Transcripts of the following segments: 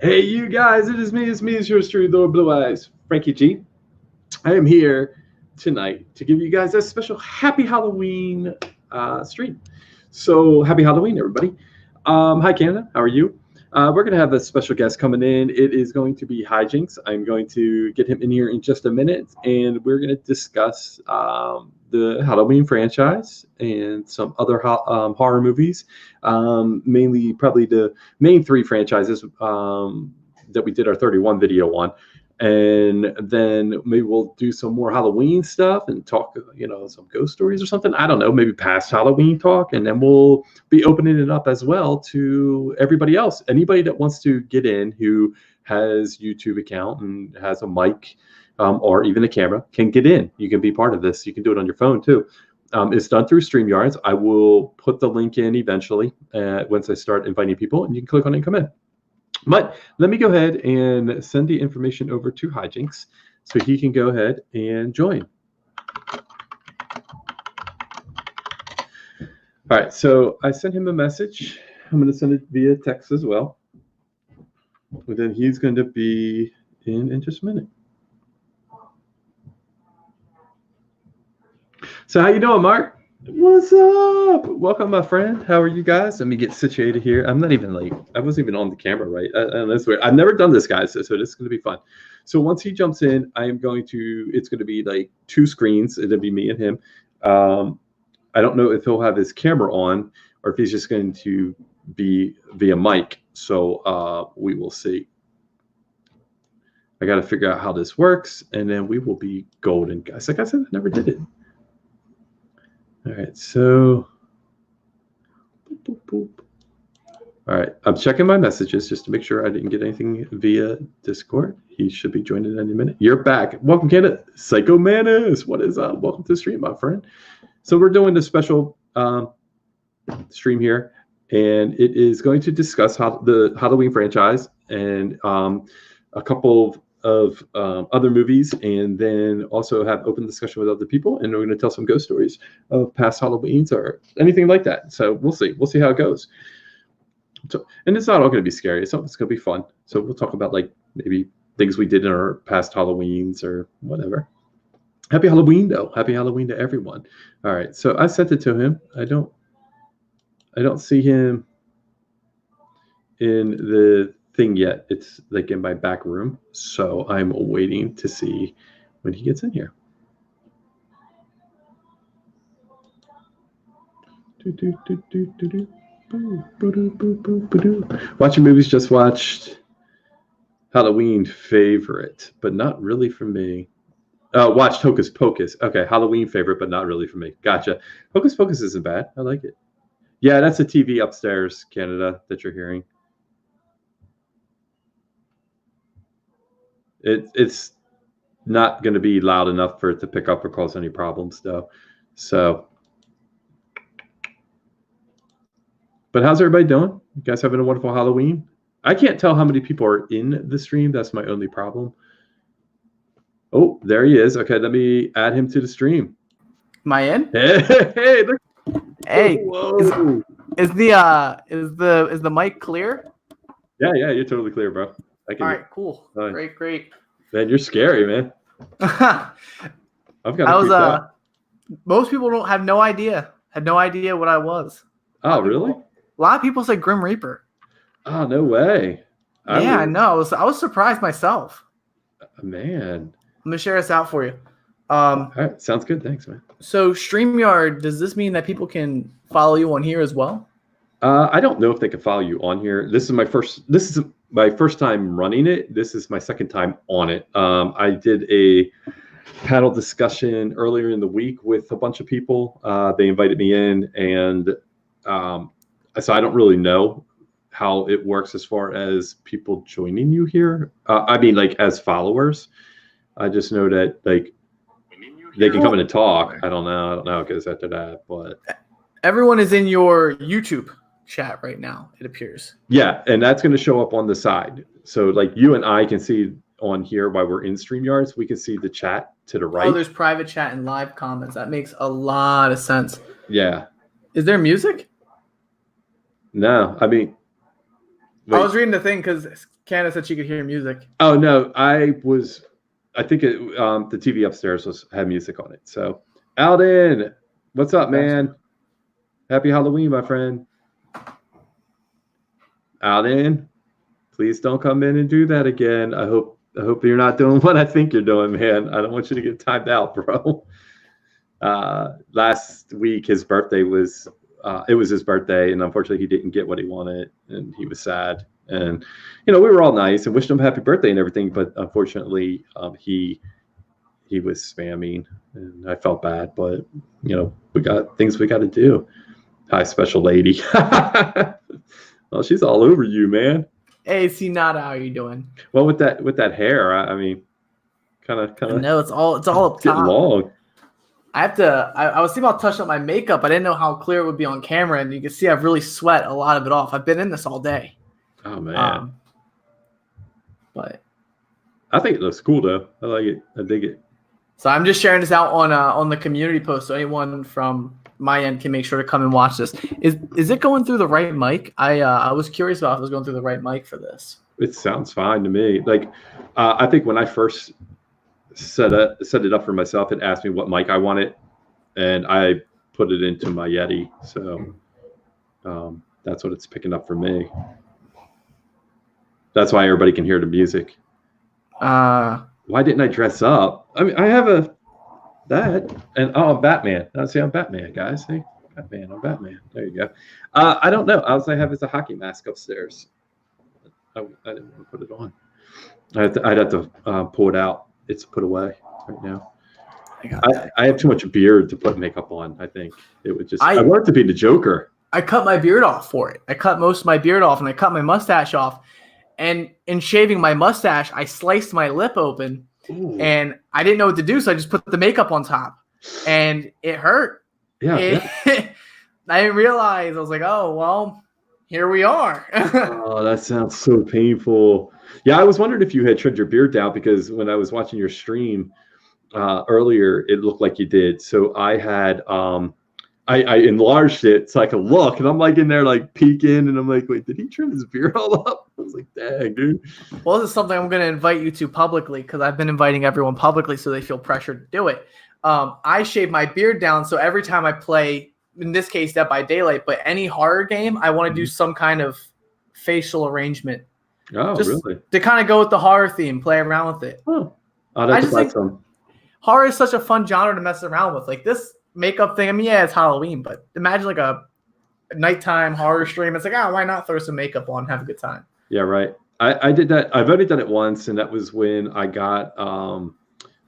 Hey, you guys, it's me, it's yours truly, Lord Blue Eyes, Frankie G. I am here tonight to give you guys a special Happy Halloween stream. So, Happy Halloween, everybody. Hi, Canada. How are you? We're going to have a special guest coming in. It is going to be Hijinks. I'm going to get him in here in just a minute, and we're going to discuss the Halloween franchise and some other horror movies. Mainly, probably the main three franchises that we did our 31 video on. And then maybe we'll do some more Halloween stuff and talk, some ghost stories or something. I don't know, maybe past Halloween talk. And then we'll be opening it up as well to everybody else. Anybody that wants to get in who has YouTube account and has a mic or even a camera can get in. You can be part of this. You can do it on your phone too. It's done through StreamYards. I will put the link in eventually once I start inviting people, and you can click on it and come in. But let me go ahead and send the information over to Hijinks so he can go ahead and join. All right, so I sent him a message. I'm going to send it via text as well. And then he's going to be in just a minute. So how you doing, Mark? What's up? Welcome, my friend. How are you guys? Let me get situated here. I'm not even I wasn't even on the camera, right? That's weird. I've never done this, guys, so this is going to be fun. So once he jumps in, it's going to be like two screens. It'll be me and him. I don't know if he'll have his camera on or if he's just going to be via mic. So we will see. I got to figure out how this works, and then we will be golden, guys. Like I said, I never did it. All right, so boop, boop, boop. All right, I'm checking my messages just to make sure I didn't get anything via Discord. He should be joining in any minute. You're back. Welcome, Canada. Psycho Manus, what is up? Welcome to the stream, my friend. So we're doing this special stream here, and it is going to discuss the Halloween franchise and a couple of other movies, and then also have open discussion with other people, and we're going to tell some ghost stories of past Halloweens or anything like that. So we'll see how it goes. So, and it's not all going to be scary. It's going to be fun. So we'll talk about like maybe things we did in our past Halloweens or whatever. Happy Halloween, though. Happy Halloween to everyone. All right. So I sent it to him. I don't see him in the thing yet. It's like in my back room, so I'm waiting to see when he gets in here. Watching movies, just watched Halloween favorite, but not really for me. Watched Hocus Pocus. Okay, Halloween favorite, but not really for me. Gotcha. Hocus Pocus isn't bad. I like it. Yeah, that's a TV upstairs, Canada, that you're hearing. It's not going to be loud enough for it to pick up or cause any problems, though. So, but how's everybody doing? You guys having a wonderful Halloween? I can't tell how many people are in the stream. That's my only problem. Oh, there he is. Okay, let me add him to the stream. Am I in? Hey, look. Hey, whoa. Is the mic clear? Yeah, you're totally clear, bro. All right, cool. Great. Man, you're scary, man. I've got freaked out. Most people had no idea what I was. Oh, really? A lot of people said Grim Reaper. Oh, no way. I know. I was surprised myself. Man. I'm gonna share this out for you. All right, sounds good. Thanks, man. So StreamYard, does this mean that people can follow you on here as well? I don't know if they can follow you on here. This is my first time running it. This is my second time on it. I did a panel discussion earlier in the week with a bunch of people. They invited me in, and so I don't really know how it works as far as people joining you here. I mean, like as followers. I just know that like they can come in and talk. I don't know how it goes after that, but everyone is in your YouTube chat right now, it appears. Yeah, and that's going to show up on the side. So like you and I can see on here while we're in StreamYards, we can see the chat to the right. Oh, there's private chat and live comments. That makes a lot of sense. Yeah. Is there music? No, I mean, I was reading the thing because Candace said she could hear music. Oh no, I think the TV upstairs had music on it. So Alden, what's up, man? Happy Halloween, my friend. Alden, please don't come in and do that again. I hope you're not doing what I think you're doing, man. I don't want you to get timed out, bro. Last week his birthday was it was his birthday, and unfortunately he didn't get what he wanted, and he was sad. And we were all nice and wished him happy birthday and everything, but unfortunately he was spamming, and I felt bad. But we got things we got to do. Hi, special lady. Well, she's all over you, man. Hey, Nada, how are you doing? Well, with that hair, I mean, kind of. No, it's all up getting top. Long. I was thinking about touching up my makeup. I didn't know how clear it would be on camera, and you can see I've really sweat a lot of it off. I've been in this all day. Oh man. But I think it looks cool though. I like it. I dig it. So I'm just sharing this out on the community post, so anyone from my end can make sure to come and watch this. Is it going through the right mic? I was curious about if it was going through the right mic for this. It sounds fine to me. Like I think when I first set it up for myself, it asked me what mic I wanted, and I put it into my Yeti. So that's what it's picking up for me. That's why everybody can hear the music. Why didn't I dress up? I mean, I have I'm Batman. See, I'm Batman, guys. See, Batman. I'm Batman. There you go. I don't know. All I have is a hockey mask upstairs. I didn't want to put it on. I'd have to pull it out. It's put away right now. I have too much beard to put makeup on. I think it would just. I want it to be the Joker. I cut my beard off for it. I cut most of my beard off, and I cut my mustache off. And in shaving my mustache, I sliced my lip open. Ooh. And I didn't know what to do, so I just put the makeup on top, and it hurt. Yeah. I didn't realize. I was like, oh, well, here we are. Oh, that sounds so painful. Yeah, I was wondering if you had trimmed your beard down, because when I was watching your stream earlier, it looked like you did. So I had I enlarged it so I could look, and I'm like in there like peeking, and I'm like, wait, did he trim his beard all up? I was like, dang, dude. Well, this is something I'm going to invite you to publicly, because I've been inviting everyone publicly so they feel pressured to do it. I shave my beard down, so every time I play, in this case, Dead by Daylight, but any horror game, I want to do some kind of facial arrangement. Oh, really? To kind of go with the horror theme, play around with it. Oh, I'd have to buy some. Horror is such a fun genre to mess around with. Like this makeup thing, I mean, yeah, it's Halloween, but imagine like a nighttime horror stream. It's like, why not throw some makeup on, have a good time? Yeah, right. I did that. I've only done it once, and that was when I got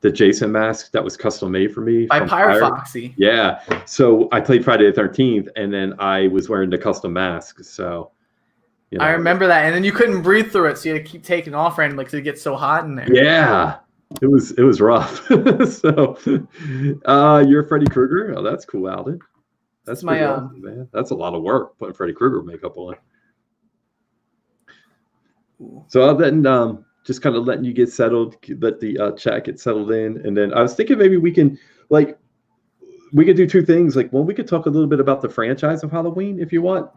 the Jason mask that was custom made for me by Pirate Foxy. Yeah. So I played Friday the 13th, and then I was wearing the custom mask. So I remember that, and then you couldn't breathe through it, so you had to keep taking off randomly because it gets so hot in there. Yeah. It was rough. So you're Freddy Krueger. Oh, that's cool, Alden. That's my awesome, man. That's a lot of work putting Freddy Krueger makeup on. So I'll then just kind of letting you get settled, let the chat get settled in, and then I was thinking maybe we could do two things. Like, well, we could talk a little bit about the franchise of Halloween if you want,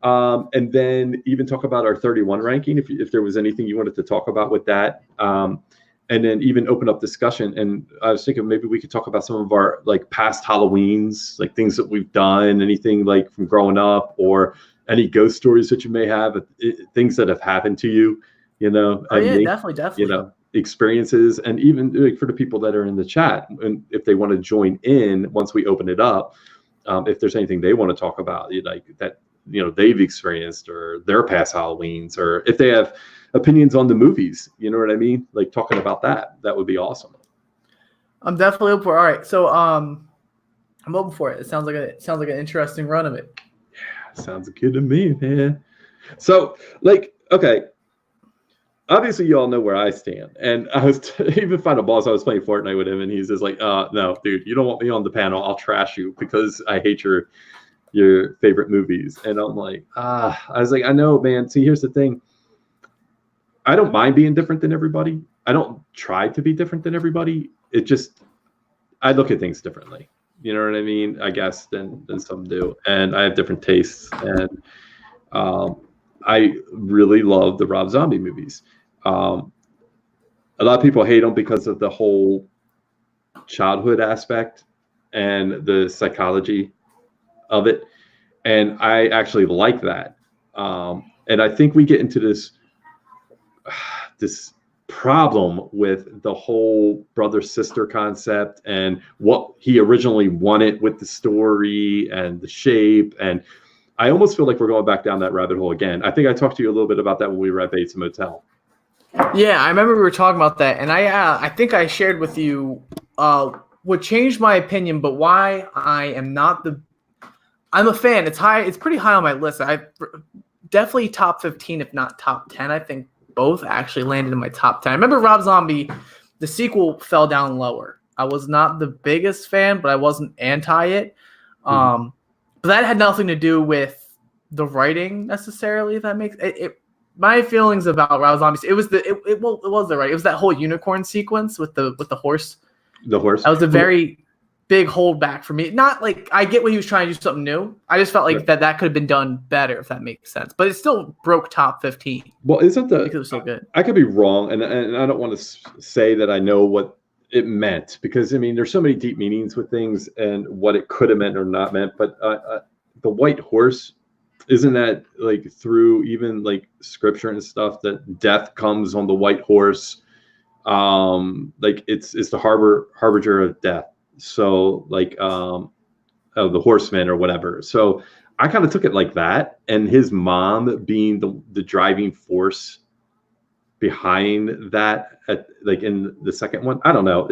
and then even talk about our 31 ranking if there was anything you wanted to talk about with that. And then even open up discussion. And I was thinking maybe we could talk about some of our like past Halloweens, like things that we've done, anything like from growing up, or any ghost stories that you may have, things that have happened to you, Oh, yeah, definitely. Experiences. And even like, for the people that are in the chat, and if they want to join in once we open it up, if there's anything they want to talk about, like that, they've experienced or their past Halloweens, or if they have opinions on the movies, you know what I mean? Like talking about that would be awesome. I'm definitely open for it. All right. So I'm open for it. It sounds like an interesting run of it. Yeah, sounds good to me, man. So like, okay. Obviously you all know where I stand. And I was even Final Boss, I was playing Fortnite with him, and he's just like, no, dude, you don't want me on the panel. I'll trash you because I hate your favorite movies. And I'm like, I was like, I know, man. See, here's the thing. I don't mind being different than everybody. I don't try to be different than everybody. It just, I look at things differently. You know what I mean? I guess than some do. And I have different tastes. And I really love the Rob Zombie movies. Um, a lot of people hate them because of the whole childhood aspect and the psychology of it, and I actually like that. And I think we get into this problem with the whole brother sister concept and what he originally wanted with the story and the shape. And I almost feel like we're going back down that rabbit hole again. I think I talked to you a little bit about that when we were at Bates Motel. Yeah, I remember we were talking about that, and I think I shared with you what changed my opinion, but why I am not the. I'm a fan. It's high. It's pretty high on my list. I definitely top 15, if not top 10. I think both actually landed in my top 10. I remember Rob Zombie, the sequel fell down lower. I was not the biggest fan, but I wasn't anti it. But that had nothing to do with the writing necessarily. If that makes it. My feelings about Rob Zombie, it was the writing. It was that whole unicorn sequence with the horse. The horse. That was a very big holdback for me. Not like I get what he was trying to do something new. I just felt like that could have been done better, if that makes sense. But it still broke top 15. Well, isn't the because it was so good? I could be wrong, and I don't want to say that I know what it meant, because I mean there's so many deep meanings with things and what it could have meant or not meant. But the white horse, isn't that like through even like scripture and stuff that death comes on the white horse? Like it's the harbinger of death. So like the horseman or whatever. So I kind of took it like that, and his mom being the driving force behind that, like in the second one. I don't know.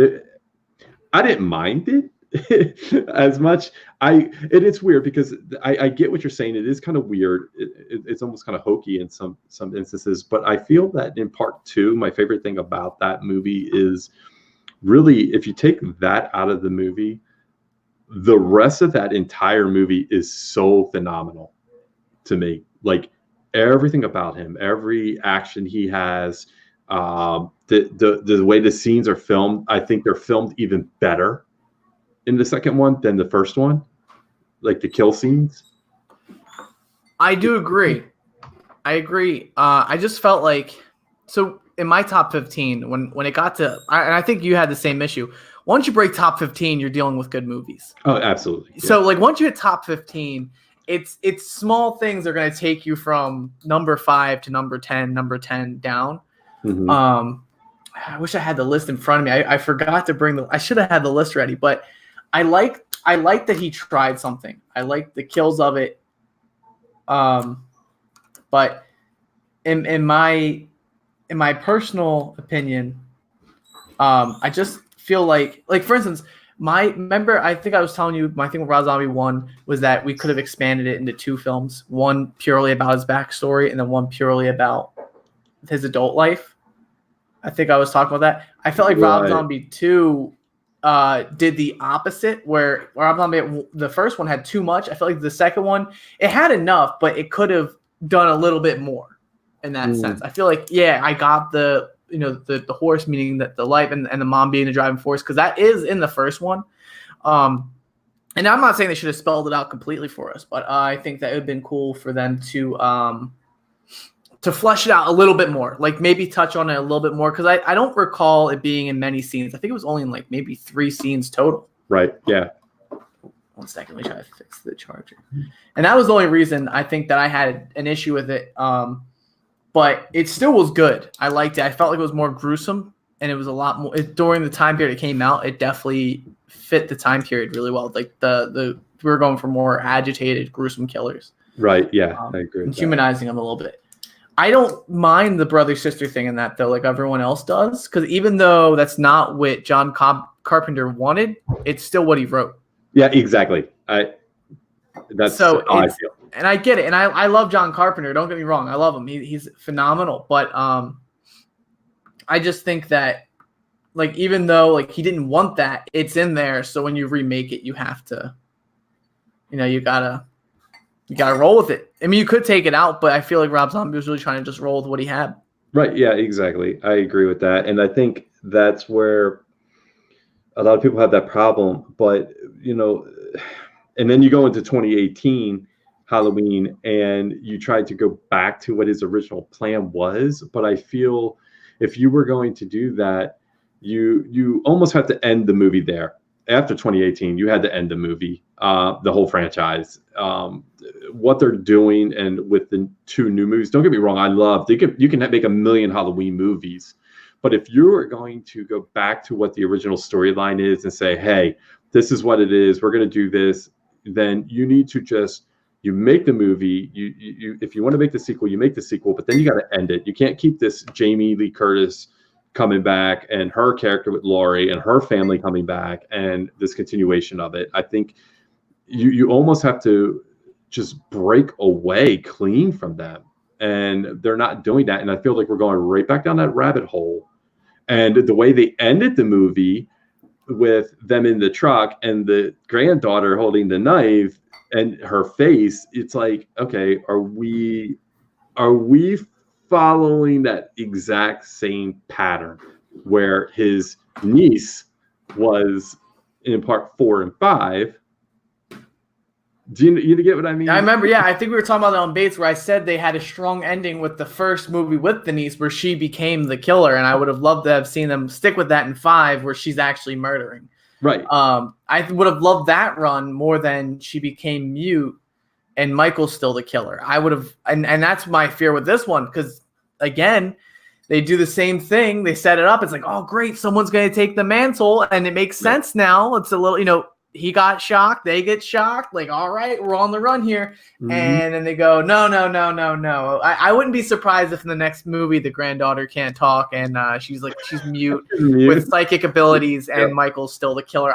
I didn't mind it as much. It's weird because I get what you're saying. It is kind of weird. It's almost kind of hokey in some instances, but I feel that in part two, my favorite thing about that movie is really, if you take that out of the movie, the rest of that entire movie is so phenomenal to me. Like everything about him, every action he has, the way the scenes are filmed, I think they're filmed even better in the second one than the first one. Like the kill scenes. I do agree. I agree. I just felt like, so in my top 15, when it got to, and I think you had the same issue. Once you break top 15, you're dealing with good movies. Oh, absolutely. Yeah. So like once you hit top 15, it's small things that are going to take you from number 5 to number 10 down. Mm-hmm. I wish I had the list in front of me. I forgot to bring I should have had the list ready, but I like that he tried something. I like the kills of it. But in my personal opinion, I just feel like for instance, I think I was telling you my thing with Rob Zombie 1 was that we could have expanded it into 2 films, one purely about his backstory and then one purely about his adult life. I think I was talking about that. I felt like Rob Zombie 2 did the opposite, where Rob Zombie, the first one had too much. I felt like the second one, it had enough, but it could have done a little bit more in that sense. I feel like, I got the horse, meaning that the life and the mom being the driving force, because that is in the first one. And I'm not saying they should have spelled it out completely for us, but I think that it would have been cool for them to flesh it out a little bit more, like maybe touch on it a little bit more, because I don't recall it being in many scenes. I think it was only in like maybe 3 scenes total. Right. Yeah. 1 second, let me try to fix the charger. And that was the only reason I think that I had an issue with it. But it still was good. I liked it. I felt like it was more gruesome, and it was a lot more during the time period it came out. It definitely fit the time period really well. Like we were going for more agitated, gruesome killers. Right. Yeah, I agree. And humanizing them a little bit. I don't mind the brother-sister thing in that, though, like everyone else does, because even though that's not what John Carpenter wanted, it's still what he wrote. Yeah, exactly. That's how I feel. And I get it. And I love John Carpenter. Don't get me wrong. I love him. He's phenomenal. But I just think that, like, even though like he didn't want that, it's in there. So when you remake it, you have to, you gotta roll with it. I mean, you could take it out, but I feel like Rob Zombie was really trying to just roll with what he had. Right. Yeah, exactly. I agree with that. And I think that's where a lot of people have that problem. But, and then you go into 2018 Halloween and you tried to go back to what his original plan was. But I feel if you were going to do that, you almost have to end the movie there. After 2018, you had to end the movie, the whole franchise. What they're doing and with the 2 new movies, don't get me wrong, I love you can make a million Halloween movies. But if you are going to go back to what the original storyline is and say, hey, this is what it is, we're going to do this, then you need to just you make the movie. You if you want to make the sequel, you make the sequel, but then you got to end it. You can't keep this Jamie Lee Curtis coming back and her character with Laurie and her family coming back and this continuation of it. I think you almost have to just break away clean from them. And they're not doing that. And I feel like we're going right back down that rabbit hole. And the way they ended the movie with them in the truck and the granddaughter holding the knife and her face, it's like, okay, are we following that exact same pattern where his niece was in part 4 and 5? Do you get what I mean? I remember, yeah. I think we were talking about that on Bates, where I said they had a strong ending with the first movie with the niece, where she became the killer, and I would have loved to have seen them stick with that in 5, where she's actually murdering. Right. I would have loved that run more than she became mute and Michael's still the killer. I would have, and that's my fear with this one, because again, they do the same thing. They set it up. It's like, oh, great, someone's going to take the mantle, and it makes sense now. It's a little, he got shocked, they get shocked, like, all right, we're on the run here. Mm-hmm. And then they go, no. I wouldn't be surprised if in the next movie the granddaughter can't talk and she's mute with psychic abilities, and Michael's still the killer.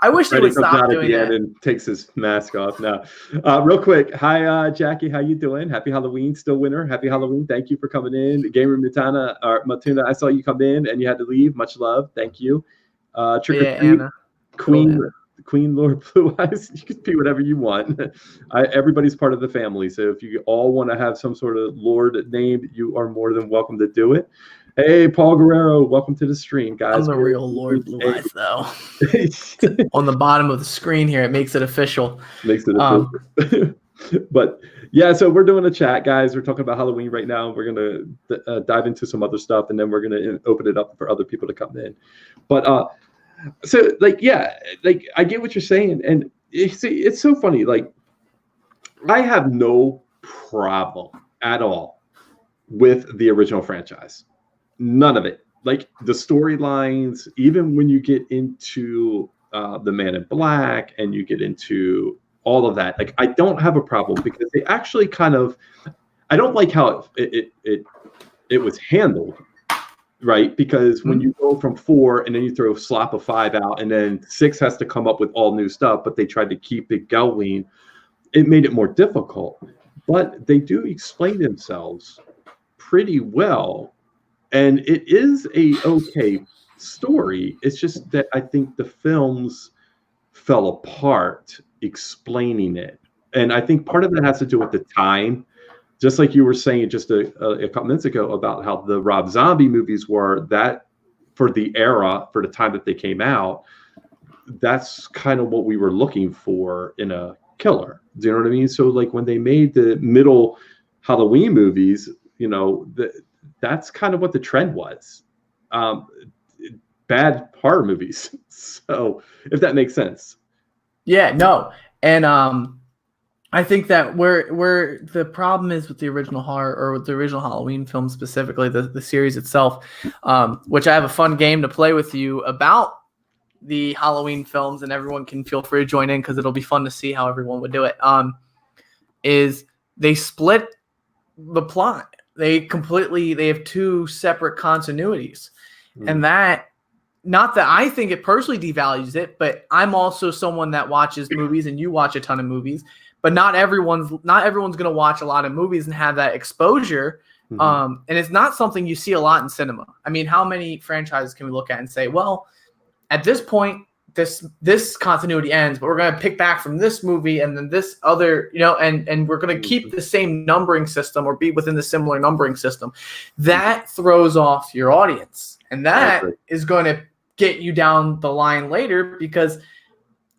I wish they would stop doing that. And takes his mask off now. Real quick, hi Jackie, how you doing? Happy Halloween, still winter. Happy Halloween. Thank you for coming in. Gamer Matuna, I saw you come in and you had to leave. Much love. Thank you. Trick or treat, Anna. Queen Lord Blue Eyes, you can be whatever you want. Everybody's part of the family, so if you all want to have some sort of Lord name, you are more than welcome to do it. Hey, Paul Guerrero, welcome to the stream, guys. I'm the real Lord Blue Eyes, though. On the bottom of the screen here, it makes it official. But yeah, so we're doing a chat, guys. We're talking about Halloween right now. We're going to dive into some other stuff, and then we're going to open it up for other people to come in. But so, I get what you're saying. And it's so funny. Like, I have no problem at all with the original franchise. None of it. Like, the storylines, even when you get into the Man in Black and you get into all of that, like, I don't have a problem because they actually kind of, I don't like how it was handled. Right, because when you go from 4 and then you throw a slop of 5 out, and then 6 has to come up with all new stuff, but they tried to keep it going, it made it more difficult. But they do explain themselves pretty well, and it is a okay story. It's just that I think the films fell apart explaining it, and I think part of that has to do with the time. Just like you were saying just a couple minutes ago about how the Rob Zombie movies were, that for the era, for the time that they came out, that's kind of what we were looking for in a killer. Do you know what I mean? So like when they made the middle Halloween movies, that's kind of what the trend was. Bad horror movies. So if that makes sense. Yeah, no. And I think that where the problem is with the original horror, or with the original Halloween film specifically, the series itself, which I have a fun game to play with you about the Halloween films, and everyone can feel free to join in because it'll be fun to see how everyone would do it, is they split the plot. They have 2 separate continuities. And that, not that I think it personally devalues it, but I'm also someone that watches movies, and you watch a ton of movies. But not everyone's going to watch a lot of movies and have that exposure. And it's not something you see a lot in cinema. I mean, how many franchises can we look at and say, well, at this point, this continuity ends, but we're going to pick back from this movie and then this other, and we're going to keep the same numbering system or be within the similar numbering system. That throws off your audience. And that is going to get you down the line later, because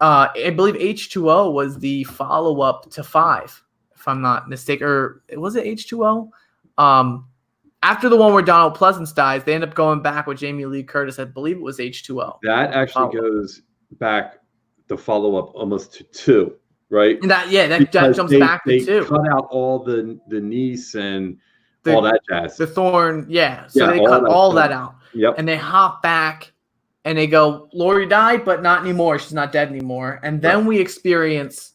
I believe H2O was the follow-up to 5, if I'm not mistaken. Or was it H2O? After the one where Donald Pleasance dies, they end up going back with Jamie Lee Curtis. I believe it was H2O. That actually goes back the follow-up almost to 2, right? And that jumps back to 2. They cut out all the niece and all that jazz. The Thorn, yeah. So they cut all that out. Yep. And they hop back and they go, Lori died, but not anymore. She's not dead anymore. And then we experience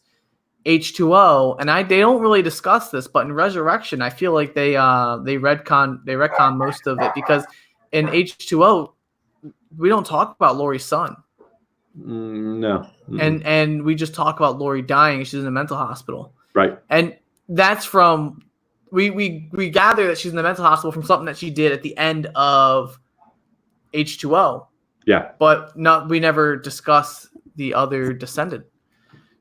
H2O, and they don't really discuss this, but in Resurrection, I feel like they retcon most of it, because in H2O, we don't talk about Lori's son. No. And we just talk about Lori dying. She's in a mental hospital. Right. And that's from we gather that she's in the mental hospital from something that she did at the end of H2O. Yeah. But we never discuss the other descendant.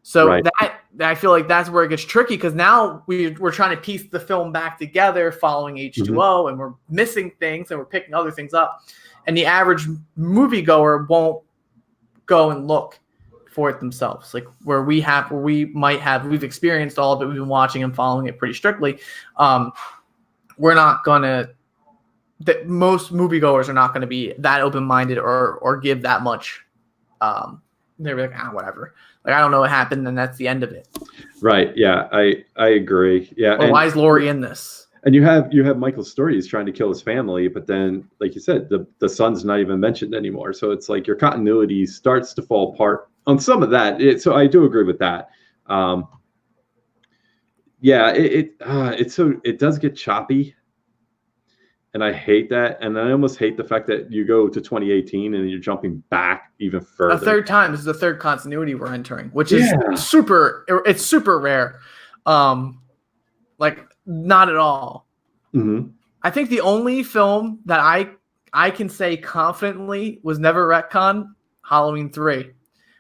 So that I feel like that's where it gets tricky, because now we're trying to piece the film back together following H2O, and we're missing things and we're picking other things up. And the average moviegoer won't go and look for it themselves. Like we've experienced all of it. We've been watching and following it pretty strictly. We're not gonna. That most moviegoers are not going to be that open-minded or give that much. They're like, whatever. Like, I don't know what happened, and that's the end of it. Right. Yeah, I agree. Yeah. Or why is Lori in this? And you have Michael's story. He's trying to kill his family, but then, like you said, the son's not even mentioned anymore. So it's like your continuity starts to fall apart on some of that. So I do agree with that. It does get choppy. And I hate that. And I almost hate the fact that you go to 2018 and you're jumping back even further. A third time. This is the third continuity we're entering, which is super rare. Like, not at all. Mm-hmm. I think the only film that I can say confidently was never retconned, Halloween 3.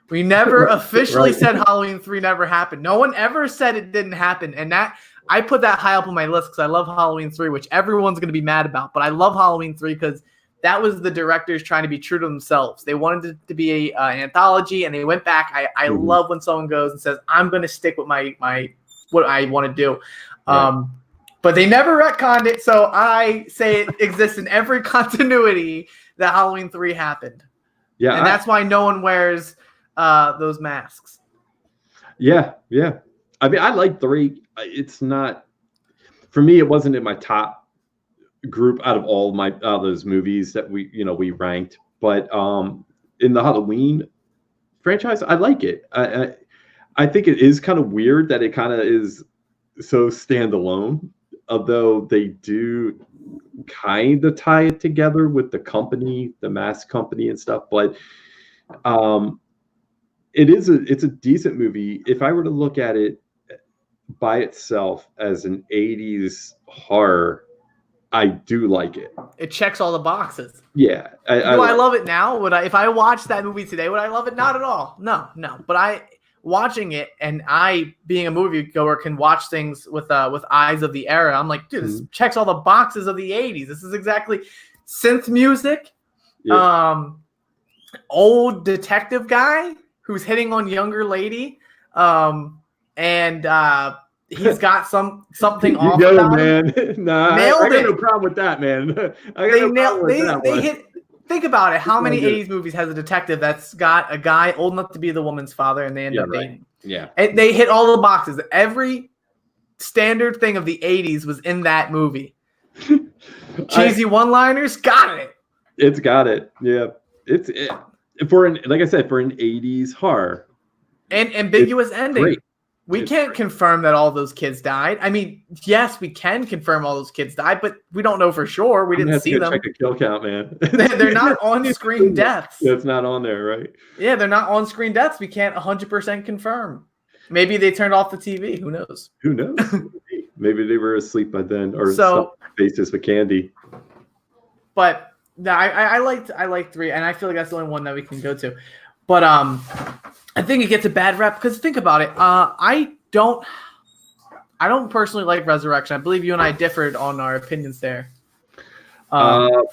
We never officially said Halloween 3 never happened. No one ever said it didn't happen. And that I put that high up on my list because I love Halloween 3, which everyone's going to be mad about. But I love Halloween 3 because that was the directors trying to be true to themselves. They wanted it to be an anthology, and they went back. I love when someone goes and says, I'm going to stick with my what I want to do. But they never retconned it, so I say it exists in every continuity that Halloween 3 happened. Yeah, and that's why no one wears those masks. Yeah. I mean, I like 3. It's not, for me, it wasn't in my top group out of all those movies that we ranked. But in the Halloween franchise, I like it. I think it is kind of weird that it kind of is so standalone, although they do kind of tie it together with the company, the mask company and stuff. But it's a decent movie. If I were to look at it by itself as an 80s horror, I do like it. It checks all the boxes. Yeah. Do I love it now? If I watched that movie today, would I love it? Not at all. No. But watching it, and I, being a moviegoer, can watch things with eyes of the era. I'm like, dude, this checks all the boxes of the 80s. This is exactly synth music, old detective guy who's hitting on younger lady, and he's got something off about him. Nah, I got no problem with that, man. Think about it. How many 80s movies has a detective that's got a guy old enough to be the woman's father, and they end up dating? Yeah. And they hit all the boxes. Every standard thing of the 80s was in that movie. Cheesy one-liners, got it. It's got it. Yeah. Like I said, for an 80s horror. And ambiguous ending. Great. We can't confirm that all those kids died. I mean, yes, we can confirm all those kids died, but we don't know for sure. We didn't see them. Check a kill count, man. They're not on-screen deaths. That's not on there, right? Yeah, they're not on-screen deaths. We can't 100% confirm. Maybe they turned off the TV. Who knows? Maybe they were asleep by then, or faces with candy. But I like 3, and I feel like that's the only one that we can go to. But I think it gets a bad rep because think about it. I don't personally like Resurrection. I believe you and I differed on our opinions there. For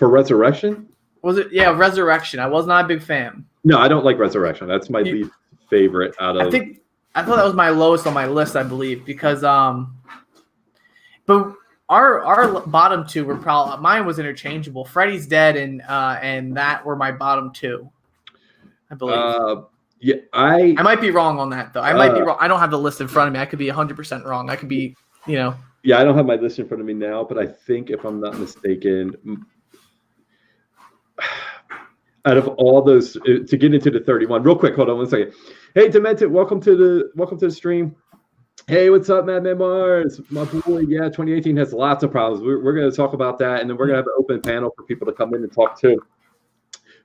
Resurrection? Was it? Yeah, Resurrection. I was not a big fan. No, I don't like Resurrection. That's my least favorite out of. I thought that was my lowest on my list, I believe, because but our bottom two were probably mine was interchangeable. Freddy's Dead and that were my bottom two, I believe. Yeah, I might be wrong on that though. I might be wrong. I don't have the list in front of me. I could be 100% wrong. I could be, Yeah, I don't have my list in front of me now, but I think if I'm not mistaken, out of all those, to get into the 31, real quick, hold on 1 second. Hey, Demented, welcome to the stream. Hey, what's up, Madman Mars? My boy, 2018 has lots of problems. We're going to talk about that, and then we're going to have an open panel for people to come in and talk too.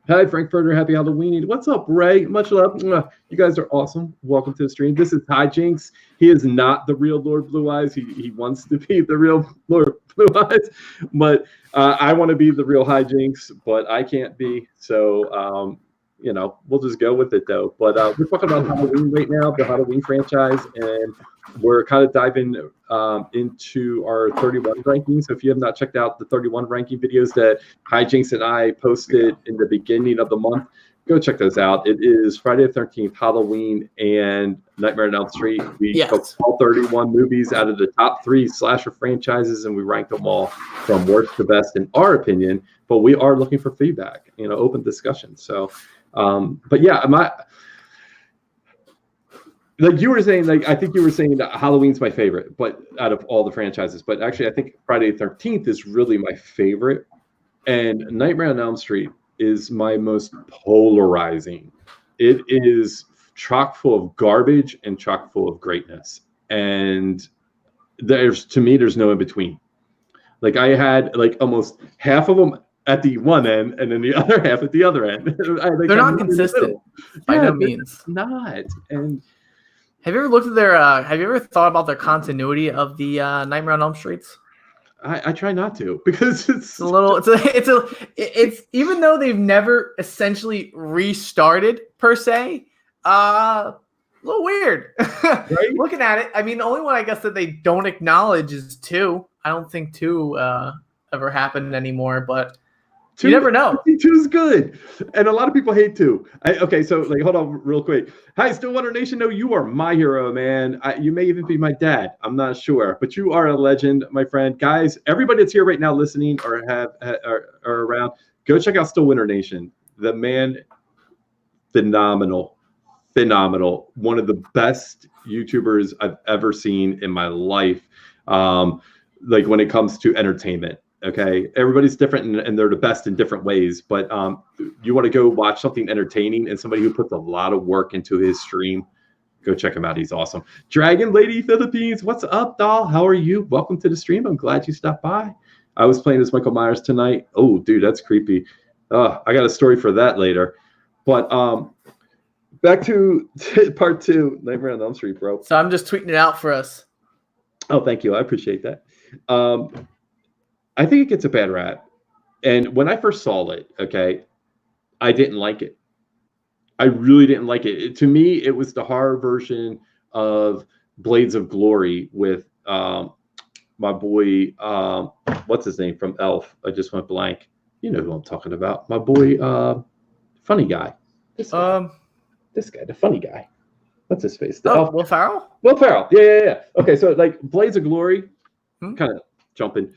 Hi, Frankfurter. Happy Halloween. What's up, Ray? Much love. You guys are awesome. Welcome to the stream. This is Hijinks. He is not the real Lord Blue Eyes. He wants to be the real Lord Blue Eyes, but I want to be the real Hijinks, but I can't be. So, we'll just go with it, though. But we're talking about Halloween right now, the Halloween franchise, and we're kind of diving into our 31 ranking. So if you have not checked out the 31 ranking videos that Hijinks and I posted in the beginning of the month, go check those out. It is Friday the 13th, Halloween, and Nightmare on Elm Street. We took all 31 movies out of the top 3 slasher franchises, and we ranked them all from worst to best in our opinion. But we are looking for feedback, open discussion. So, but yeah, like you were saying, I think you were saying that Halloween's my favorite, but out of all the franchises. But actually, I think Friday the 13th is really my favorite, and Nightmare on Elm Street is my most polarizing. It is chock full of garbage and chock full of greatness, and there's no in between. Like I had almost half of them at the one end, and then the other half at the other end. They're not consistent by no means. Not. And have you ever looked at their? Have you ever thought about their continuity of the Nightmare on Elm Streets? I try not to, because it's a little. It's even though they've never essentially restarted per se. A little weird. Right? Looking at it, I mean, the only one I guess that they don't acknowledge is 2. I don't think 2 ever happened anymore, but. You never know. 2 is good, and a lot of people hate 2. Okay, so hold on real quick. Hi, Stillwater Nation. No, you are my hero, man. You may even be my dad. I'm not sure, but you are a legend, my friend. Guys, everybody that's here right now listening or are around, go check out Stillwater Nation. The man, phenomenal. One of the best YouTubers I've ever seen in my life. When it comes to entertainment. Okay, everybody's different and they're the best in different ways. But you want to go watch something entertaining and somebody who puts a lot of work into his stream, go check him out. He's awesome. Dragon Lady Philippines, what's up, doll? How are you? Welcome to the stream. I'm glad you stopped by. I was playing as Michael Myers tonight. Oh, dude, that's creepy. I got a story for that later. But back to part 2, Nightmare on Elm Street, bro. So I'm just tweeting it out for us. Oh, thank you. I appreciate that. I think it gets a bad rap. And when I first saw it, okay, I didn't like it. I really didn't like it. To me, it was the horror version of Blades of Glory with my boy, what's his name from Elf? I just went blank. You know who I'm talking about. My boy, funny guy. This guy, the funny guy. What's his face? Elf. Will Ferrell? Will Ferrell. Yeah. Okay, so Blades of Glory, kind of jumping.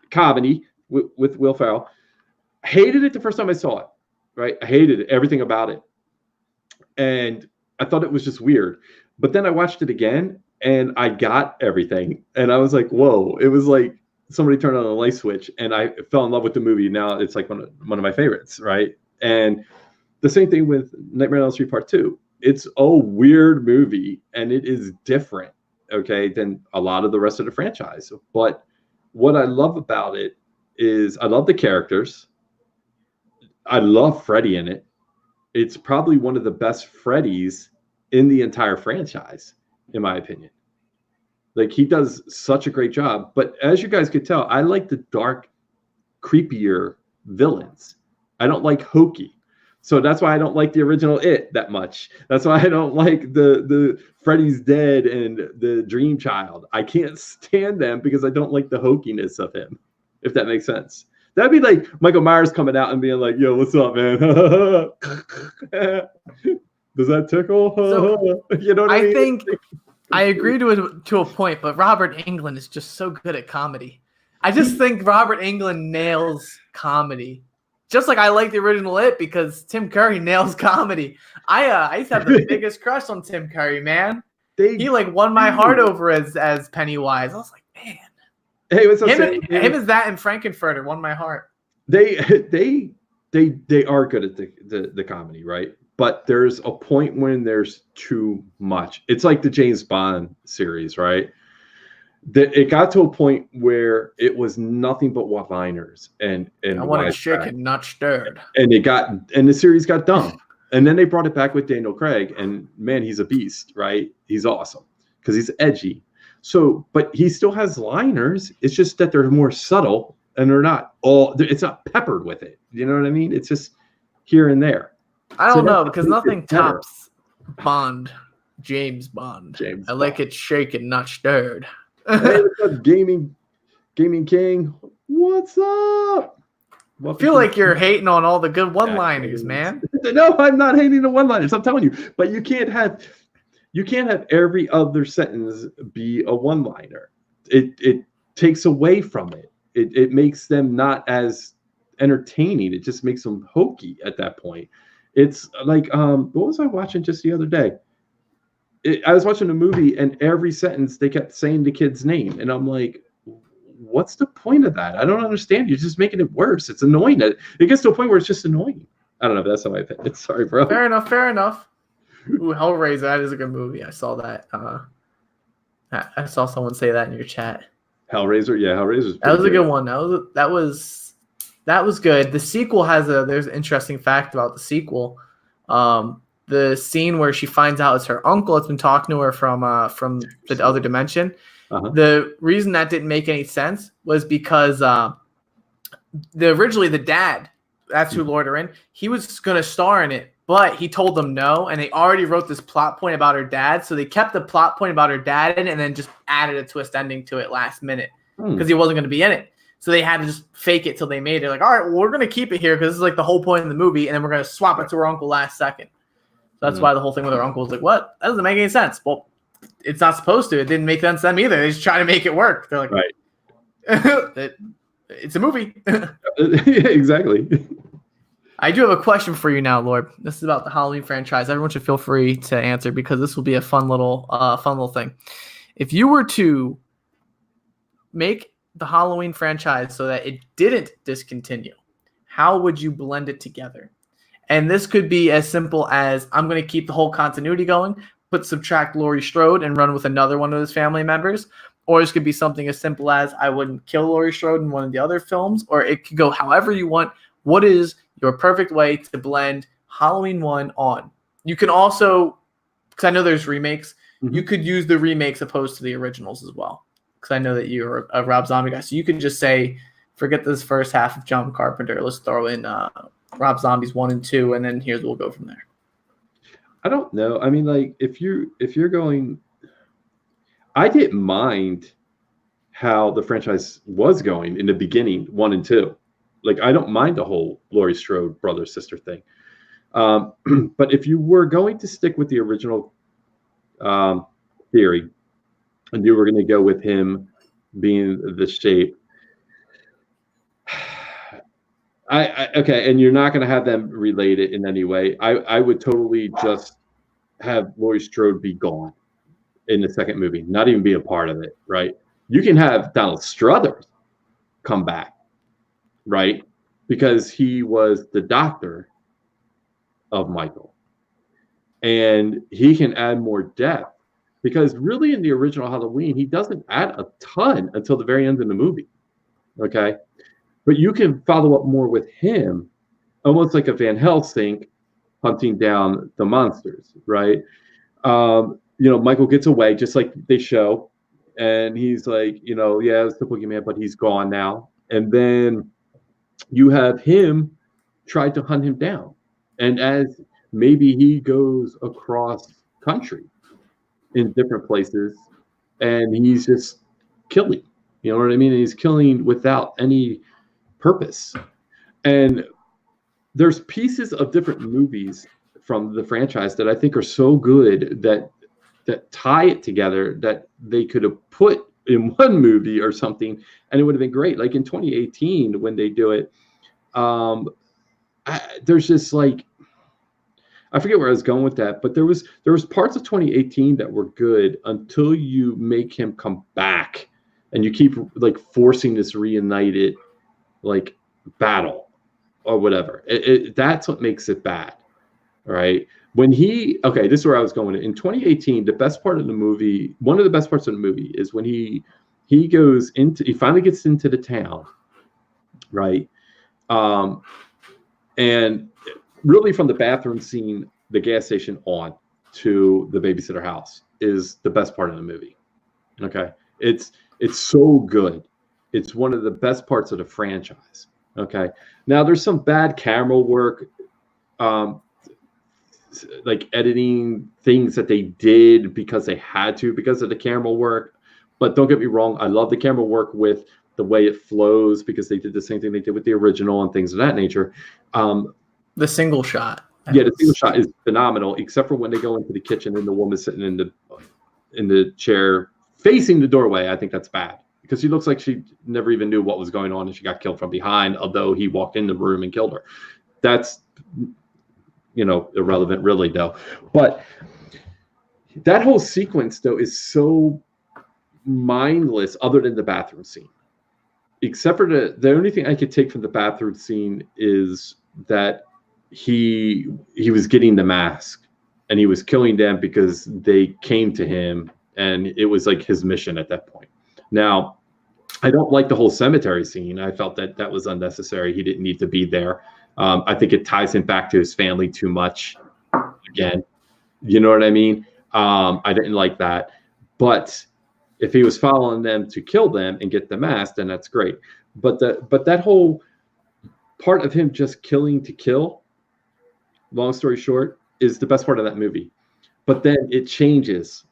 Comedy with Will Ferrell. Hated it the first time I saw it, right? I hated it, everything about it. And I thought it was just weird. But then I watched it again and I got everything. And I was like, whoa, it was like somebody turned on a light switch and I fell in love with the movie. Now it's like one of my favorites, right? And the same thing with Nightmare on Elm Street Part 2. It's a weird movie and it is different, okay, than a lot of the rest of the franchise. But what I love about it is I love the characters. I love Freddy in it. It's probably one of the best Freddys in the entire franchise, in my opinion. He does such a great job. But as you guys could tell, I like the dark, creepier villains. I don't like hokey. So that's why I don't like the original It that much. That's why I don't like the Freddy's Dead and the Dream Child. I can't stand them because I don't like the hokiness of him, if that makes sense. That'd be like Michael Myers coming out and being like, yo, what's up, man? Does that tickle? So, You know what I I mean? think I agree to a point, but Robert Englund is just so good at comedy. I just think Robert Englund nails comedy. Just like I like the original It because Tim Curry nails comedy. I used to have the biggest crush on Tim Curry, man. He like won my heart over as Pennywise. I was like, man. Hey, what's up, Him as that and Frankenfurter won my heart. They are good at the comedy, right? But there's a point when there's too much. It's like the James Bond series, right? It got to a point where it was nothing but one-liners and I wanted chicken, not stirred. And the series got dumb. And then they brought it back with Daniel Craig, and man, he's a beast, right? He's awesome because he's edgy. So, but he still has liners. It's just that they're more subtle and they're not all. It's not peppered with it. You know what I mean? It's just here and there. I don't know because nothing tops Bond, James Bond. I like it shaken, not stirred. Hey, what's up, gaming king? What's up? I feel like you're hating on all the good one-liners, man. No, I'm not hating the one-liners. I'm telling you, but you can't have every other sentence be a one-liner. It takes away from it. It makes them not as entertaining. It just makes them hokey at that point. It's like what was I watching just the other day? I was watching a movie and every sentence they kept saying the kid's name, and I'm like, what's the point of that? I don't understand. You're just making it worse. It's annoying. It gets to a point where it's just annoying. I don't know. That's how I think. Sorry, bro. Fair enough. Ooh, Hellraiser, that is a good movie. I saw that. I saw someone say that in your chat. Hellraiser, yeah, Hellraiser. That was a good one. That was good. The sequel there's an interesting fact about the sequel. The scene where she finds out it's her uncle that's been talking to her from the other dimension. Uh-huh. The reason that didn't make any sense was because originally the dad, that's who lured her in, he was going to star in it, but he told them no, and they already wrote this plot point about her dad, so they kept the plot point about her dad in and then just added a twist ending to it last minute because he wasn't going to be in it. So they had to just fake it till they made it. Like, all right, well, we're going to keep it here because this is like the whole point of the movie, and then we're going to swap it to her uncle last second. So that's why the whole thing with her uncle was like, what? That doesn't make any sense. Well, it's not supposed to. It didn't make sense to them either. They just try to make it work. They're like, right. It's a movie. Exactly. I do have a question for you now, Lord. This is about the Halloween franchise. Everyone should feel free to answer because this will be a fun little thing. If you were to make the Halloween franchise so that it didn't discontinue, how would you blend it together? And this could be as simple as I'm going to keep the whole continuity going, subtract Laurie Strode and run with another one of his family members. Or this could be something as simple as I wouldn't kill Laurie Strode in one of the other films. Or it could go however you want. What is your perfect way to blend Halloween 1 on? You can also, because I know there's remakes, you could use the remakes opposed to the originals as well. Because I know that you're a Rob Zombie guy. So you could just say, forget this first half of John Carpenter. Let's throw in Rob Zombie's 1 and 2, and then we'll go from there. I don't know. I mean, like if you're going, I didn't mind how the franchise was going in the beginning, 1 and 2. Like I don't mind the whole Laurie Strode brother sister thing. But if you were going to stick with the original theory, and you were going to go with him being the shape. Okay, and you're not going to have them related in any way. I would totally just have Laurie Strode be gone in the second movie, not even be a part of it, right? You can have Donald Struthers come back, right? Because he was the doctor of Michael. And he can add more depth because really in the original Halloween, he doesn't add a ton until the very end of the movie, okay? But you can follow up more with him, almost like a Van Helsing hunting down the monsters, right? Michael gets away, just like they show, and he's like, yeah, it's the boogeyman, but he's gone now. And then you have him try to hunt him down. And as maybe he goes across country in different places, and he's just killing, you know what I mean? And he's killing without any purpose. And there's pieces of different movies from the franchise that I think are so good that tie it together that they could have put in one movie or something, and it would have been great. Like in 2018 when they do it, there's just like, I forget where I was going with that, but there was parts of 2018 that were good until you make him come back, and you keep like forcing this reunited like battle or whatever. That's what makes it bad, right? When this is where I was going. In 2018, the best part of the movie, one of the best parts of the movie, is when he finally gets into the town, right? And really from the bathroom scene, the gas station on to the babysitter house is the best part of the movie. Okay. It's so good. It's one of the best parts of the franchise. Okay. Now there's some bad camera work, like editing things that they did because they had to, because of the camera work. But don't get me wrong, I love the camera work with the way it flows, because they did the same thing they did with the original and things of that nature. The single shot. Yeah, the single shot is phenomenal, except for when they go into the kitchen and the woman's sitting in the chair facing the doorway. I think that's bad, because she looks like she never even knew what was going on and she got killed from behind, although he walked in the room and killed her. That's, irrelevant really, though. But that whole sequence, though, is so mindless other than the bathroom scene. Except for the only thing I could take from the bathroom scene is that he was getting the mask and he was killing them because they came to him, and it was like his mission at that point. Now, I don't like the whole cemetery scene. I felt that was unnecessary. He didn't need to be there. I think it ties him back to his family too much. Again, you know what I mean? I didn't like that. But if he was following them to kill them and get the mask, then that's great. But that whole part of him just killing to kill, long story short, is the best part of that movie. But then it changes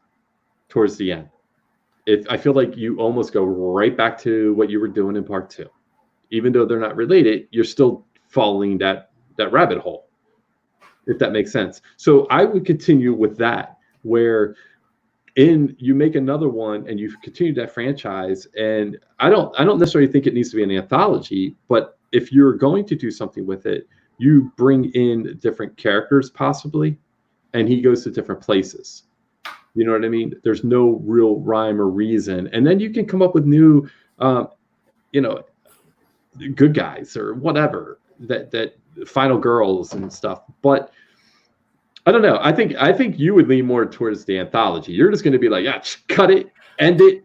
towards the end. I feel like you almost go right back to what you were doing in part 2. Even though they're not related, you're still following that rabbit hole, if that makes sense. So I would continue with that, where you make another one and you continue that franchise. And I don't necessarily think it needs to be an anthology, but if you're going to do something with it, you bring in different characters possibly, and he goes to different places. You know what I mean? There's no real rhyme or reason. And then you can come up with new, good guys or whatever, that final girls and stuff. But I don't know. I think you would lean more towards the anthology. You're just going to be like, yeah, cut it, end it,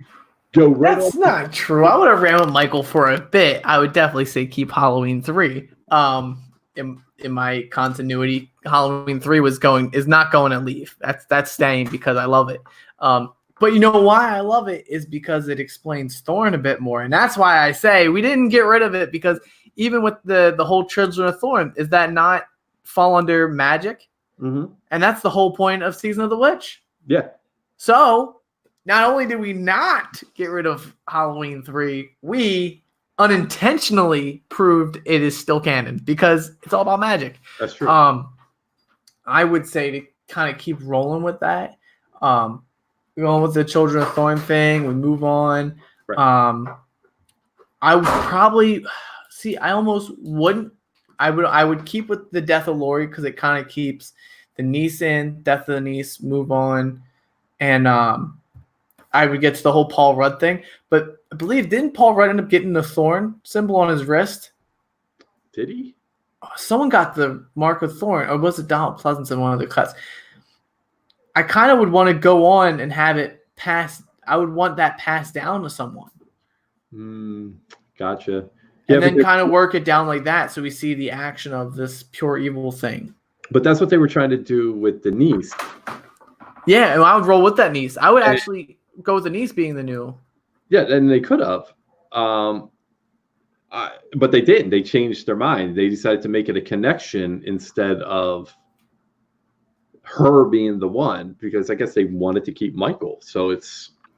go right. That's not true. I would have ran with Michael for a bit. I would definitely say keep Halloween 3. In my continuity, Halloween 3 is not going to leave. That's staying because I love it. But you know why I love it is because it explains Thorn a bit more, and that's why I say we didn't get rid of it, because even with the whole Children of Thorn, is that not fall under magic? Mm-hmm. And that's the whole point of Season of the Witch. Yeah. So not only did we not get rid of Halloween 3, we unintentionally proved it is still canon, because it's all about magic. That's true. I would say to kind of keep rolling with that. We go on with the Children of Thorn thing. We move on. Right. I would probably see. I almost wouldn't. I would keep with the death of Laurie, because it kind of keeps the niece in, death of the niece, move on, and I would get to the whole Paul Rudd thing. But I believe, didn't Paul Rudd end up getting the thorn symbol on his wrist? Did he? Someone got the mark of thorn, or was it Donald Pleasance in one of the cuts? I kind of would want to go on and have it passed. I would want that passed down to someone. Gotcha. And then kind of work it down like that, so we see the action of this pure evil thing. But that's what they were trying to do with the niece. Yeah, and I would roll with that niece. I would actually go with the niece being the new. Yeah, and they could have. But they didn't. They changed their mind. They decided to make it a connection instead of her being the one, because I guess they wanted to keep Michael. So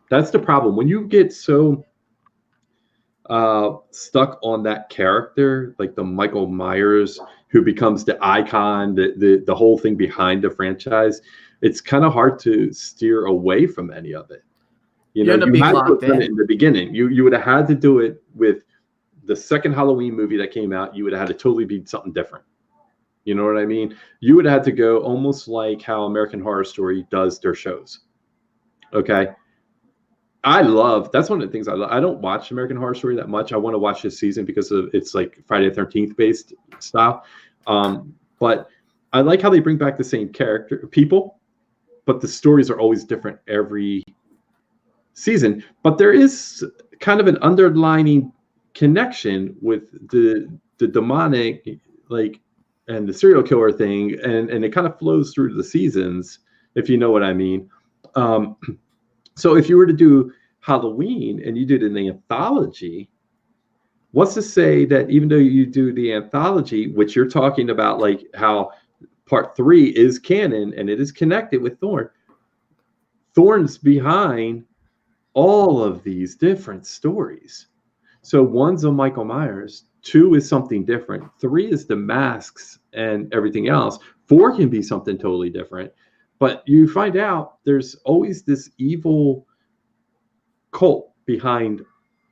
that's the problem. When you get so stuck on that character, like the Michael Myers who becomes the icon, the whole thing behind the franchise, it's kind of hard to steer away from any of it. You know, end up you being had to locked have done it in. in the beginning. You would have had to do it with the second Halloween movie that came out. You would have had to totally be something different. You know what I mean? You would have had to go almost like how American Horror Story does their shows. Okay. That's one of the things I love. I don't watch American Horror Story that much. I want to watch this season because of it's like Friday the 13th based style. But I like how they bring back the same people, but the stories are always different every season. But there is kind of an underlining connection with the demonic, like, and the serial killer thing, and it kind of flows through the seasons, if you know what I mean. So if you were to do Halloween and you did an anthology, what's to say that even though you do the anthology, which you're talking about, like how part 3 is canon and it is connected with Thorn's behind all of these different stories. So one's a Michael Myers, 2 is something different, 3 is the masks and everything else, 4 can be something totally different. But you find out there's always this evil cult behind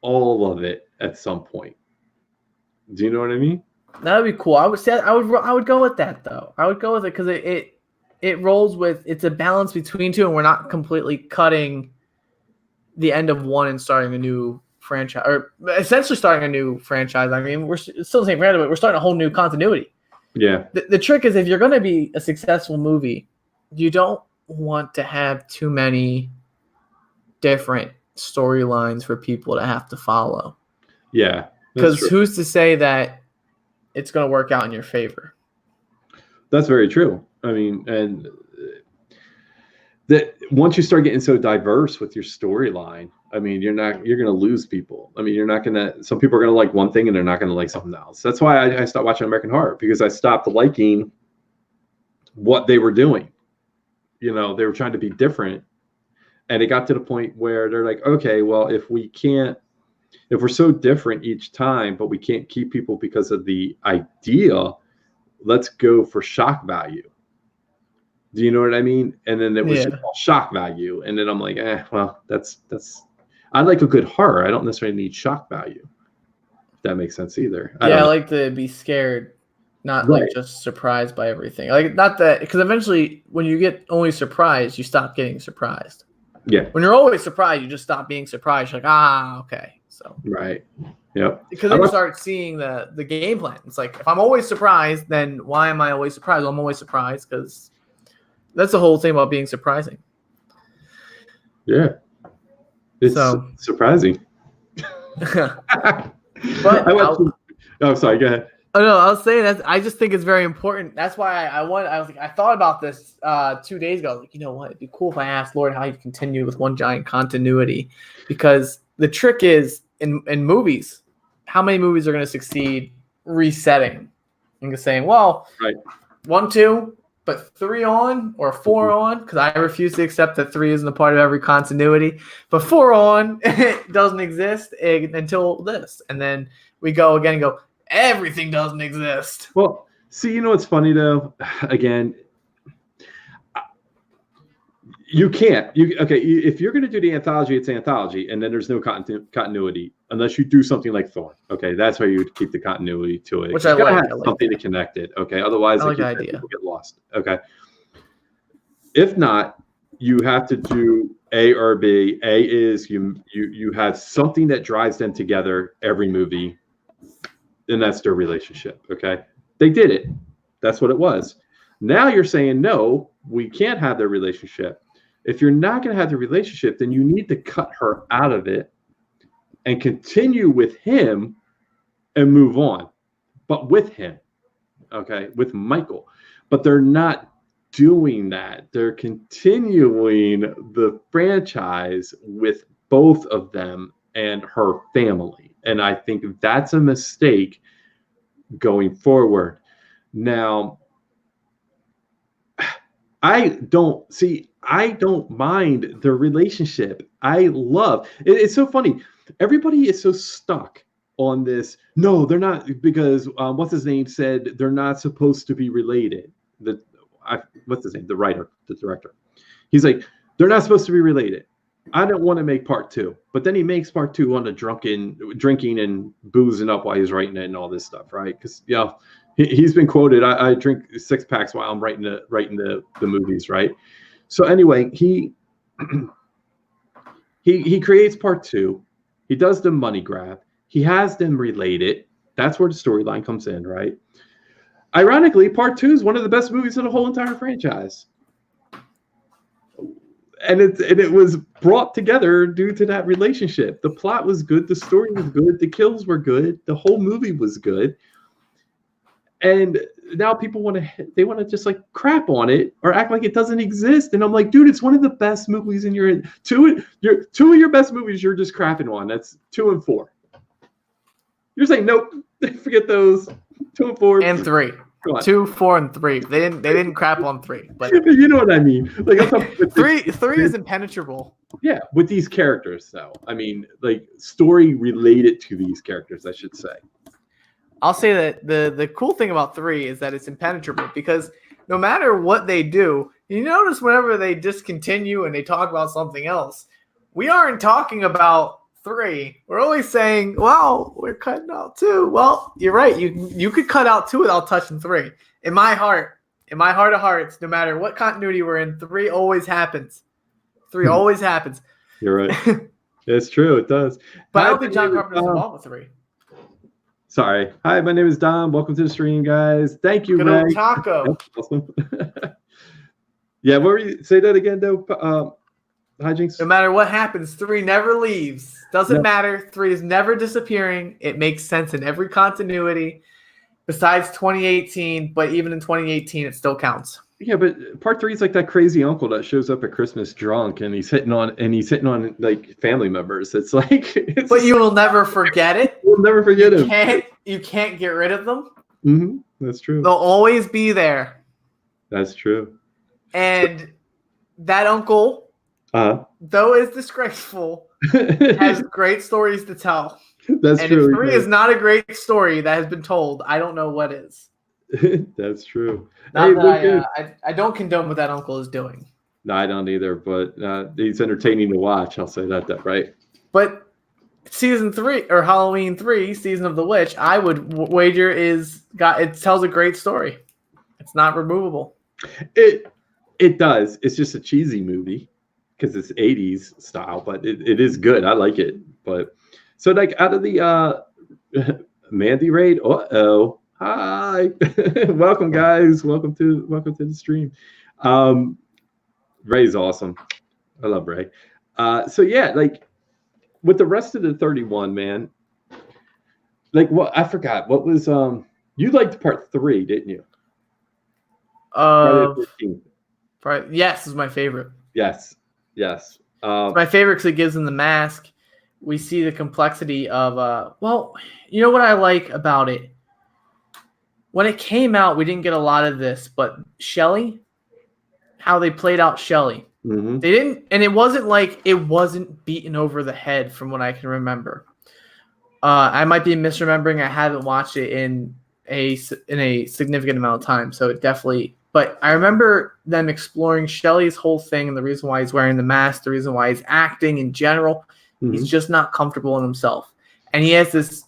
all of it at some point. Do you know what I mean? That would be cool. I would go with that though. I would go with it because it rolls with, it's a balance between two, and we're not completely cutting the end of one and starting a new franchise, or essentially starting a new franchise. I mean, we're still the same franchise, but we're starting a whole new continuity. Yeah. The trick is, if you're going to be a successful movie, you don't want to have too many different storylines for people to have to follow. Yeah. Because who's to say that it's going to work out in your favor? That's very true. I mean, and that once you start getting so diverse with your storyline, I mean, you're going to lose people. I mean, some people are going to like one thing and they're not going to like something else. That's why I stopped watching American Horror, because I stopped liking what they were doing. You know, they were trying to be different. And it got to the point where they're like, okay, well, if we're so different each time, but we can't keep people because of the idea, let's go for shock value. Do you know what I mean? And then it was just all shock value. And then I'm like, well, that's I like a good horror. I don't necessarily need shock value. If that makes sense either. I like to be scared, not like just surprised by everything. Like, not that, because eventually when you get only surprised, you stop getting surprised. Yeah. When you're always surprised, you just stop being surprised. You're like, okay. So right. Yep. Because then you start seeing the game plan. It's like, if I'm always surprised, then why am I always surprised? Well, I'm always surprised because that's the whole thing about being surprising. Yeah. It's surprising. But sorry, go ahead. Oh no, I was saying that I just think it's very important. That's why I thought about this 2 days ago. I was like, you know what? It'd be cool if I asked Lord how you continue with one giant continuity, because the trick is in movies, how many movies are going to succeed resetting and saying, well, 1, 2, but 3 on or 4 on, because I refuse to accept that 3 isn't a part of every continuity, but 4 on it doesn't exist until this, and then we go again and go, everything doesn't exist. Well, see, you know what's funny though? Again, you can't. If you're going to do the anthology, it's anthology, and then there's no continuity unless you do something like Thorn. Okay, that's why you would keep the continuity to it. Which I like. Something to connect it. Okay, otherwise people get lost. Okay. If not, you have to do A or B. A is you have something that drives them together every movie. And that's their relationship. Okay. They did it. That's what it was. Now you're saying, no, we can't have their relationship. If you're not going to have the relationship, then you need to cut her out of it and continue with him and move on. But with him. Okay. With Michael. But they're not doing that. They're continuing the franchise with both of them and her family. And I think that's a mistake going forward. Now, I don't mind the relationship. I love it. It's so funny. Everybody is so stuck on this. No, they're not, because what's his name said they're not supposed to be related. What's his name? The writer, the director. He's like, they're not supposed to be related. I don't want to make part 2. But then he makes part 2 on the drinking and boozing up while he's writing it and all this stuff, right? Because he's been quoted. I drink 6-packs while I'm writing the movies, right? So anyway, he creates part 2. He does the money grab. He has them related. That's where the storyline comes in, right? Ironically, part 2 is one of the best movies in the whole entire franchise. And it was brought together due to that relationship. The plot was good. The story was good. The kills were good. The whole movie was good. And now people want to just like crap on it or act like it doesn't exist. And I'm like, dude, it's one of the best movies in your two of your best movies. You're just crapping on. That's 2 and 4. You're saying nope. Forget those. 2 and 4 and 3. 2, 4, and 3. They didn't crap on 3, but you know what I mean. Like three is impenetrable. Yeah, with these characters, though. I mean, like story related to these characters, I should say. I'll say that the cool thing about 3 is that it's impenetrable because no matter what they do, you notice whenever they discontinue and they talk about something else, we aren't talking about 3. We're only saying, well, we're cutting out 2. Well, you're right. You could cut out 2 without touching 3. In my heart of hearts, no matter what continuity we're in, 3 always happens. 3 always happens. You're right. It's true. It does. But I don't think John Carpenter's involved with 3. Sorry. Hi, my name is Don. Welcome to the stream, guys. Thank you, Good Ray. old Taco. Awesome. Yeah, what were you? Say that again, though. Hijinks. No matter what happens, 3 never leaves. Doesn't matter. 3 is never disappearing. It makes sense in every continuity besides 2018, but even in 2018, it still counts. Yeah, but part 3 is like that crazy uncle that shows up at Christmas drunk and he's hitting on like family members. It's like, but you will never forget it. You'll never forget him. You can't get rid of them. Mm-hmm. That's true. They'll always be there. That's true. And that uncle, though is disgraceful, has great stories to tell. That's true. And if 3 is not a great story that has been told, I don't know what is. That's true. Not that I don't condone what that uncle is doing. No, I don't either, but he's entertaining to watch. I'll say that right. But season 3 or Halloween 3, Season of the Witch, I would wager it tells a great story. It's not removable. It does. It's just a cheesy movie because it's 80s style, but it is good. I like it. But so like out of the Mandy raid, hi. Welcome, guys. Welcome to the stream. Ray's awesome. I love Ray. So yeah, like with the rest of the 31, man. Like what I forgot. What was you liked part 3, didn't you? Yes, is my favorite. Yes. My favorite because it gives them the mask. We see the complexity of you know what I like about it? When it came out, we didn't get a lot of this, but Shelley, how they played out Shelley. Mm-hmm. They didn't, and it wasn't like it wasn't beaten over the head from what I can remember. I might be misremembering. I haven't watched it in a significant amount of time, so it definitely. But I remember them exploring Shelley's whole thing and the reason why he's wearing the mask, the reason why he's acting in general. Mm-hmm. He's just not comfortable in himself, and he has this.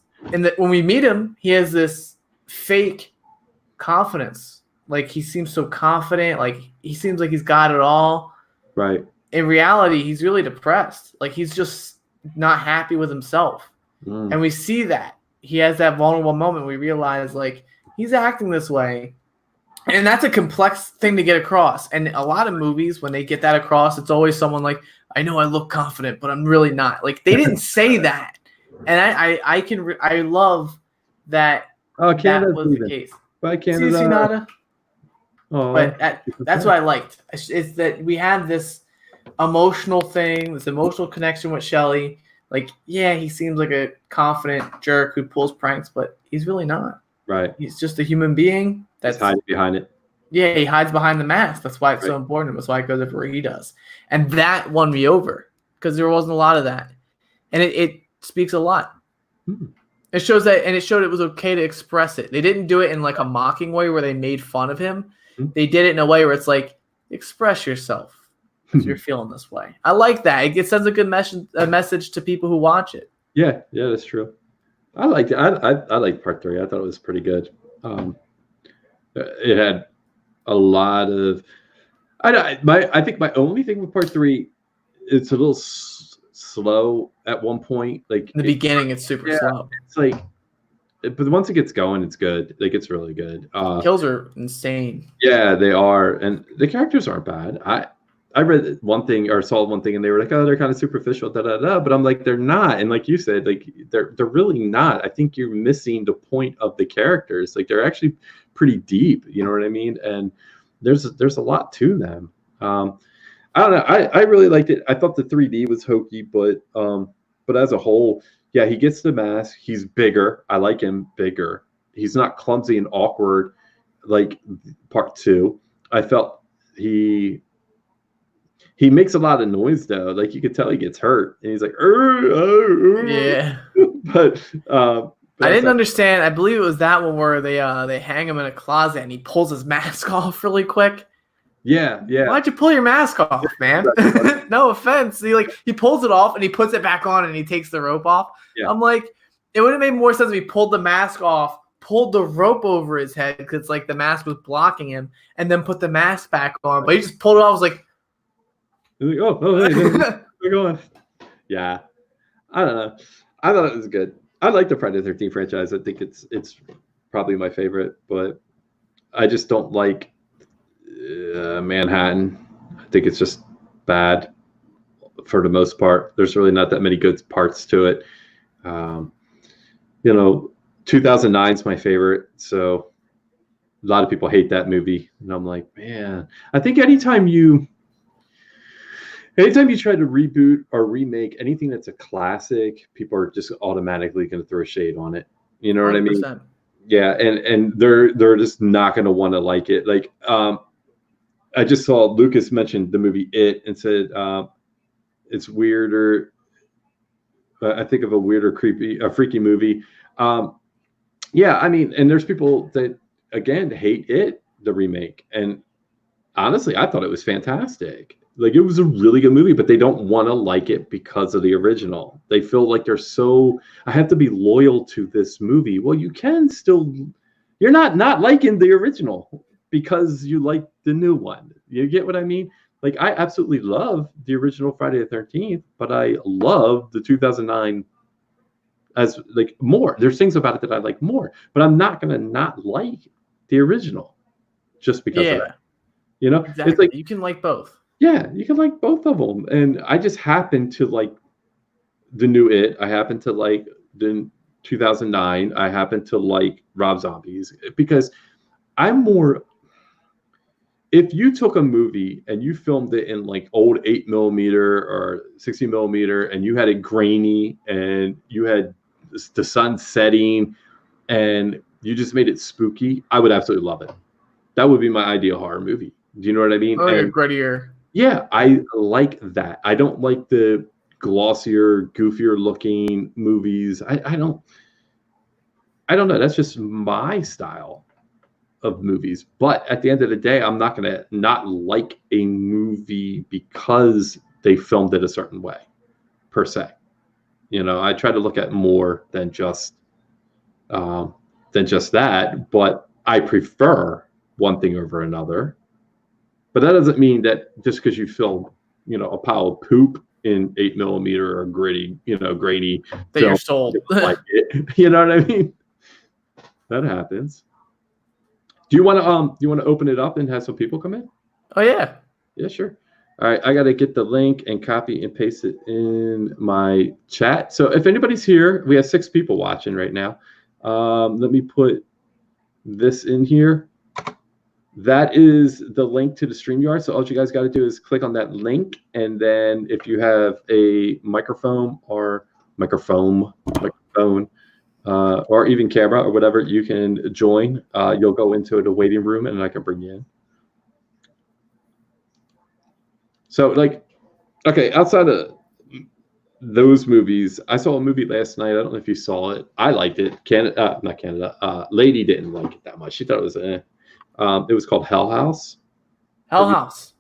When we meet him, he has this fake confidence. Like he seems so confident. Like he seems like he's got it all. Right. In reality, he's really depressed. Like he's just not happy with himself. And we see that. He has that vulnerable moment. We realize like he's acting this way. And that's a complex thing to get across. And a lot of movies, when they get that across, it's always someone like, I know I look confident, but I'm really not. Like they didn't say that. And I love that that was the case. Bye, Canada. Oh, but that's what I liked. It's that we have this emotional thing, this emotional connection with Shelley. Like, yeah, he seems like a confident jerk who pulls pranks, but he's really not. Right. He's just a human being. That's hiding behind it. Yeah, he hides behind the mask. That's why it's so important. That's why it goes everywhere he does. And that won me over because there wasn't a lot of that. And it speaks a lot. It shows that, and it showed it was okay to express it. They didn't do it in like a mocking way where they made fun of him. They did it in a way where it's like, express yourself if you're feeling this way. I like that. It sends a good message to people who watch it. Yeah, that's true. I liked it. I liked part 3. I thought it was pretty good. It had a lot of. I think my only thing with part 3, it's a little slow at one point. Like in the beginning, it's super slow. It's like, but once it gets going, it's good. Like it's really good. Kills are insane. Yeah, they are, and the characters aren't bad. I read one thing or saw one thing, and they were like, "Oh, they're kind of superficial." But I'm like, they're not. And like you said, like they're really not. I think you're missing the point of the characters. Like they're actually pretty deep. You know what I mean? And there's a lot to them. I don't know. I really liked it. I thought the 3D was hokey, but as a whole, yeah, he gets the mask. He's bigger. I like him bigger. He's not clumsy and awkward like part 2. I felt he makes a lot of noise though. Like you could tell he gets hurt, and he's like, yeah. But I didn't understand. I believe it was that one where they hang him in a closet and he pulls his mask off really quick. Yeah. Why'd you pull your mask off, man? No offense. He pulls it off and he puts it back on and he takes the rope off. Yeah. I'm like, it would have made more sense if he pulled the mask off, pulled the rope over his head because like the mask was blocking him, and then put the mask back on. But he just pulled it off. I was like, hey, we're going. Yeah, I don't know. I thought it was good. I like the Friday the 13th franchise. I think it's probably my favorite, but I just don't like Manhattan. I think it's just bad for the most part. There's really not that many good parts to it. 2009 is my favorite, so a lot of people hate that movie, and I'm like, man, I think anytime you try to reboot or remake anything that's a classic, people are just automatically going to throw shade on it. You know what 100%. I mean? Yeah, and they're just not going to want to like it. Like, I just saw Lucas mentioned the movie It and said it's weirder. I think of a freaky movie. Yeah, I mean, and there's people that again hate It, the remake, and honestly, I thought it was fantastic. Like it was a really good movie, but they don't want to like it because of the original. They feel like I have to be loyal to this movie. Well, you can still, you're not liking the original because you like the new one. You get what I mean? Like I absolutely love the original Friday the 13th, but I love the 2009 as like more. There's things about it that I like more, but I'm not going to not like the original just because of that. You know, exactly. It's like you can like both. Yeah, you can like both of them. And I just happen to like the new It. I happen to like the 2009. I happen to like Rob Zombie's because I'm more. If you took a movie and you filmed it in like old 8mm or 60mm and you had it grainy and you had the sun setting and you just made it spooky, I would absolutely love it. That would be my ideal horror movie. Do you know what I mean? Oh, grittier. Yeah, I like that. I don't like the glossier, goofier looking movies. I don't know. That's just my style of movies. But at the end of the day, I'm not going to not like a movie because they filmed it a certain way, per se. You know, I try to look at more than just that. But I prefer one thing over another. But that doesn't mean that just because you film, a pile of poop in 8mm or gritty, grainy, that you're sold. Like it. You know what I mean? That happens. Do you want to open it up and have some people come in? Oh yeah. Yeah, sure. All right, I got to get the link and copy and paste it in my chat. So if anybody's here, we have 6 people watching right now. Let me put this in here. That is the link to the StreamYard. So all you guys got to do is click on that link. And then if you have a microphone or or even camera or whatever, you can join. You'll go into the waiting room and I can bring you in. So like, okay, outside of those movies. I saw a movie last night. I don't know if you saw it. I liked it. Canada, not Canada. Lady didn't like it that much. She thought it was it was called Hell House. Hell House.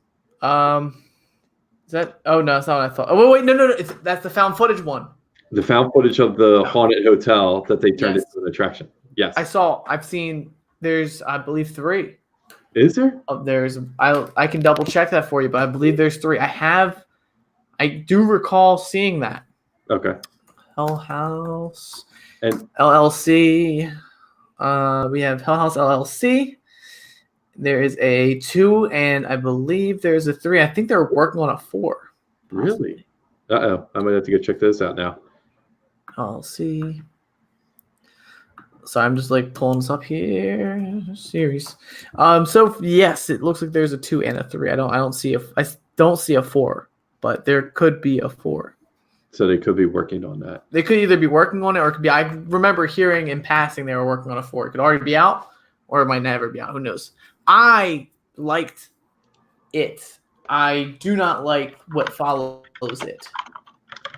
Is that? Oh no, that's not what I thought. Oh wait, no. That's the found footage one. The found footage of the haunted hotel that they turned Yes. into an attraction. Yes. I've seen. There's, I believe, 3. Is there? I can double check that for you, but I believe there's 3. I do recall seeing that. Okay. Hell House And LLC. We have Hell House LLC. There is a 2, and I believe there's a 3. I think they're working on a 4. really? Uh-oh. I'm gonna have to go check those out now. LLC. So I'm just like pulling this up here. Series. So yes, it looks like there's a 2 and a 3. I don't see a 4, but there could be a 4. So they could be working on that. They could either be working on it, or it could be. I remember hearing in passing they were working on a 4. It could already be out, or it might never be out. Who knows? I liked it. I do not like what follows it.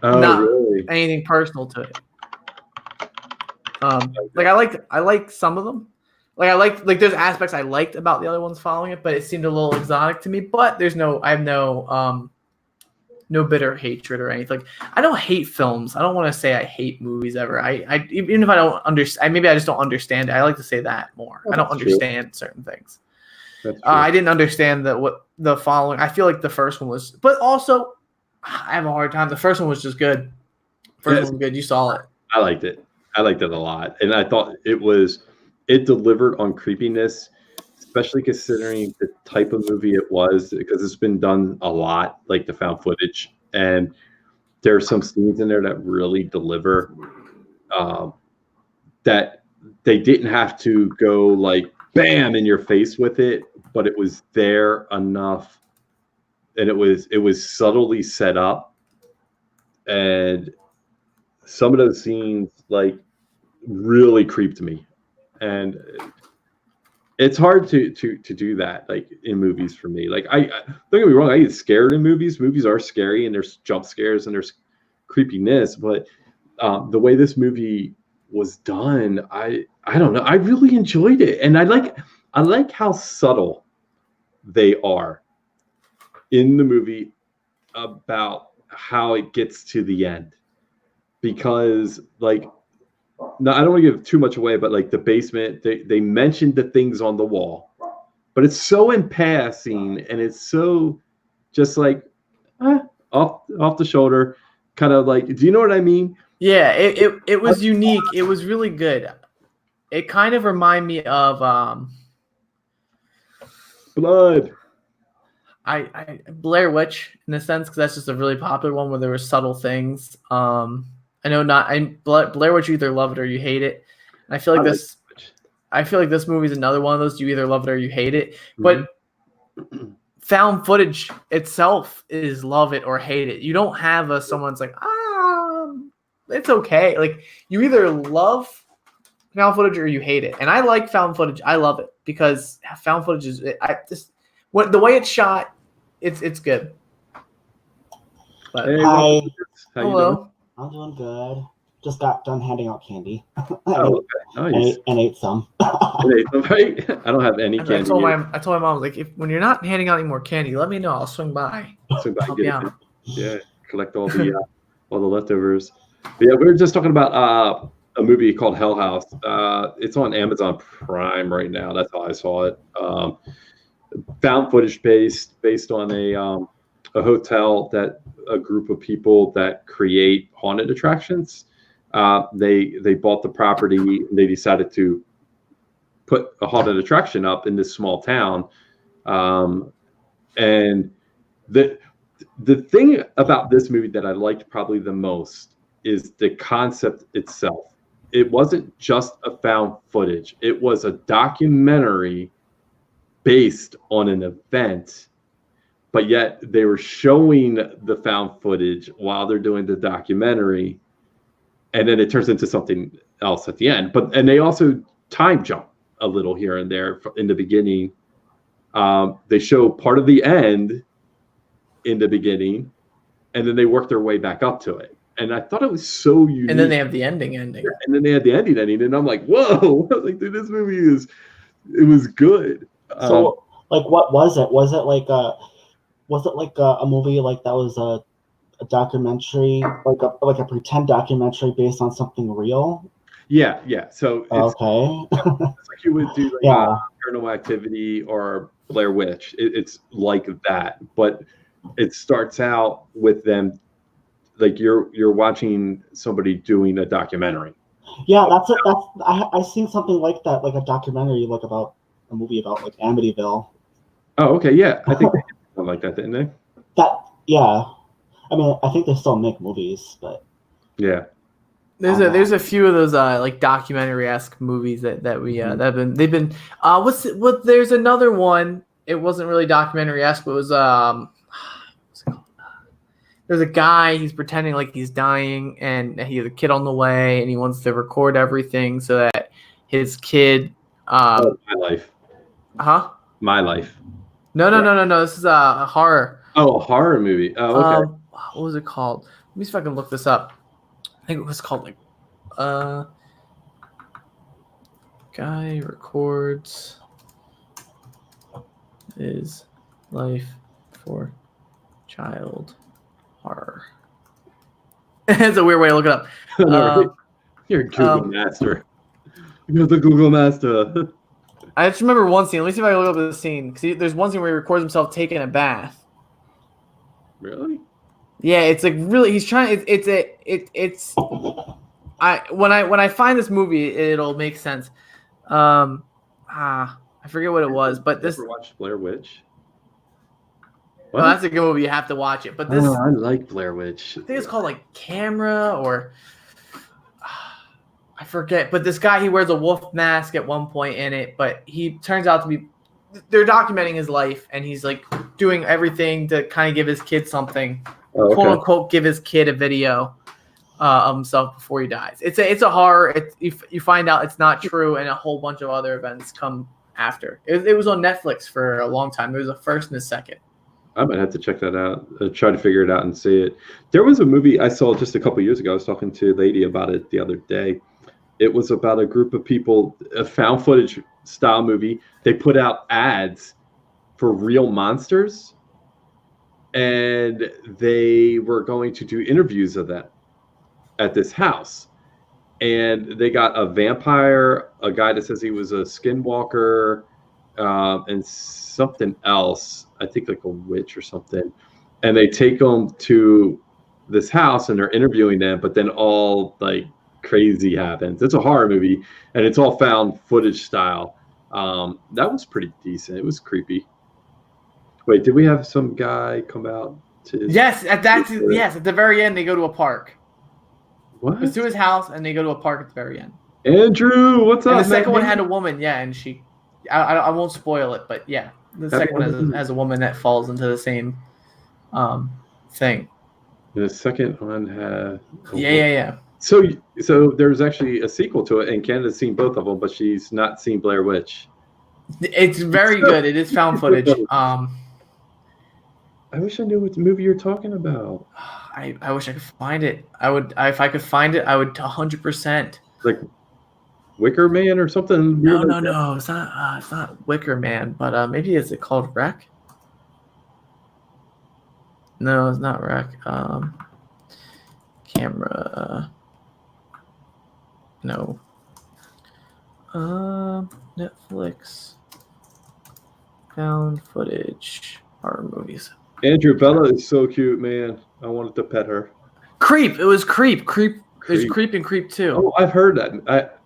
Oh, not really? anything personal to it. Like I liked some of them. Like there's aspects I liked about the other ones following it, but it seemed a little exotic to me. But I have no bitter hatred or anything. Like, I don't hate films. I don't want to say I hate movies ever. I even if I don't understand, maybe I just don't understand it. I like to say that more. I don't understand certain things. I didn't understand what the following. I feel like the first one was, but also I have a hard time. The first one was just good. First one was good. You saw it. I liked it. I liked it a lot, and I thought it delivered on creepiness, especially considering the type of movie it was, because it's been done a lot, like the found footage, and there are some scenes in there that really deliver. That they didn't have to go like bam in your face with it, but it was there enough, and it was subtly set up, and some of those scenes like really creeped me, and it's hard to do that like in movies for me. Like, I don't get me wrong, I get scared in movies. Movies are scary, and there's jump scares and there's creepiness, but the way this movie was done, I don't know, I really enjoyed it, and I like how subtle they are in the movie about how it gets to the end, because like, no, I don't want to give too much away, but like the basement, they mentioned the things on the wall, but it's so in passing, and it's so just like off the shoulder, kind of like, do you know what I mean? Yeah, it was unique. It was really good. It kind of reminded me of Blood. I Blair Witch in a sense, because that's just a really popular one where there were subtle things. I know Blair Witch, you either love it or you hate it. And I feel like this movie is another one of those, you either love it or you hate it. But found footage itself is love it or hate it. You don't have someone's like, it's okay. Like, you either love found footage or you hate it. And I like found footage. I love it because found footage is the way it's shot, it's good. But, hey, Hi. hello. I'm doing good. Just got done handing out candy. Oh, okay. Nice. and ate some. Right? I don't have any candy. I told my mom, like, when you're not handing out any more candy, let me know. I'll swing by. So yeah, collect all the leftovers. But yeah, we were just talking about a movie called Hell House. It's on Amazon Prime right now. That's how I saw it. Found footage based on a hotel that a group of people that create haunted attractions. They bought the property, and they decided to put a haunted attraction up in this small town. And the thing about this movie that I liked probably the most is the concept itself. It wasn't just a found footage. It was a documentary based on an event, but yet they were showing the found footage while they're doing the documentary, and then it turns into something else at the end. And they also time jump a little here and there in the beginning. They show part of the end in the beginning, and then they work their way back up to it. and I thought it was so unique. And then they have the ending. And then they had the ending, and I'm like, whoa! I was like, dude, this movie was good. So, like, what was it? Was it like a movie like that was a documentary, like a pretend documentary based on something real? Yeah. So it's, Okay. it's like you would do like Yeah. Paranormal Activity or Blair Witch. It's like that, but it starts out with them like you're watching somebody doing a documentary. Yeah, I seen something like that, like a documentary, like about a movie about like Amityville. Oh, okay, yeah. I think they did something like that, didn't they? Yeah. I mean, I think they still make movies, but Yeah. There's a few of those like documentary-esque movies that we that have been there's another one. It wasn't really documentary-esque, but it was what's it called? There's a guy, he's pretending like he's dying, and he has a kid on the way, and he wants to record everything so that his kid My Life. My Life. No. This is a horror. Oh, a horror movie. Oh, okay. What was it called? Let me see if I can look this up. I think it was called like guy records his life for child horror. It's a weird way to look it up. You're a Google master. You're the Google master. I just remember one scene. Let me see if I can look up the scene. Because there's one scene where he records himself taking a bath. Really? Yeah, it's like really. He's trying. It's. When I find this movie, it'll make sense. I forget what it was, but this. Ever watched Blair Witch? What? Oh, that's a good movie. You have to watch it. But this. I like Blair Witch. I think it's called like Camera or. I forget, but this guy, he wears a wolf mask at one point in it, but he turns out to be. They're documenting his life, and he's like doing everything to kind of give his kid something. Oh, okay. Quote unquote, give his kid a video of himself before he dies. It's a horror. You find out it's not true, and a whole bunch of other events come after. It was on Netflix for a long time. There was a first and a second. I might have to check that out. Try to figure it out and see it. There was a movie I saw just a couple years ago. I was talking to a lady about it the other day. It was about a group of people, a found footage style movie. They put out ads for real monsters, and they were going to do interviews of them at this house. And they got a vampire, a guy that says he was a skinwalker, and something else. I think like a witch or something. And they take them to this house, and they're interviewing them, but then all like crazy happens. It's a horror movie, and it's all found footage style. That was pretty decent. It was creepy. Wait, did we have some guy come out to? Yes, at the very end they go to a park. What? It's to his house, and they go to a park at the very end. Andrew, what's up? And the second one had a woman, yeah, and she. I won't spoil it, but yeah, the second one has a woman that falls into the same thing. The second one had. Yeah. So there's actually a sequel to it, and Canada's seen both of them, but she's not seen Blair Witch. It's very good. It is found footage. I wish I knew what movie you're talking about. I wish I could find it. I would if I could find it. I would 100%. Like Wicker Man or something. No. It's not Wicker Man, but maybe is it called Wreck? No, it's not Wreck. Camera. No. Netflix. Found footage horror movies. Andrew, Bella is so cute, man. I wanted to pet her. Creep. It was Creep. Creep. There's Creep and Creep 2. Oh, I've heard that.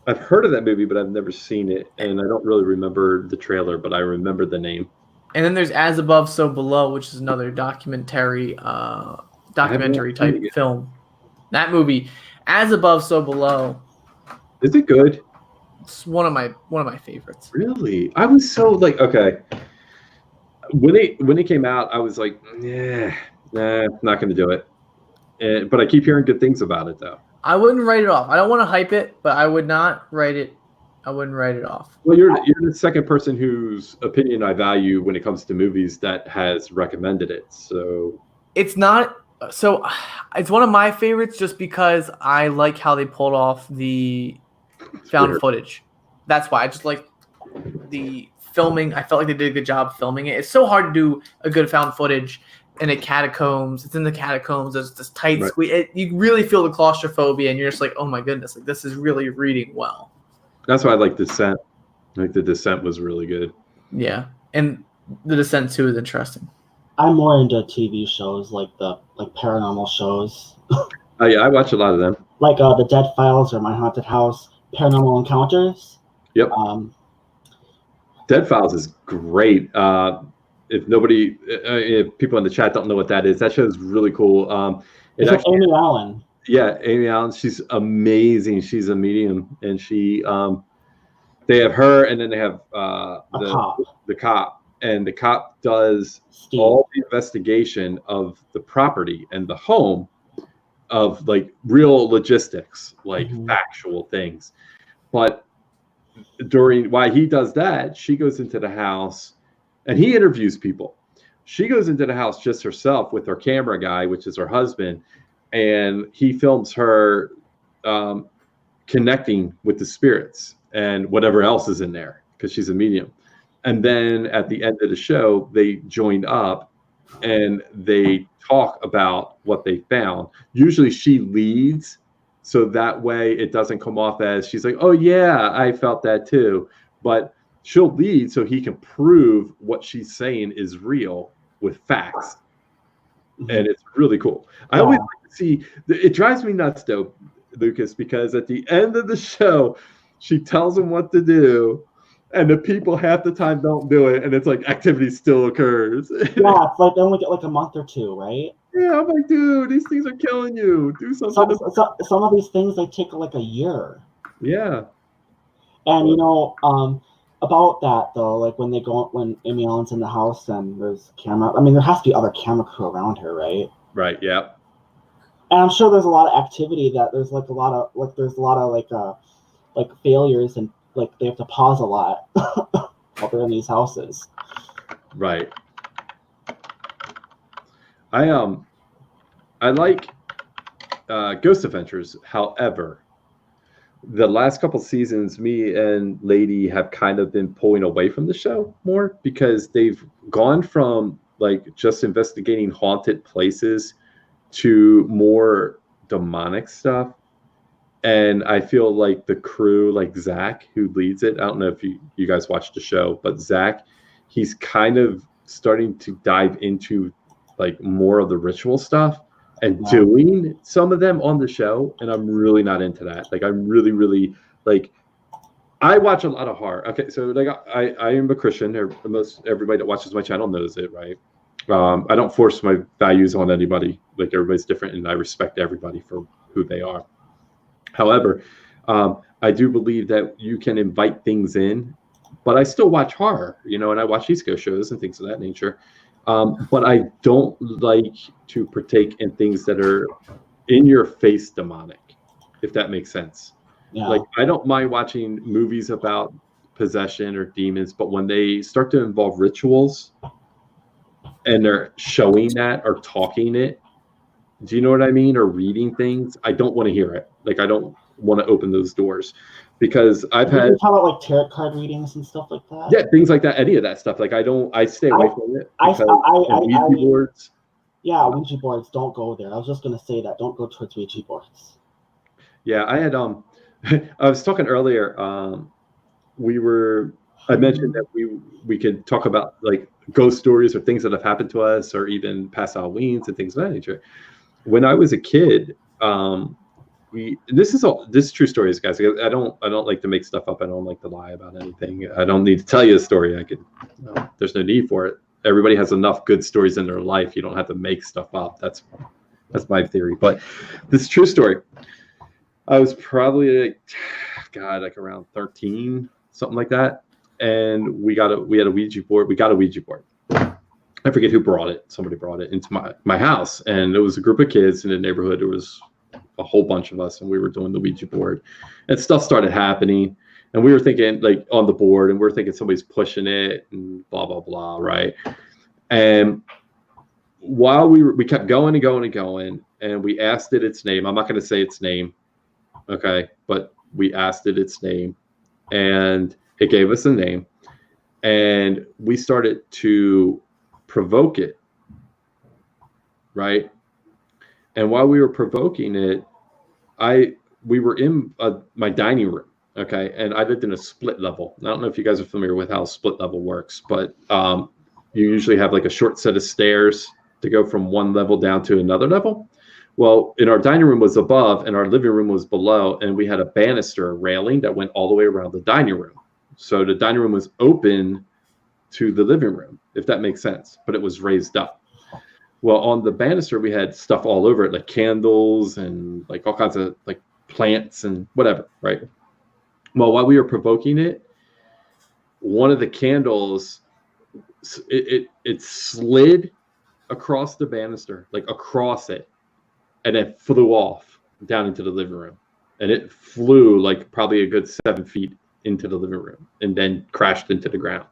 I've heard of that movie, but I've never seen it, and I don't really remember the trailer, but I remember the name. And then there's As Above, So Below, which is another documentary type film. That movie, As Above, So Below. Is it good? It's one of my favorites. Really? I was so like, okay. When it came out, I was like, nah, not gonna do it. But I keep hearing good things about it, though. I wouldn't write it off. I don't want to hype it, but I would not write it. I wouldn't write it off. Well, you're the second person whose opinion I value when it comes to movies that has recommended it. So it's not So it's one of my favorites just because I like how they pulled off the found weird. footage. That's why I just like the filming. I felt like they did a good job filming it. It's so hard to do a good found footage in a catacombs. It's in the catacombs. There's this tight Right. squeeze. You really feel the claustrophobia, and you're just like, oh my goodness, like this is really reading well. That's why I like Descent. Like the Descent was really good. Yeah, and the Descent too is interesting. I'm more into TV shows like paranormal shows. Oh yeah, I watch a lot of them. Like the Dead Files or My Haunted House, Paranormal Encounters. Yep. Dead Files is great. If people in the chat don't know what that is, that show is really cool. It's like Amy Allen. Yeah, Amy Allen. She's amazing. She's a medium, and they have her, and then they have the cop, and the cop does Steve. all the investigation of the property and the home of like real logistics, like factual things. But while he does that, she goes into the house and he interviews people. She goes into the house just herself with her camera guy, which is her husband, and he films her connecting with the spirits and whatever else is in there because she's a medium. And then at the end of the show, they join up and they talk about what they found. Usually she leads, so that way it doesn't come off as she's like, oh yeah, I felt that too. But she'll lead so he can prove what she's saying is real with facts. And it's really cool. I always like to see, it drives me nuts though, Lucas, because at the end of the show, she tells him what to do, and the people half the time don't do it, and it's like activity still occurs. Yeah, it's like they only get like a month or two, right? Yeah, I'm like, dude, these things are killing you. Do something. Some of these things, they take like a year. Yeah. And about that though, like when Amy Allen's in the house and there's camera. I mean, there has to be other camera crew around her, right? Right. Yeah. And I'm sure there's a lot of activity that there's a lot of failures and like they have to pause a lot while they're in these houses. Right. I like Ghost Adventures. However, the last couple seasons, me and Lady have kind of been pulling away from the show more because they've gone from like just investigating haunted places to more demonic stuff. And I feel like the crew, like Zach, who leads it, I don't know if you guys watched the show, but Zach, he's kind of starting to dive into like more of the ritual stuff and doing some of them on the show. And I'm really not into that. Like, I'm really, really like, I watch a lot of horror. Okay, so like I am a Christian. Most everybody that watches my channel knows it, right? I don't force my values on anybody. Like, everybody's different, and I respect everybody for who they are. However, I do believe that you can invite things in, but I still watch horror, and I watch East Coast shows and things of that nature. But I don't like to partake in things that are in your face demonic, if that makes sense. Yeah. Like, I don't mind watching movies about possession or demons, but when they start to involve rituals and they're showing that or talking it, do you know what I mean? Or reading things, I don't want to hear it. Like, I don't want to open those doors because I've had. You talk about like tarot card readings and stuff like that. Yeah, things like that. Any of that stuff. Like, I stay away from it. Ouija boards. Yeah, Ouija boards. Don't go there. I was just gonna say that. Don't go towards Ouija boards. Yeah, I had I was talking earlier. I mentioned that we could talk about like ghost stories or things that have happened to us, or even past Halloweens and things of that nature. When I was a kid, this is true stories, guys. I don't like to make stuff up. I don't like to lie about anything. I don't need to tell you a story. There's no need for it. Everybody has enough good stories in their life. You don't have to make stuff up. That's my theory. But this is a true story. I was probably like around 13, something like that. And we had a Ouija board. We got a Ouija board. I forget who brought it. Somebody brought it into my house, and it was a group of kids in the neighborhood. There was a whole bunch of us, and we were doing the Ouija board, and stuff started happening. And we were thinking, like, on the board, and we're thinking somebody's pushing it and blah, blah, blah, right? And while we kept going and going and going, and we asked it its name. I'm not going to say its name, okay, but we asked it its name, and it gave us a name, and we started to provoke it, right? And while we were provoking it, we were in my dining room, okay, and I lived in a split level. I don't know if you guys are familiar with how a split level works, but you usually have like a short set of stairs to go from one level down to another level. Well, in our dining room was above and our living room was below, and we had a banister railing that went all the way around the dining room. So the dining room was open to the living room, if that makes sense, but it was raised up. Well, on the banister, we had stuff all over it, like candles and like all kinds of like plants and whatever, right? Well, while we were provoking it, one of the candles, it slid across the banister, like across it, and then flew off down into the living room. And it flew like probably a good 7 feet into the living room and then crashed into the ground.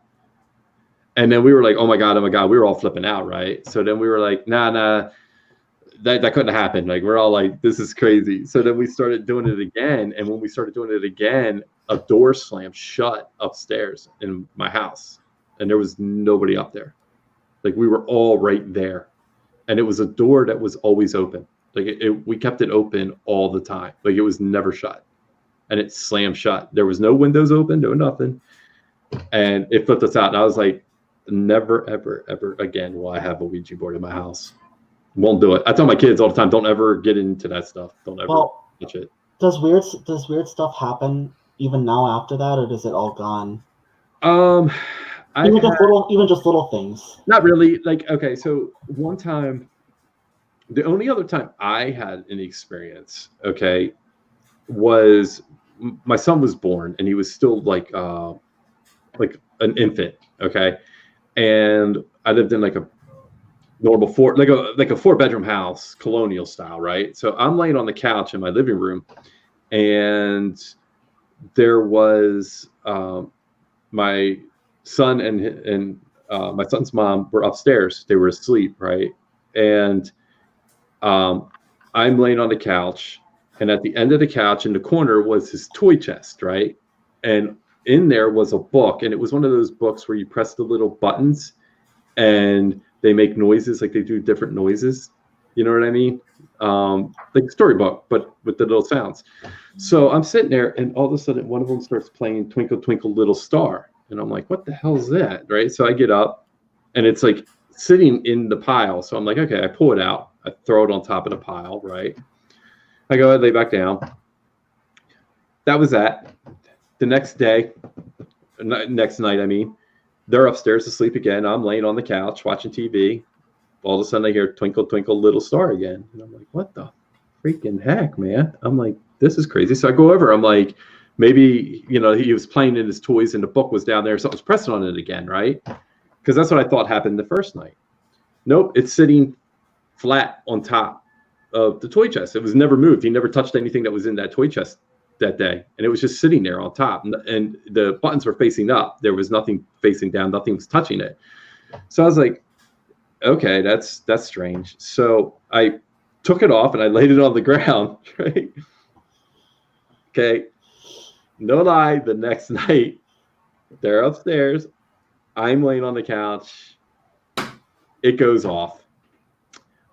And then we were like, oh my God, we were all flipping out, right? So then we were like, nah, that couldn't happen. Like, we're all like, this is crazy. So then we started doing it again. And when we started doing it again, a door slammed shut upstairs in my house. And there was nobody up there. Like, we were all right there. And it was a door that was always open. Like, we kept it open all the time. Like, it was never shut. And it slammed shut. There was no windows open, no nothing. And it flipped us out. And I was like, never, ever, ever again will I have a Ouija board in my house. Won't do it. I tell my kids all the time, don't ever get into that stuff. Don't ever touch it. Does weird stuff happen even now after that, or is it all gone? Even just little things. Not really. Like, okay, so one time, the only other time I had an experience, okay, was my son was born and he was still like an infant, okay, and I lived in like a normal four 4-bedroom house, colonial style, right? So I'm laying on the couch in my living room, and there was my son and my son's mom were upstairs. They were asleep, right? And I'm laying on the couch, and at the end of the couch in the corner was his toy chest, right? And in there was a book, and it was one of those books where you press the little buttons and they make noises, like they do different noises. You know what I mean? Like a storybook, but with the little sounds. So I'm sitting there, and all of a sudden one of them starts playing Twinkle, Twinkle, Little Star. And I'm like, what the hell is that? Right? So I get up, and it's like sitting in the pile. So I'm like, okay, I pull it out. I throw it on top of the pile, right? I go ahead, lay back down. That was that. The next night, they're upstairs asleep again. I'm laying on the couch watching TV. All of a sudden I hear Twinkle, Twinkle, Little Star again. And I'm like, what the freaking heck, man? I'm like, this is crazy. So I go over. I'm like, maybe, he was playing in his toys and the book was down there. So I was pressing on it again, right? Because that's what I thought happened the first night. Nope, it's sitting flat on top of the toy chest. It was never moved. He never touched anything that was in that toy chest that day, and it was just sitting there on top, and the buttons were facing up. There was nothing facing down. Nothing was touching it. So I was like, okay, that's strange. So I took it off and I laid it on the ground, right? Okay, no lie, the next night they're upstairs, I'm laying on the couch, it goes off.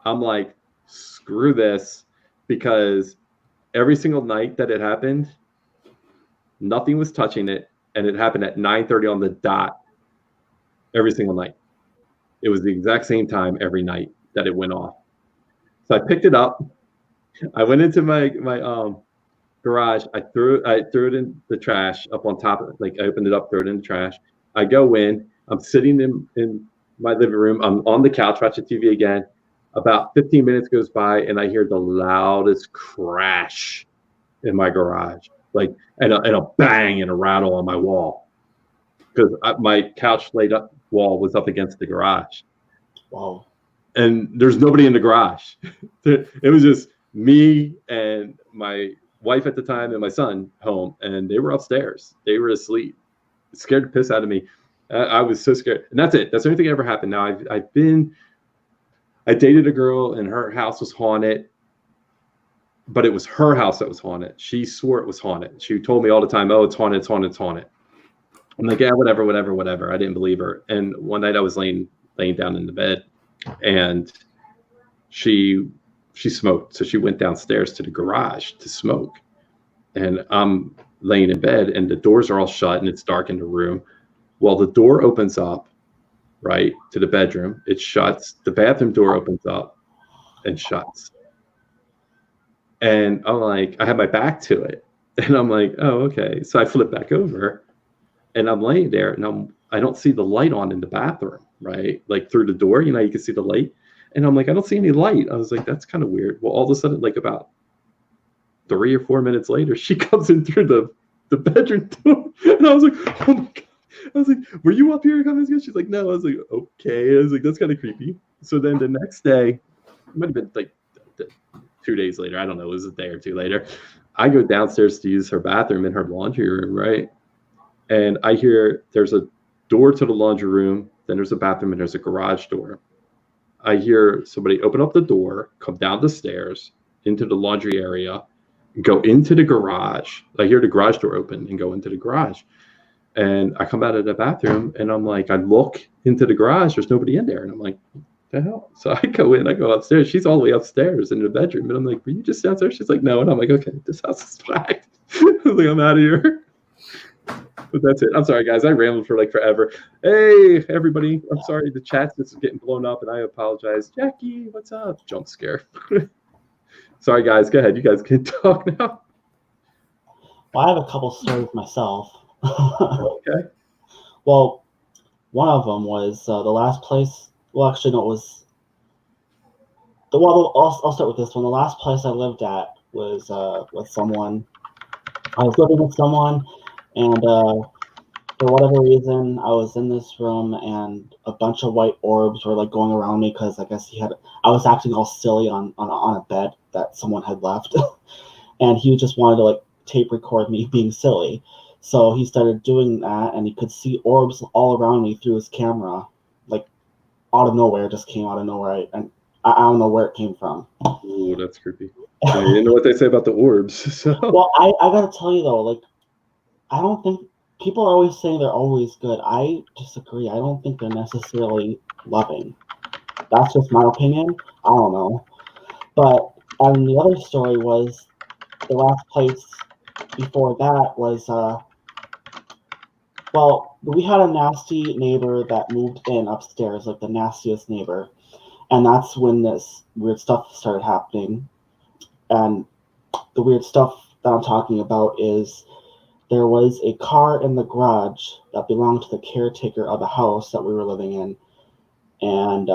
I'm like, screw this, because every single night that it happened, nothing was touching it, and it happened at 9:30 on the dot every single night. It was the exact same time every night that it went off. So I picked it up. I went into my garage. I threw it in the trash up on top of it. Like, I opened it up, threw it in the trash. I go in. I'm sitting in my living room. I'm on the couch watching TV again. About 15 minutes goes by, and I hear the loudest crash in my garage, like, and a bang and a rattle on my wall, because my couch laid up wall was up against the garage. Wow. And there's nobody in the garage. It was just me and my wife at the time and my son home, and they were upstairs. They were asleep. It scared the piss out of me. I was so scared. And that's it. That's the only thing that ever happened. Now I've been I dated a girl and her house was haunted, but it was her house that was haunted. She swore it was haunted. She told me all the time, "Oh, it's haunted, it's haunted, it's haunted." I'm like, "Yeah, whatever, whatever, whatever." I didn't believe her. And one night I was laying down in the bed, and she smoked, so she went downstairs to the garage to smoke. And I'm laying in bed, and the doors are all shut, and it's dark in the room. Well, the door opens up, right, to the bedroom. It shuts. The bathroom door opens up and shuts. And I'm like, I have my back to it. And I'm like, oh, okay. So I flip back over and I'm laying there and I don't see the light on in the bathroom, right? Like through the door, you can see the light. And I'm like, I don't see any light. I was like, that's kind of weird. Well, all of a sudden, like about 3 or 4 minutes later, she comes in through the bedroom door. And I was like, oh my God. I was like, were you up here coming? She's like, no. I was like, okay. I was like, that's kind of creepy. So then the next day, it might have been like 2 days later. I don't know. It was a day or two later. I go downstairs to use her bathroom in her laundry room, right? And I hear there's a door to the laundry room, then there's a bathroom, and there's a garage door. I hear somebody open up the door, come down the stairs into the laundry area, go into the garage. I hear the garage door open and go into the garage. And I come out of the bathroom and I'm like, I look into the garage, there's nobody in there. And I'm like, what the hell? So I go upstairs. She's all the way upstairs in the bedroom. And I'm like, were you just downstairs? She's like, no. And I'm like, okay, this house is packed. I was like, I'm out of here. But that's it. I'm sorry, guys. I rambled for like forever. Hey, everybody. I'm sorry. The chat's just getting blown up and I apologize. Jackie, what's up? Jump scare. Sorry, guys. Go ahead. You guys can talk now. Well, I have a couple stories myself. Okay. Well, one of them was the last place. Well, actually, no, it was. I'll start with this one. The last place I lived at was with someone. I was living with someone, and for whatever reason, I was in this room, and a bunch of white orbs were like going around me because I guess I was acting all silly on a bed that someone had left, and he just wanted to like tape record me being silly. So he started doing that, and he could see orbs all around me through his camera, like out of nowhere, just came out of nowhere, and I don't know where it came from. Ooh, that's creepy. I didn't know what they say about the orbs. So. Well, I gotta tell you though, like, I don't think people are always saying they're always good. I disagree. I don't think they're necessarily loving. That's just my opinion. I don't know. But and the other story was the last place before that was well, we had a nasty neighbor that moved in upstairs, like the nastiest neighbor. And that's when this weird stuff started happening. And the weird stuff that I'm talking about is there was a car in the garage that belonged to the caretaker of the house that we were living in. And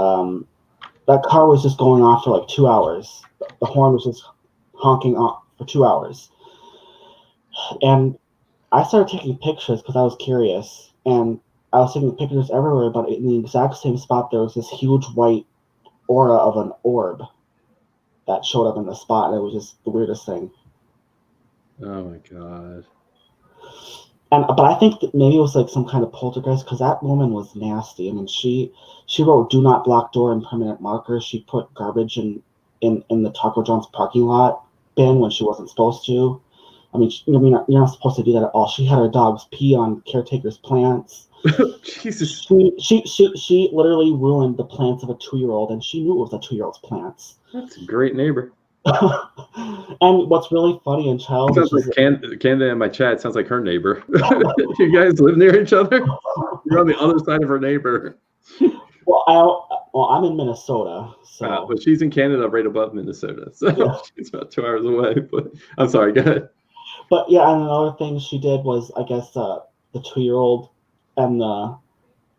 that car was just going off for like 2 hours. The horn was just honking off for 2 hours. And I started taking pictures because I was curious, and I was taking pictures everywhere, but in the exact same spot, there was this huge white aura of an orb that showed up in the spot, and it was just the weirdest thing. Oh my God. But I think that maybe it was like some kind of poltergeist, because that woman was nasty. I mean, she wrote "Do not block door" in permanent marker. She put garbage in the Taco John's parking lot bin when she wasn't supposed to. I mean, you're not supposed to do that at all. She had her dogs pee on caretaker's plants. Jesus. She literally ruined the plants of a 2-year-old, and she knew it was a 2-year-old's plants. That's a great neighbor. And what's really funny and childish sounds like Canada in my chat sounds like her neighbor. You guys live near each other? You're on the other side of her neighbor. Well, I'm in Minnesota, so. But she's in Canada, right above Minnesota, so yeah. She's about 2 hours away. But I'm sorry, go ahead. But yeah, and another thing she did was, I guess, the 2-year-old and the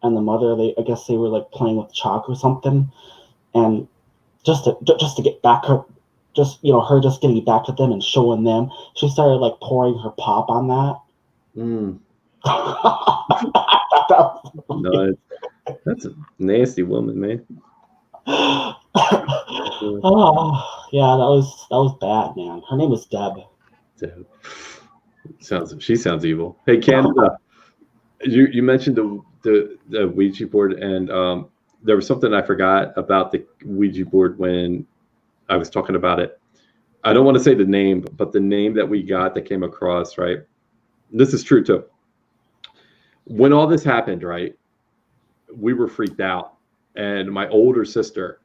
mother, I guess they were like playing with chalk or something, and just to get back her, her just getting back at them and showing them, she started like pouring her pop on that. No, that's a nasty woman, man. Oh, yeah, that was bad, man. Her name was Deb. Deb. She sounds evil. Hey, Canada, you mentioned the Ouija board, and there was something I forgot about the Ouija board when I was talking about it. I don't want to say the name, but the name that we got that came across, right? This is true too. When all this happened, right, we were freaked out. And my older sister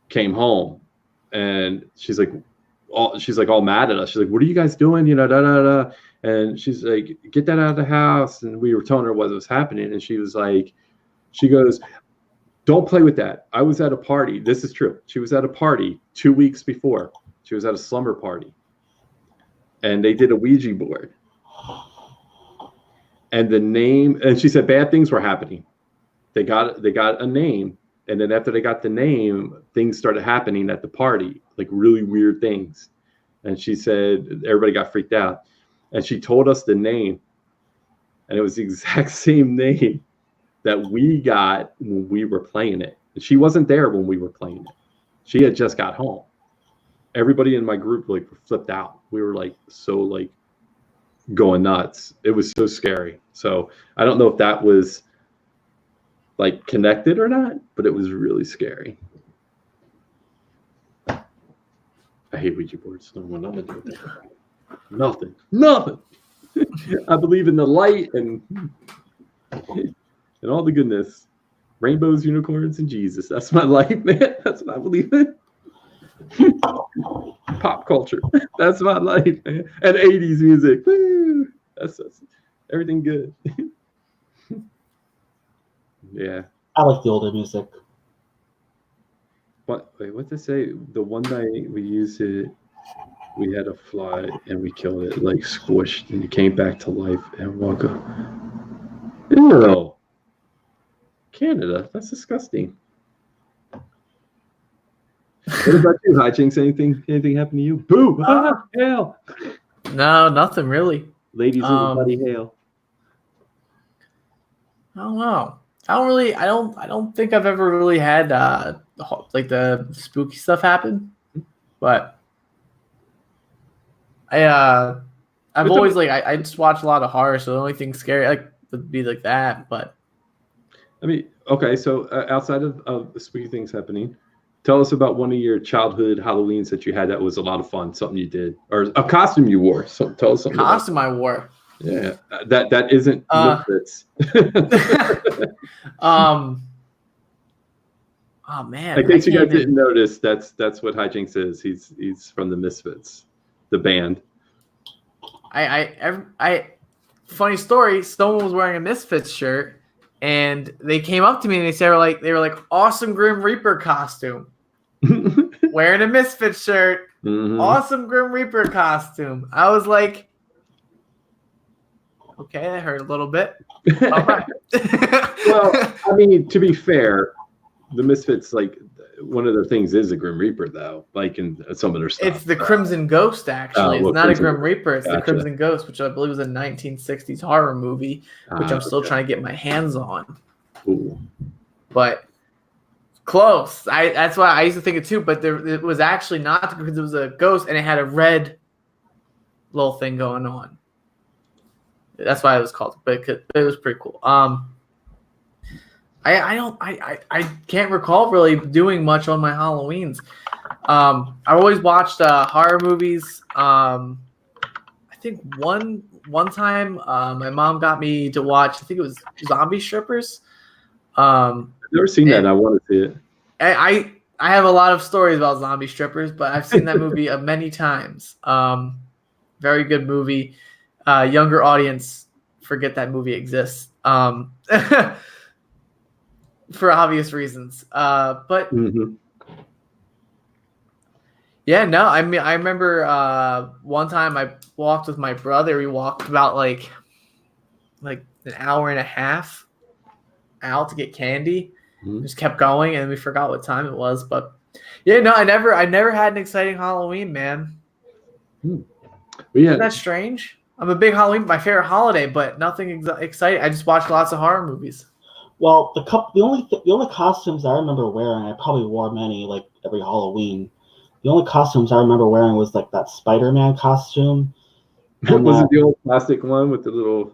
came home and she's like all mad at us. She's like, what are you guys doing? You know, da, da, da. And she's like, get that out of the house. And we were telling her what was happening. And she was like, she goes, don't play with that. I was at a party. This is true. She was at a party 2 weeks before. She was at a slumber party. And they did a Ouija board. And the name, and she said bad things were happening. They got a name. And then after they got the name, things started happening at the party, like really weird things. And she said everybody got freaked out. And she told us the name. And it was the exact same name that we got when we were playing it. She wasn't there when we were playing it. She had just got home. Everybody in my group like flipped out. We were like so like going nuts. It was so scary. So I don't know if that was like connected or not, but it was really scary. I hate Ouija boards. No one, nothing to do with that. Nothing. I believe in the light and all the goodness. Rainbows, unicorns, and Jesus. That's my life, man. That's what I believe in. Pop culture. That's my life, man. And 80s music. Woo! That's everything good. Yeah. I like the older music. What? Wait, what to say? The one night we used it, we had a fly and we killed it, like squished, and it came back to life and walk up. Ew. Canada. That's disgusting. What about you, Hijinks? Anything happened to you? Boo! Hail! No, nothing really. Ladies in the bloody hail. I don't know. I don't think I've ever really had like the spooky stuff happen, but I've always like I just watch a lot of horror, so the only thing scary like would be like that. But I mean, okay, so outside of spooky things happening, tell us about one of your childhood Halloweens that you had that was a lot of fun, something you did, or a costume you wore. So tell us something. Costume I wore. Yeah, that isn't Misfits. Oh man! In case you guys didn't notice, that's what Hijinks is. He's from the Misfits, the band. Funny story. Someone was wearing a Misfits shirt, and they came up to me and they were like awesome Grim Reaper costume, wearing a Misfits shirt, awesome Grim Reaper costume. I was like, okay, that hurt a little bit. All right. Well, I mean, to be fair, the Misfits, like, one of their things is a Grim Reaper, though, like in some of their stuff. It's the Crimson Ghost, actually. It's not Crimson, a Grim Reaper. It's gotcha. the Crimson Ghost, which I believe was a 1960s horror movie, which I'm still trying to get my hands on. Ooh. But close. That's why I used to think it too, but it was actually not because it was a ghost and it had a red little thing going on. That's why it was called, but it was pretty cool. I can't recall really doing much on my Halloweens. I always watched horror movies. I think one time my mom got me to watch, I think it was Zombie Strippers. I've never seen that. I want to see it. I have a lot of stories about Zombie Strippers, but I've seen that movie many times. Very good movie. Younger audience forget that movie exists for obvious reasons. But yeah, no, I mean, I remember one time I walked with my brother. We walked about like an hour and a half out to get candy. Just kept going, and we forgot what time it was. But yeah, no, I never had an exciting Halloween, man. Yeah. Isn't that strange? I'm a big Halloween, my favorite holiday, but nothing exciting. I just watch lots of horror movies. Well, the only costumes I remember wearing, I probably wore many like every Halloween. The only costumes I remember wearing was like that Spider-Man costume. Was it the old plastic one with the little?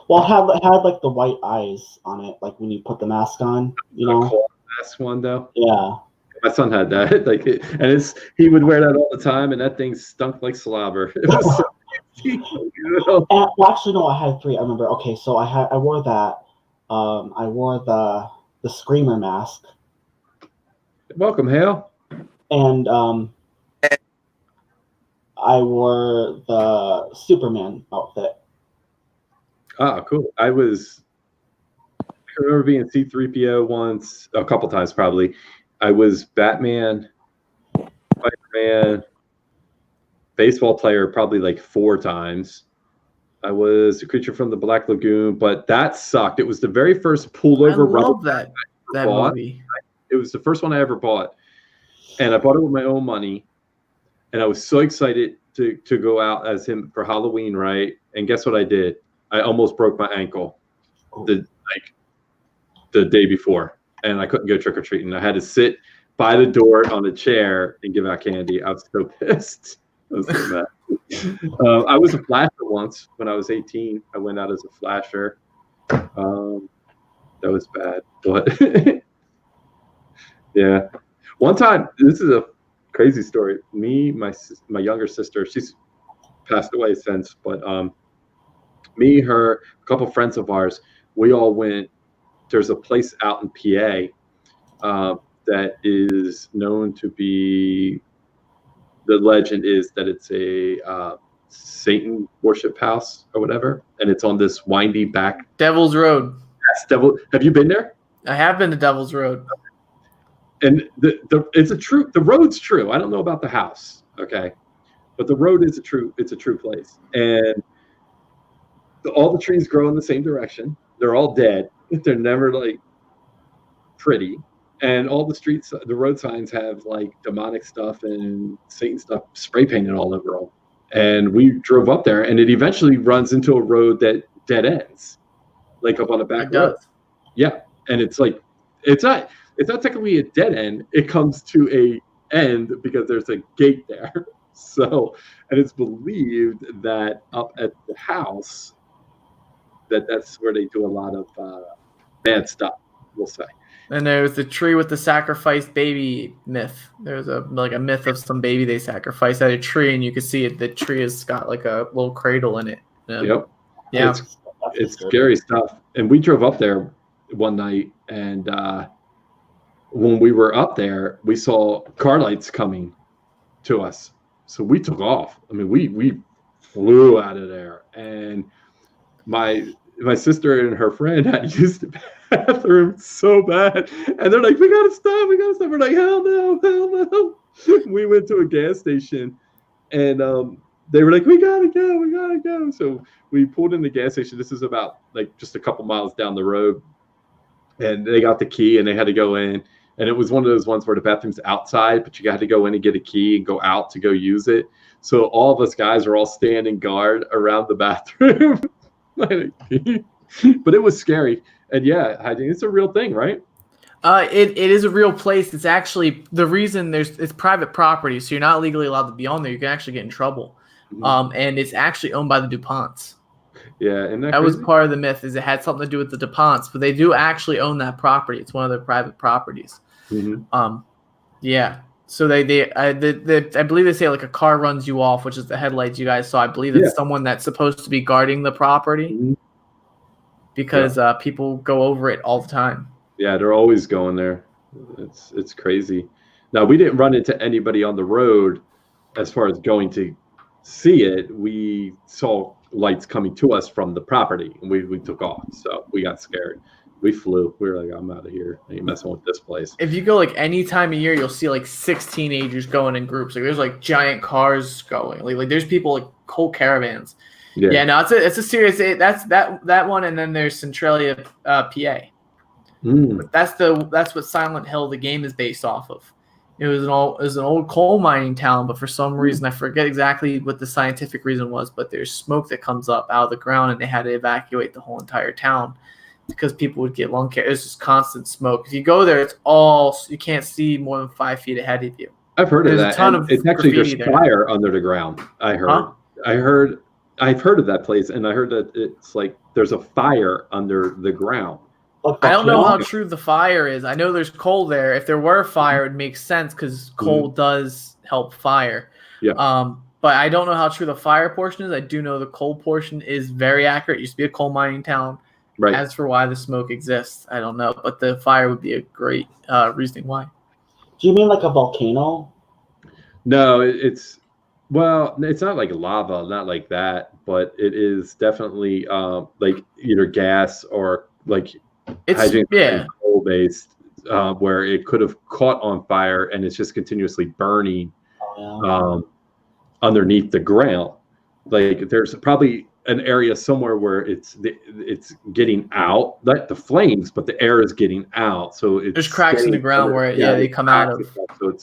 Well, it had like the white eyes on it, like when you put the mask on, you know. mask one though. Yeah. My son had that, he would wear that all the time, and that thing stunk like saliva. It was so And, well, actually, no, I had three. I remember. Okay, so I wore that. I wore the Screamer mask, Welcome, Hale. and I wore the Superman outfit. Oh, cool. I remember being C-3PO once, a couple times probably. I was Batman, Spider-Man, baseball player probably like 4 times. I was a creature from the Black Lagoon, but that sucked. It was the very first pullover I love that movie. It was the first one I ever bought, and I bought it with my own money, and I was so excited to go out as him for Halloween, right? And guess what I did? I almost broke my ankle the day before, and I couldn't go trick or treating. I had to sit by the door on a chair and give out candy. I was so pissed. I was so mad. I was a flasher once when I was 18. I went out as a flasher. That was bad, but yeah. One time, this is a crazy story. Me, my younger sister, she's passed away since, but me, her, a couple friends of ours, we all went. There's a place out in PA that is known to be. The legend is that it's a Satan worship house or whatever, and it's on this windy back. Devil's Road. Yes, Devil. Have you been there? I have been to Devil's Road. And the road's true. I don't know about the house, okay, but the road is it's a true place, and all the trees grow in the same direction. They're all dead. They're never like pretty. And all the road signs have like demonic stuff and Satan stuff spray painted all over them. And we drove up there, and it eventually runs into a road that dead ends, like up on the back road. Yeah, and it's like it's not technically a dead end. It comes to a end because there's a gate there. So, and it's believed that up at the house, that's where they do a lot of bad stuff, we'll say. And there's the tree with the sacrificed baby myth. There's a myth of some baby they sacrifice at a tree, and you can see it. The tree has got like a little cradle in it. Yep. Yeah. It's scary stuff. And we drove up there one night, and when we were up there, we saw car lights coming to us. So we took off. I mean, we flew out of there, and my sister and her friend had used the bathroom so bad, and they're like, we gotta stop. We're like, hell no. We went to a gas station, and they were like, we gotta go. So we pulled in the gas station. This is about like just a couple miles down the road, and they got the key, and they had to go in. And it was one of those ones where the bathroom's outside, but you had to go in and get a key and go out to go use it. So all of us guys are all standing guard around the bathroom. But it was scary. And yeah, I think it's a real thing, right? It is a real place. It's actually the reason it's private property, so you're not legally allowed to be on there. You can actually get in trouble. Mm-hmm. And it's actually owned by the DuPonts. Yeah, and that was part of the myth, is it had something to do with the DuPonts, but they do actually own that property. It's one of their private properties. Mm-hmm. Yeah. So I believe they say like a car runs you off, which is the headlights you guys saw. I believe it's someone that's supposed to be guarding the property, mm-hmm. because people go over it all the time. Yeah, they're always going there. It's crazy. Now, we didn't run into anybody on the road as far as going to see it. We saw lights coming to us from the property, and we took off. So we got scared. We flew. We were like, I'm out of here. I ain't messing with this place. If you go like any time of year, you'll see like 6 teenagers going in groups. Like there's like giant cars going. Like there's people like whole caravans. Yeah. No, it's a serious. That's that one, and then there's Centralia, PA. But that's what Silent Hill, the game, is based off of. It was an old coal mining town, but for some reason I forget exactly what the scientific reason was. But there's smoke that comes up out of the ground, and they had to evacuate the whole entire town because people would get lung cancer. It's just constant smoke. If you go there, you can't see more than 5 feet ahead of you. I've heard of that. It's actually there's fire under the ground. I heard. Huh? I've heard of that place, and I heard that it's like there's a fire under the ground. Like I don't know how volcano? true the fire is. I know there's coal there. If there were fire, it makes sense because coal does help fire. Yeah. But I don't know how true the fire portion is. I do know the coal portion is very accurate. It used to be a coal mining town. Right. As for why the smoke exists, I don't know. But the fire would be a great reasoning why. Do you mean like a volcano? No, it's not like lava, not like that, but it is definitely like either gas or like It's coal based, where it could have caught on fire and it's just continuously burning Oh, yeah. underneath the ground. Like there's probably an area somewhere where it's getting out, like the flames, but the air is getting out. So it's there's cracks in the ground where they come out of. So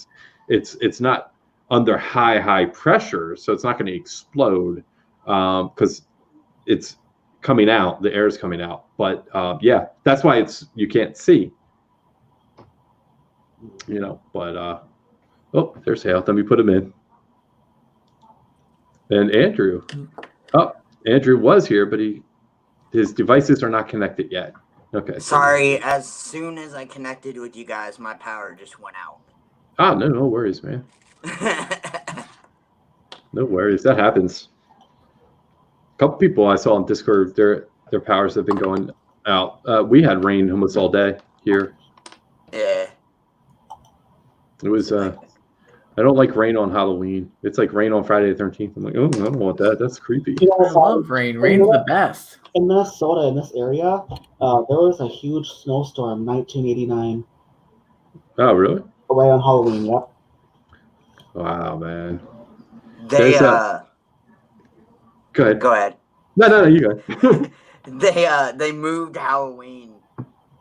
it's not under high pressure, so it's not going to explode because it's coming out. The air is coming out, but yeah, that's why you can't see. But oh, there's Hale. Let me put him in. And Andrew. Oh, Andrew was here, but his devices are not connected yet. Okay. Sorry, as soon as I connected with you guys, my power just went out. Ah, no worries, man. No worries. That happens. A couple people I saw on Discord, their powers have been going out. We had rain almost all day here. Yeah. It was I don't like rain on Halloween. It's like rain on Friday the 13th. I'm like, oh, I don't want that. That's creepy. You know, I love rain. Rain's the best. In Minnesota, in this area, there was a huge snowstorm, 1989, Oh, really? right on Halloween. Yep. Wow, man. They Go ahead. go ahead. No, you go. They moved Halloween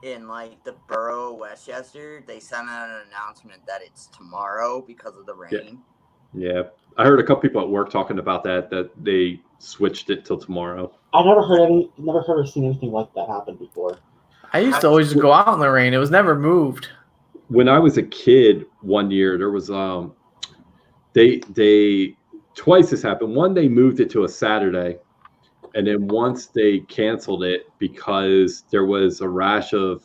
in like the borough of Westchester. They sent out an announcement that it's tomorrow because of the rain. Yeah. I heard a couple people at work talking about that they switched it till tomorrow. I never heard or seen anything like that happen before. I used to always just go out in the rain. It was never moved. When I was a kid, one year there was they twice this happened. One, they moved it to a Saturday, and then once they canceled it because there was a rash of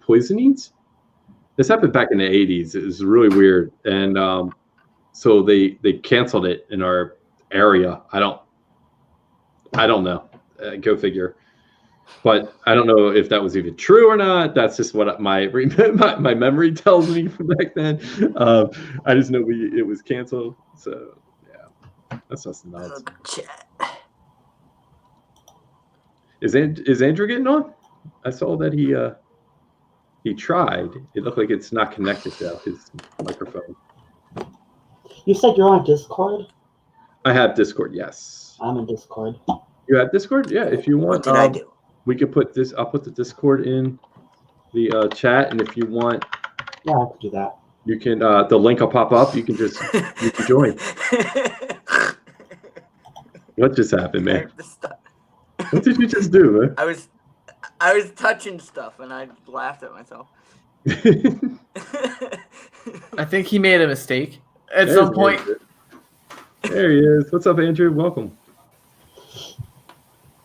poisonings. This happened back in the 80s. It was really weird, and so they canceled it in our area. I don't know. Go figure. But I don't know if that was even true or not. That's just what my memory tells me from back then. I just know it was canceled. So yeah, that's just nuts. Is Andrew getting on? I saw that he tried. It looked like it's not connected to his microphone. You said you're on Discord? I have Discord. Yes. I'm in Discord. You have Discord? Yeah. If you want, What did I do? we could put this. I'll put the Discord in the chat, and if you want, Yeah, I could do that. you can. The link will pop up. You can join. What just happened, man? What did you just do, man? I was touching stuff and I laughed at myself. I think he made a mistake at some point. There he is. What's up, Andrew? Welcome.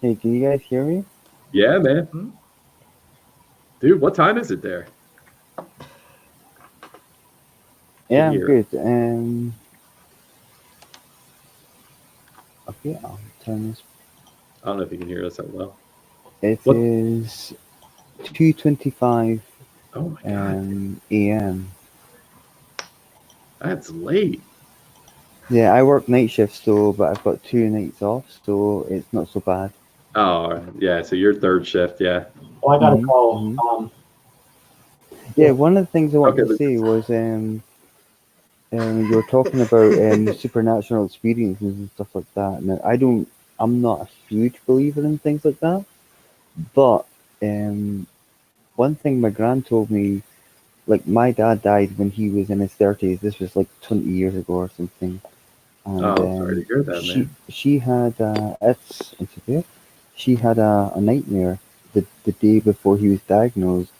Hey, can you guys hear me? Yeah, man. Dude, what time is it there? Yeah, I'm Here. good. Okay, I'll turn this. I don't know if you can hear us that well. It What? is 2:25 Oh my god, a.m. that's late. Yeah, I work night shifts, so but I've got 2 nights off, so it's not so bad. Oh, yeah. So your third shift, yeah. Oh, I gotta Mhm, go. mhm. Yeah, one of the things I wanted Okay, to say was you were talking about supernatural experiences and stuff like that. And I'm not a huge believer in things like that. But one thing my gran told me, like my dad died when he was in his 30s. This was like 20 years ago or something. And Oh, sorry to hear that, man. she had it's okay. She had a nightmare the day before he was diagnosed,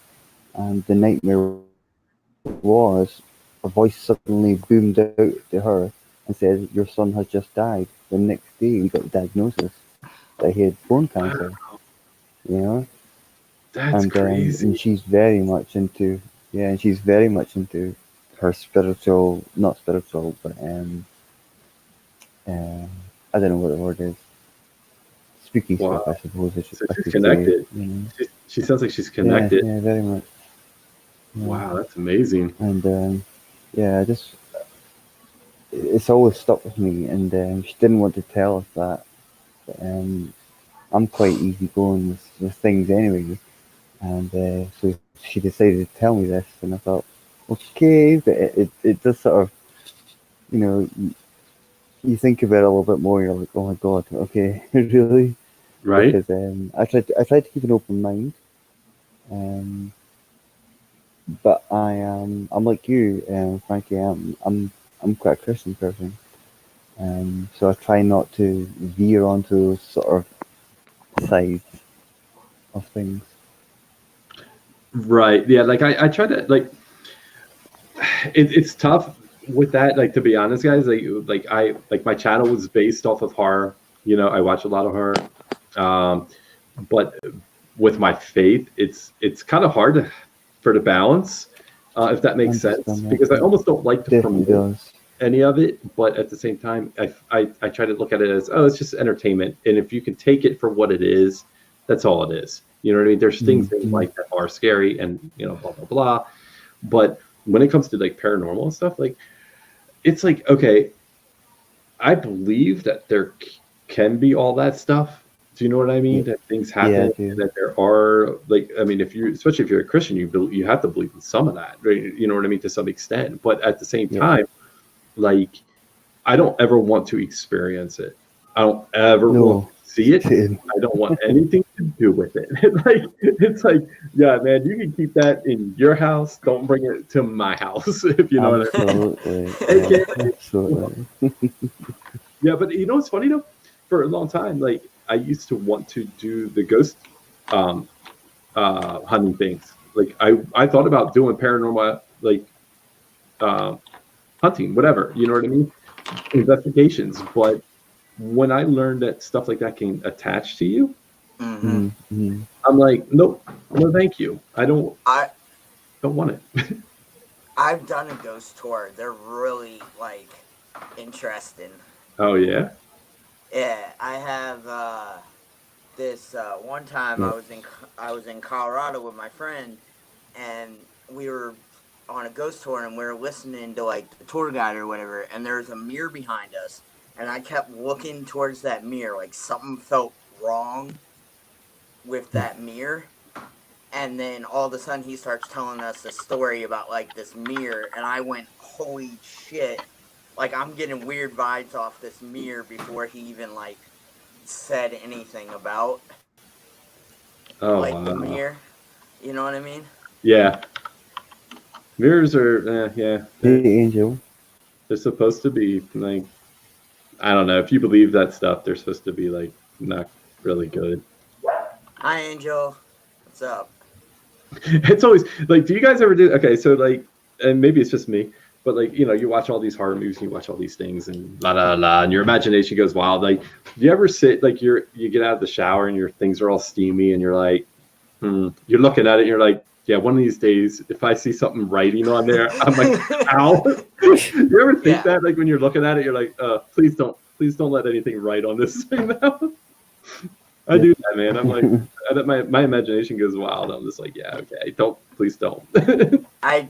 and the nightmare was a voice suddenly boomed out to her and said, "Your son has just died." The next day, we got the diagnosis that he had bone cancer. You know, That's crazy. And she's very much into and she's very much into her spiritual, not spiritual, but I don't know what the word is. Speaking stuff, I Wow. suppose. So I she's could say, connected. you know. She sounds like she's Yeah, connected. yeah, very much. Yeah. Wow, that's amazing. And I just it's always stuck with me. And she didn't want to tell us that. But, I'm quite easygoing with things anyway, and so she decided to tell me this, and I thought, okay, but it does sort of, you know, you think about it a little bit more. You're like, oh my god, okay, really? Right? Because I tried to keep an open mind, um, but I'm like you, Frankie. I'm quite a Christian person, so I try not to veer onto those sort of sides of things. Right. Yeah. Like I try to like it's tough with that. Like to be honest, guys, like my channel was based off of horror. You know, I watch a lot of horror. But with my faith, it's kind of hard for the balance, if that makes sense, Understand that. because I almost don't like to Definitely promote does. any of it, but at the same time, I try to look at it as, oh, it's just entertainment, and if you can take it for what it is, that's all it is. You know what I mean? There's things in Mm-hmm. like that are scary, and blah blah blah, but when it comes to like paranormal stuff, like it's like, okay, I believe that there can be all that stuff. Do you know what I mean? That things Yeah, I happen, do. and that there are like, I mean, especially if you're a Christian, you have to believe in some of that, right? You know what I mean, to some extent. But at the same Yeah. time, like, I don't ever want to experience it. I don't ever No. want to see it. Same. I don't want anything to do with it. It's like, yeah, man, you can keep that in your house. Don't bring it to my house, if you know what I mean. Absolutely. Yeah, absolutely. Yeah, but you know what's funny though? For a long time, like I used to want to do the ghost um, hunting things. Like I thought about doing paranormal like uh, hunting, whatever. You know what I mean? Investigations. But when I learned that stuff like that can attach to you, Mm-hmm. Mm-hmm. I'm like, nope, no, thank you. I don't want it. I've done a ghost tour. They're really like interesting. Oh yeah. Yeah, I have this one time Yeah. I was in Colorado with my friend, and we were on a ghost tour, and we were listening to like the tour guide or whatever, and there was a mirror behind us, and I kept looking towards that mirror, like something felt wrong with that mirror. And then all of a sudden he starts telling us a story about like this mirror, and I went, holy shit, like I'm getting weird vibes off this mirror before he even like said anything about Oh like the wow. mirror. You know what I mean? Yeah. Mirrors are yeah. Hey, Angel. They're supposed to be like, I don't know, if you believe that stuff, they're supposed to be like not really good. Hi, Angel. What's up? It's always like, do you guys ever do? Okay, so like, and maybe it's just me, but like, you watch all these horror movies, and you watch all these things, and la la la, and your imagination goes wild. Like, do you ever sit like you get out of the shower and your things are all steamy, and you're like, you're looking at it, and you're like, yeah, one of these days, if I see something writing on there, I'm like, ow. You ever think that? Like when you're looking at it, you're like, please don't let anything write on this thing now. I do that, man. I'm like, my imagination goes wild. I'm just like, yeah, okay, please don't. I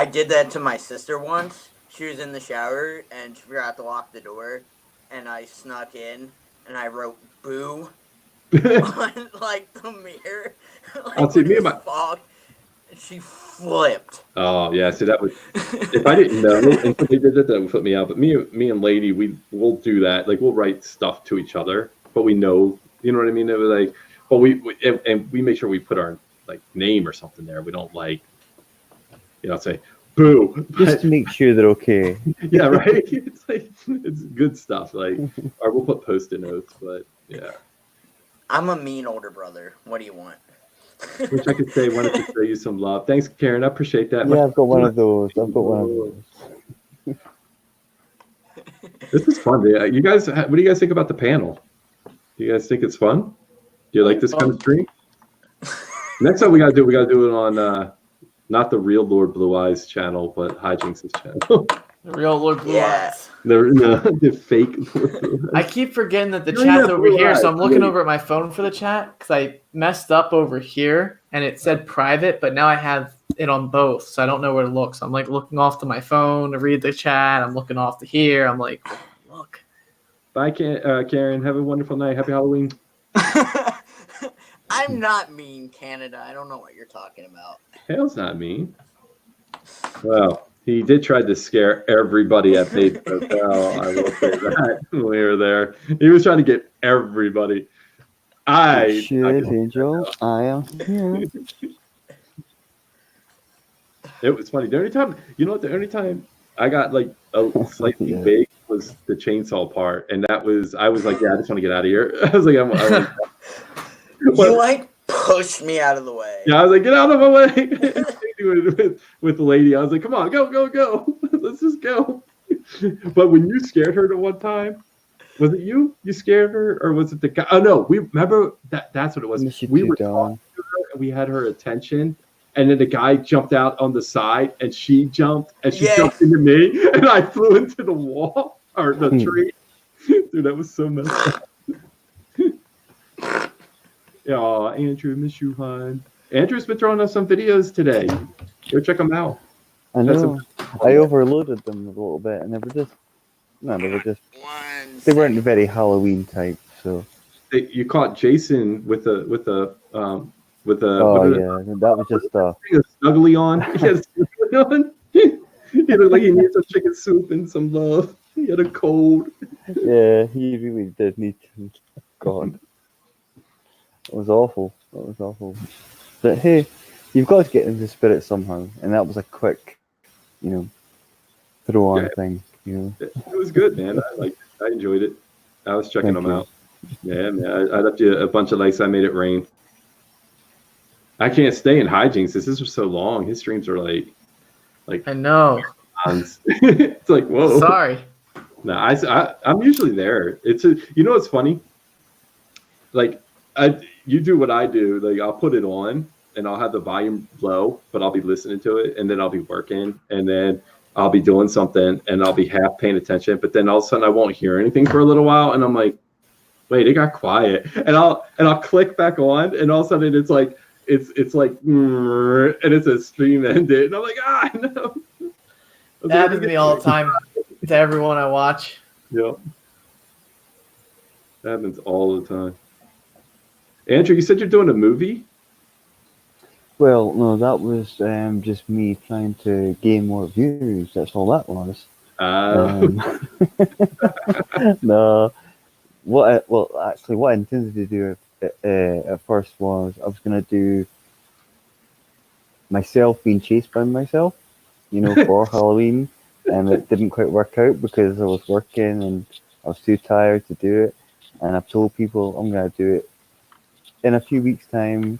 did that to my sister once. She was in the shower and she forgot to lock the door, and I snuck in and I wrote "boo" on like the mirror. Like See, when it was fog, and she flipped. Oh yeah, see that would, if I didn't know until they did that would flip me out. But me and Lady, we'll do that. Like we'll write stuff to each other, but we know, you know what I mean. It was like, but we make sure we put our like name or something there. We don't like, say boo. Just to make sure they're okay. Yeah, right. It's like, it's good stuff. Like, or we'll put Post-it notes. But yeah, I'm a mean older brother. What do you want? wish I could say wanted to show you some love. Thanks, Karen. I appreciate that. Yeah, I've got one of those. This is fun. You guys, what do you guys think about the panel? Do you guys think it's fun? Do you like this kind of stream? Next time we gotta do it on not the real Lord Blue Eyes channel, but Hijinks' channel. The real Lord Blue Yeah. Eyes. the fake Lord Blue I Eyes. keep forgetting that the No, chat's yeah, over Blue here, so Eyes. I'm looking over at my phone for the chat because I messed up over here and it said private, but now I have it on both, so I don't know where to look. So I'm like looking off to my phone to read the chat. I'm looking off to here. I'm like, look. Bye, Karen. Have a wonderful night. Happy Halloween. I'm not mean, Canada. I don't know what you're talking about. Hale's not mean. Well, he did try to scare everybody at Bates Hotel. I will say that when we were there. He was trying to get everybody. Shit, Angel, I am here. It was funny. The only time, the only time I got like a slightly Yeah. big was the chainsaw part, and I was like, yeah, I just want to get out of here. I was like, You like pushed me out of the way. yeah, I was like, get out of my way. with the lady, I was like, come on, go, let's just go. But when you scared her the one time, was it you? You scared her, or was it the guy? Oh no, we remember that. That's what it was. We were talking to her, and we had her attention. And then the guy jumped out on the side, and she jumped, and she jumped into me, and I flew into the wall or the tree. Dude, that was so messed up. Oh, Andrew, miss you, hon. Andrew's been throwing us some videos today. Go check them out. I know. I overloaded them a little bit, and they weren't very Halloween type. So you caught Jason with a oh yeah, that was just snuggly on. He had a snuggly on. He looked like he needed some chicken soup and some love. He had a cold. Yeah, he really did need to. God, it was awful. It was awful. But hey, you've got to get into the spirit somehow, and that was a quick, throw on thing. It was good, man. I enjoyed it. I was checking them out. Yeah, man. I left you a bunch of likes. I made it rain. I can't stay in hijinks. This is so long. His streams are like I know. It's like, whoa. Sorry. No, I'm usually there. What's funny? Like, you do what I do. Like, I'll put it on and I'll have the volume low, but I'll be listening to it, and then I'll be working, and then I'll be doing something, and I'll be half paying attention. But then all of a sudden, I won't hear anything for a little while, and I'm like, wait, it got quiet, and I'll click back on, and all of a sudden, it's like. It's like, and it's a stream ended, and I'm like, no. That happens to me all the time to everyone I watch. Yep. That happens all the time. Andrew, you said you're doing a movie? Well, no, that was just me trying to gain more views. That's all that was. No. What I intended to do at first was I was going to do myself being chased by myself, for Halloween, and it didn't quite work out because I was working and I was too tired to do it. And I've told people I'm going to do it in a few weeks' time.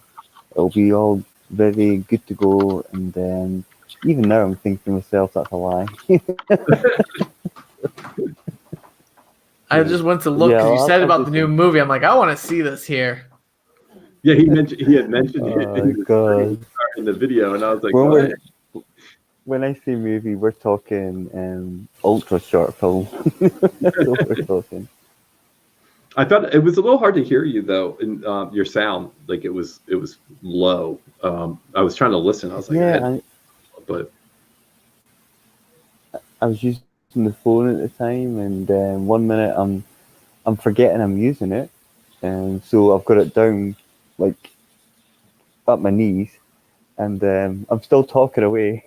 It'll be all very good to go. And then even now I'm thinking to myself, that's a lie. I just went to look because you said about the new movie. I'm like, I want to see this here. Yeah, he had mentioned it in the video, and I was like, when I say movie, we're talking ultra short film. That's what we're talking. I thought it was a little hard to hear you though, in your sound. Like it was low. I was trying to listen. I was like, but I was using the phone at the time, and 1 minute I'm forgetting I'm using it, and so I've got it down like at my knees, and I'm still talking away.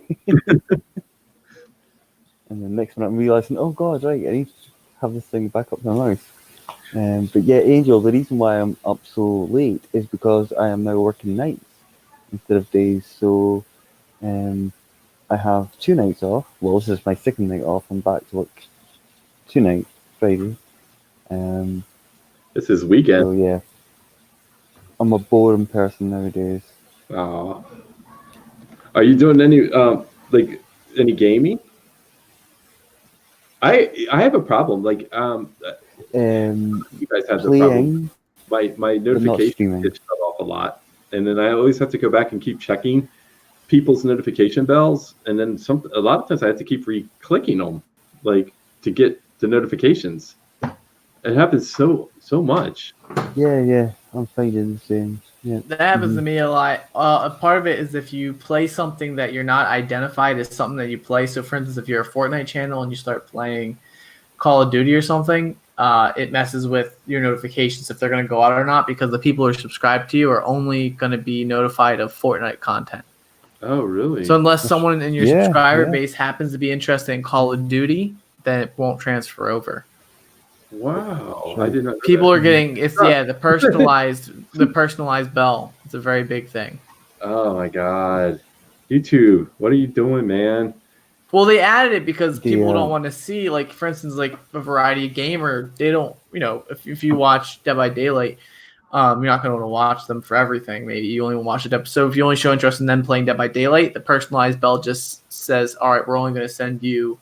And the next minute I'm realizing, oh God, right, I need to have this thing back up my mouth. But yeah, Angel, the reason why I'm up so late is because I am now working nights instead of days. So I have 2 nights off. Well, this is my second night off. I'm back to work tonight, Friday. This is weekend. So yeah, I'm a boring person nowadays. Oh. Are you doing any any gaming? I have a problem. Like you guys have the problem. My notifications get shut off a lot, and then I always have to go back and keep checking people's notification bells, and then a lot of times I have to keep re-clicking them, like to get the notifications. It happens so much. Yeah, I'm finding the same. Yeah. That happens to me a lot. A part of it is if you play something that you're not identified as something that you play. So, for instance, if you're a Fortnite channel and you start playing Call of Duty or something, it messes with your notifications if they're going to go out or not, because the people who are subscribed to you are only going to be notified of Fortnite content. Oh, really? So unless someone in your Yeah, subscriber yeah. base happens to be interested in Call of Duty, then it won't transfer over. Wow, Right. I did not know People that. are getting the personalized bell. It's a very big thing. Oh my God, YouTube, what are you doing, man? Well, they added it because people The, don't want to see, like, for instance, like a variety gamer. They don't, if you watch Dead by Daylight, you're not going to want to watch them for everything. Maybe you only want to watch an episode. If you only show interest in them playing Dead by Daylight, the personalized bell just says, "All right, we're only going to send you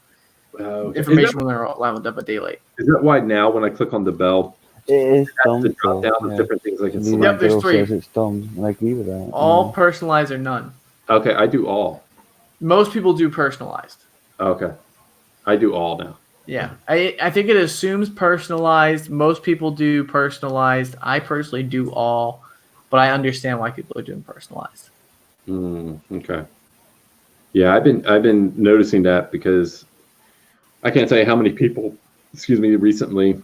Okay. information when they're live on Dead by Daylight." Is that why now when I click on the bell, it is it has done. to drop So, down yeah. with different things I can The select? Yep, there's girl 3. says it's done, and I agree with that. All personalized or none. Okay, I do all. Most people do personalized. Okay, I do all now. Yeah, I think it assumes personalized. Most people do personalized. I personally do all, but I understand why people are doing personalized. Okay. Yeah, I've been noticing that because I can't tell you how many people, recently.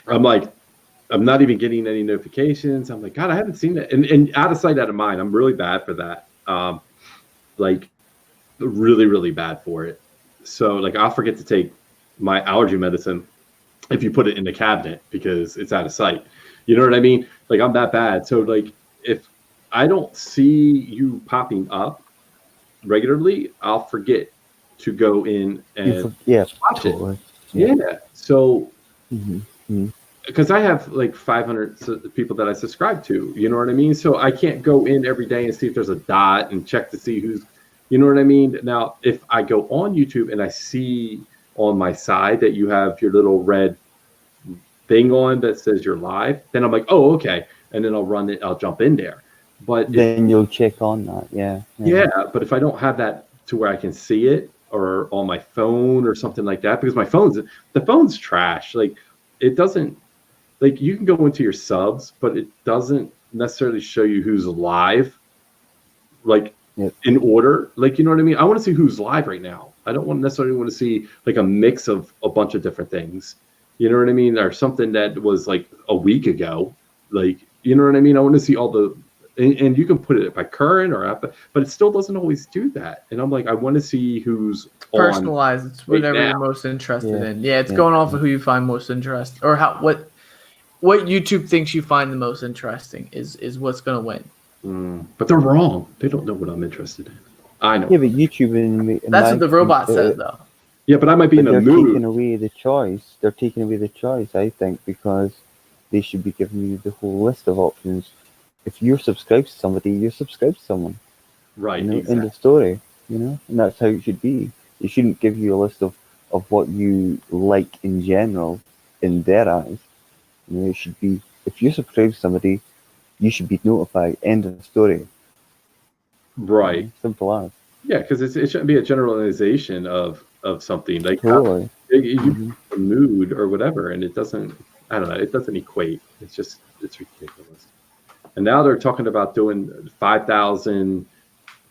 I'm not even getting any notifications. I'm like, God, I haven't seen that. And out of sight, out of mind. I'm really bad for that. Like really, really bad for it. So like I'll forget to take my allergy medicine if you put it in the cabinet because it's out of sight. You know what I mean? Like I'm that bad. So like if I don't see you popping up regularly, I'll forget to go in and watch it. Totally. Yeah. So Mm-hmm. because I have like 500 people that I subscribe to, you know what I mean? So I can't go in every day and see if there's a dot and check to see who's, you know what I mean? Now, if I go on YouTube and I see on my side that you have your little red thing on that says you're live, then I'm like, oh, okay. And then I'll jump in there. But then you'll check on that. Yeah. But if I don't have that to where I can see it or on my phone or something like that, because the phone's trash. Like it doesn't, like you can go into your subs, but it doesn't necessarily show you who's live, like in order. Like, you know what I mean? I want to see who's live right now. I don't necessarily want to see like a mix of a bunch of different things. You know what I mean? Or something that was like a week ago. Like, you know what I mean? I want to see all the, and you can put it by current or up, but it still doesn't always do that. And I'm like, I want to see who's personalized. It's whatever right you're most interested in. Yeah, it's going off of who you find most interesting, or what YouTube thinks you find the most interesting is what's going to win. But they're wrong. They don't know what I'm interested in. I know. Yeah, but YouTube that's what the robot says, though. Yeah, but I might be in a mood. They're taking away the choice. They're taking away the choice, I think, because they should be giving you the whole list of options. If you're subscribed to somebody, you're subscribed to someone. Right. You know, exactly. in the story, and that's how it should be. They shouldn't give you a list of what you like in general in their eyes. It should be, if you're subscribed to somebody, you should be notified. End of the story. Right. Simple as. Yeah, because it shouldn't be a generalization of something. Like totally. You a mood or whatever, and it doesn't, I don't know, it doesn't equate. It's ridiculous. And now they're talking about doing 5,000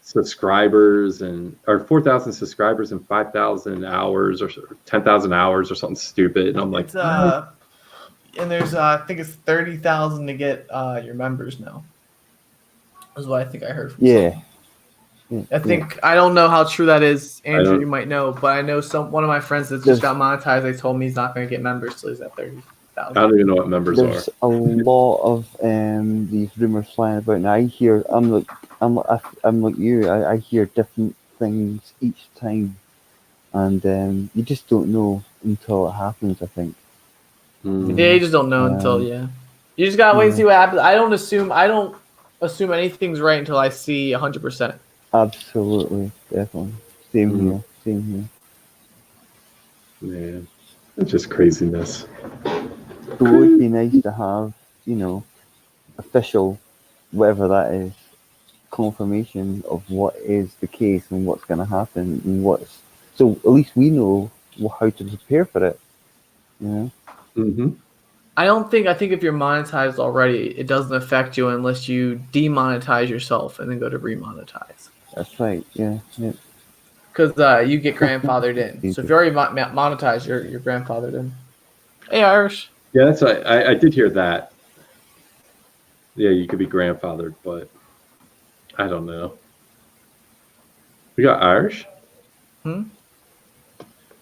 subscribers or 4,000 subscribers and 5,000 hours or 10,000 hours or something stupid. And I'm like, it's, and there's I think it's 30,000 to get your members now. Is what I think I heard from someone. I think I don't know how true that is, Andrew. You might know, but I know one of my friends that just got monetized. They told me he's not going to get members till he's at 30,000. I don't even know what members are. There's a lot of these rumors flying about, and I hear I'm like you. I hear different things each time, and you just don't know until it happens. I think. Yeah, you just don't know until you just gotta wait and see what happens. I don't assume anything's right until I see 100%. Absolutely, definitely. Same here. Man, it's just craziness. It would be nice to have, official whatever that is, confirmation of what is the case and what's going to happen and what's, so at least we know how to prepare for it. You know. Mm-hmm. I think if you're monetized already, it doesn't affect you unless you demonetize yourself and then go to remonetize. That's right. Yeah. Yeah. Because you get grandfathered in. So if you're already monetized, you're grandfathered in. Hey, Irish. Yeah, that's I did hear that. Yeah, you could be grandfathered, but I don't know. We got Irish. Hmm?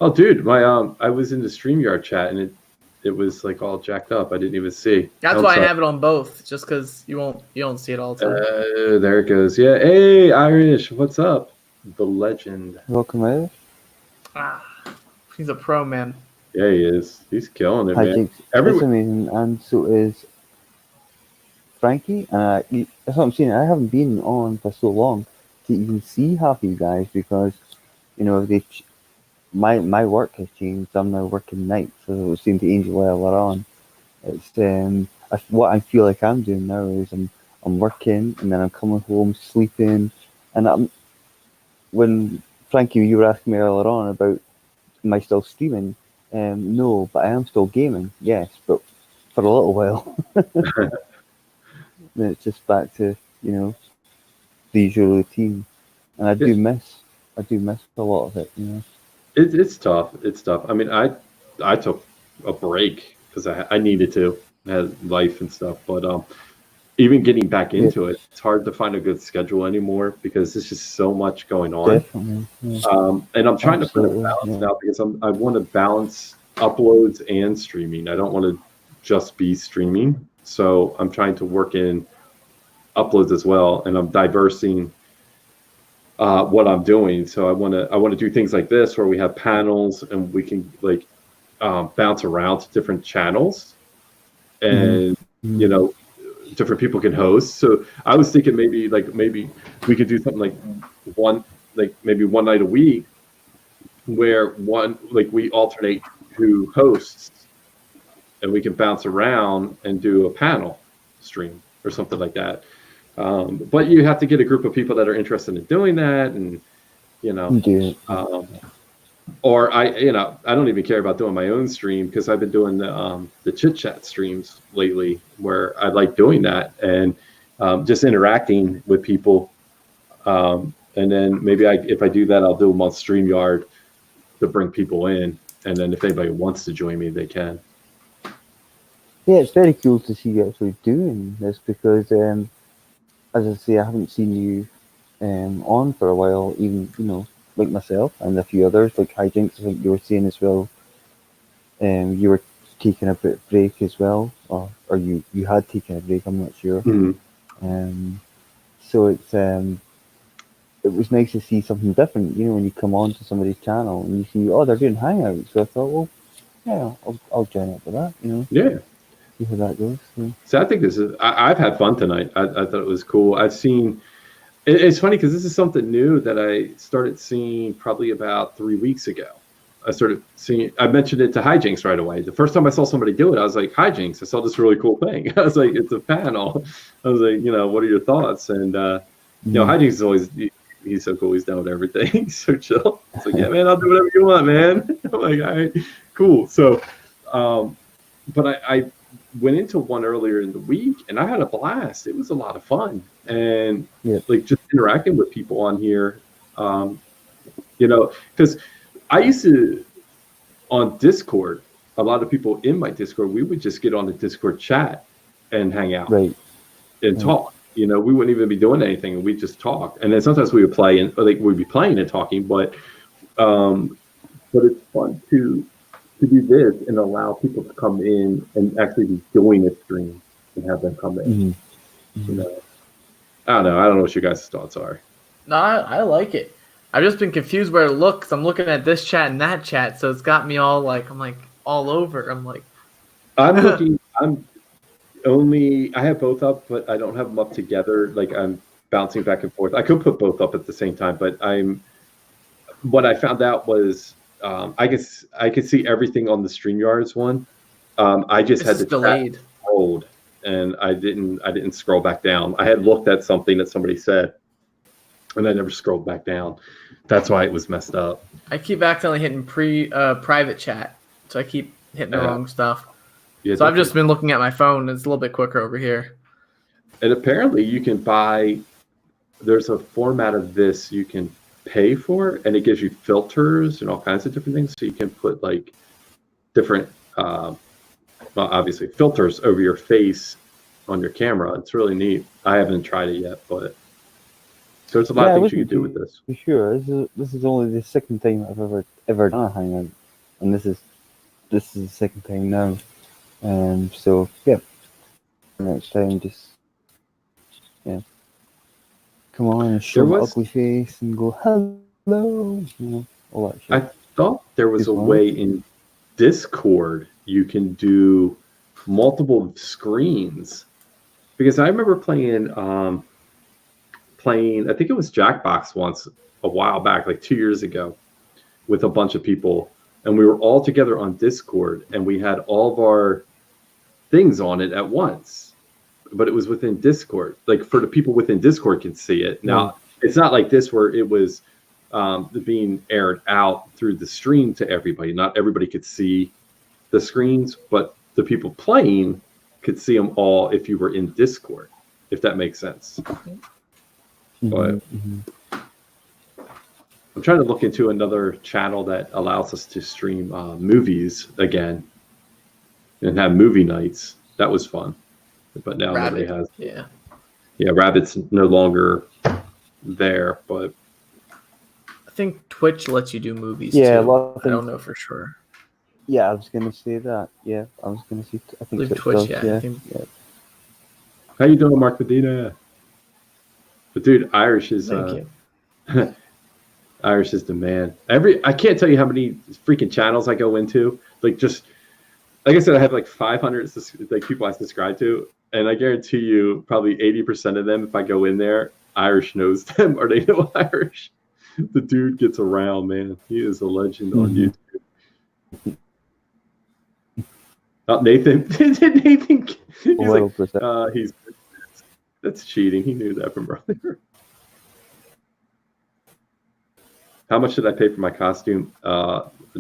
Oh, dude, my I was in the StreamYard chat and it was like all jacked up. I didn't even see. That's why I have it on both, just because you don't see it all the time. There it goes. Yeah. Hey, Irish, what's up? The legend. Welcome, Irish. He's a pro, man. Yeah, he is. He's killing it, Hi, man. Jinx. It's amazing, and so is Frankie. And that's what I'm saying. I haven't been on for so long to even see half you guys because, you know, my work has changed. I'm now working nights, so I was saying to Angel earlier on. It's what I feel like I'm doing now is I'm working and then I'm coming home, sleeping, and when Frankie, you were asking me earlier on about am I still streaming? No, but I am still gaming. Yes, but for a little while. Then it's just back to, you know, the usual routine, and I do miss a lot of it. You know, it's tough. It's tough. I mean, I took a break because I needed to. I had life and stuff, but even getting back into it, it's hard to find a good schedule anymore because there's just so much going on. Definitely. Yeah. And I'm trying to put a balance now because I want to balance uploads and streaming. I don't want to just be streaming. So I'm trying to work in uploads as well, and I'm diversing what I'm doing. So I want to do things like this where we have panels and we can like bounce around to different channels, and you know, different people can host. So I was thinking maybe we could do something like maybe one night a week where we alternate who hosts and we can bounce around and do a panel stream or something like that. But you have to get a group of people that are interested in doing that, and you know, or I don't even care about doing my own stream because I've been doing the chit chat streams lately where I like doing that and just interacting with people. And then maybe if I do that, I'll do them on StreamYard to bring people in. And then if anybody wants to join me, they can. Yeah, it's very cool to see you actually doing this because, as I say, I haven't seen you on for a while, even, you know, like myself and a few others, like Hijinks, I think you were saying as well. You were taking a bit break as well, or you had taken a break, I'm not sure. So it was nice to see something different, you know, when you come on to somebody's channel and you see, oh, they're doing Hangouts. So I thought, well, yeah, I'll join up for that, you know. Yeah. See how that goes. So I think I've had fun tonight. I thought it was cool. I've seen, it's funny because this is something new that I started seeing probably about 3 weeks ago. I mentioned it to Hijinks right away. The first time I saw somebody do it, I was like, Hijinks, I saw this really cool thing. I was like, it's a panel. I was like, you know, what are your thoughts? And, you know, Hijinks is always, he's so cool. He's down with everything. He's so chill. It's like, yeah, man, I'll do whatever you want, man. I'm like, all right, cool. So, but I went into one earlier in the week and I had a blast. It was a lot of fun. And like just interacting with people on here, you know, because I used to, on Discord, a lot of people in my Discord, we would just get on the Discord chat and hang out and talk. You know, we wouldn't even be doing anything, and we'd just talk. And then sometimes we would play, and like we'd be playing and talking. But it's fun to do this and allow people to come in and actually be doing a stream and have them come in. You know, I don't know what your guys' thoughts are. No, I like it. I've just been confused where to look because I'm looking at this chat and that chat, so it's got me all like, I'm like all over. I'm like, I'm looking. I have both up, but I don't have them up together. Like I'm bouncing back and forth. I could put both up at the same time, but what I found out was I could see everything on the StreamYards one. I just had the delayed. Chat hold and I didn't scroll back down. I had looked at something that somebody said, and I never scrolled back down. That's why it was messed up. I keep accidentally hitting private chat, so I keep hitting the wrong stuff. Yeah, So I've just been looking at my phone. It's a little bit quicker over here. And apparently you can buy, there's a format of this you can pay for, and it gives you filters and all kinds of different things. So you can put like different, well, obviously filters over your face on your camera. It's really neat. I haven't tried it yet, but there's a lot of things you can do with this. For sure. This is only the second time I've ever done a hangout, and this is the second time now. So yeah, next time just come on and show my ugly face and go hello, all that shit. I thought there was a way in Discord you can do multiple screens, because I remember playing I think it was Jackbox once a while back, like 2 years ago, with a bunch of people, and we were all together on Discord, and we had all of our things on it at once, but it was within Discord. Like, for the people within Discord can see it. Now, it's not like this where it was being aired out through the stream to everybody. Not everybody could see the screens, but the people playing could see them all if you were in Discord, if that makes sense. But I'm trying to look into another channel that allows us to stream movies again and have movie nights. That was fun. But now nobody has. Yeah, Rabbit's no longer there, but I think Twitch lets you do movies too. A lot of things. I don't know for sure. Yeah, I was gonna say that. Yeah, I was gonna say. I think Twitch. Yeah. How you doing, Mark Medina? But dude, Irish is Irish is the man. I can't tell you how many freaking channels I go into. Like, just like I said, I have like 500 like people I subscribe to, and I guarantee you, probably 80% of them, if I go in there, Irish knows them or they know Irish. The dude gets around, man. He is a legend on YouTube. Nathan, Nathan, he's that's cheating. He knew that from earlier. How much did I pay for my costume?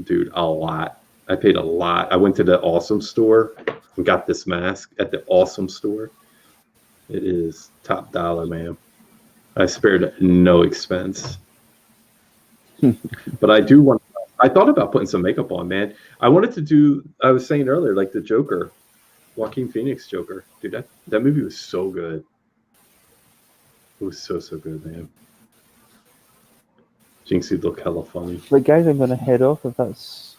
Dude, a lot. I paid a lot. I went to the Awesome store and got this mask at the Awesome store. It is top dollar, man. I spared no expense. But I thought about putting some makeup on, man. I wanted to do, I was saying earlier, like the Joker, Joaquin Phoenix Joker. Dude, that movie was so good. It was so good, man. Jinx, you look hella funny. But guys, I'm gonna head off if that's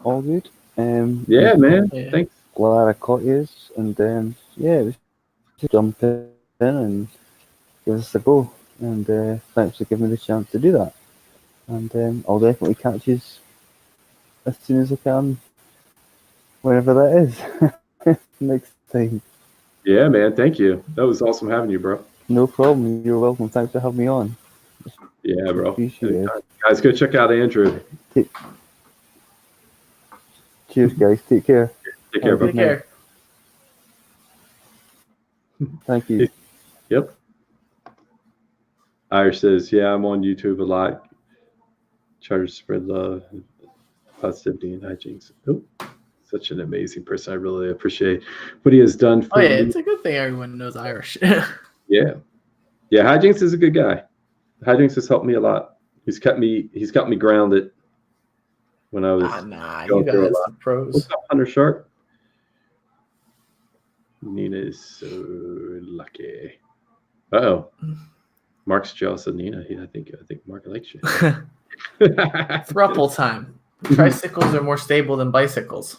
all good. Yeah, man. Yeah. Thanks. Glad I caught you, and just jump in and give us a go. And thanks for giving me the chance to do that. And I'll definitely catch you as soon as I can, whenever that is, next time. Yeah, man. Thank you. That was awesome having you, bro. No problem. You're welcome. Thanks for having me on. Yeah, bro. Appreciate it. Guys, go check out Andrew. Cheers, guys. Take care. Take care, bro. Take care. Thank you. Yep. Irish says, yeah, I'm on YouTube a lot. Try to spread love, positivity, and hijinks. Oh, such an amazing person. I really appreciate what he has done for me. It's a good thing everyone knows Irish. Yeah. Hijinks is a good guy. Hijinks has helped me a lot. He's got me grounded when I was you guys are pros. What's up, Hunter Sharp? Nina is so lucky. Uh-oh. Mark's jealous of Nina. I think Mark likes you. Thruple time. Tricycles are more stable than bicycles.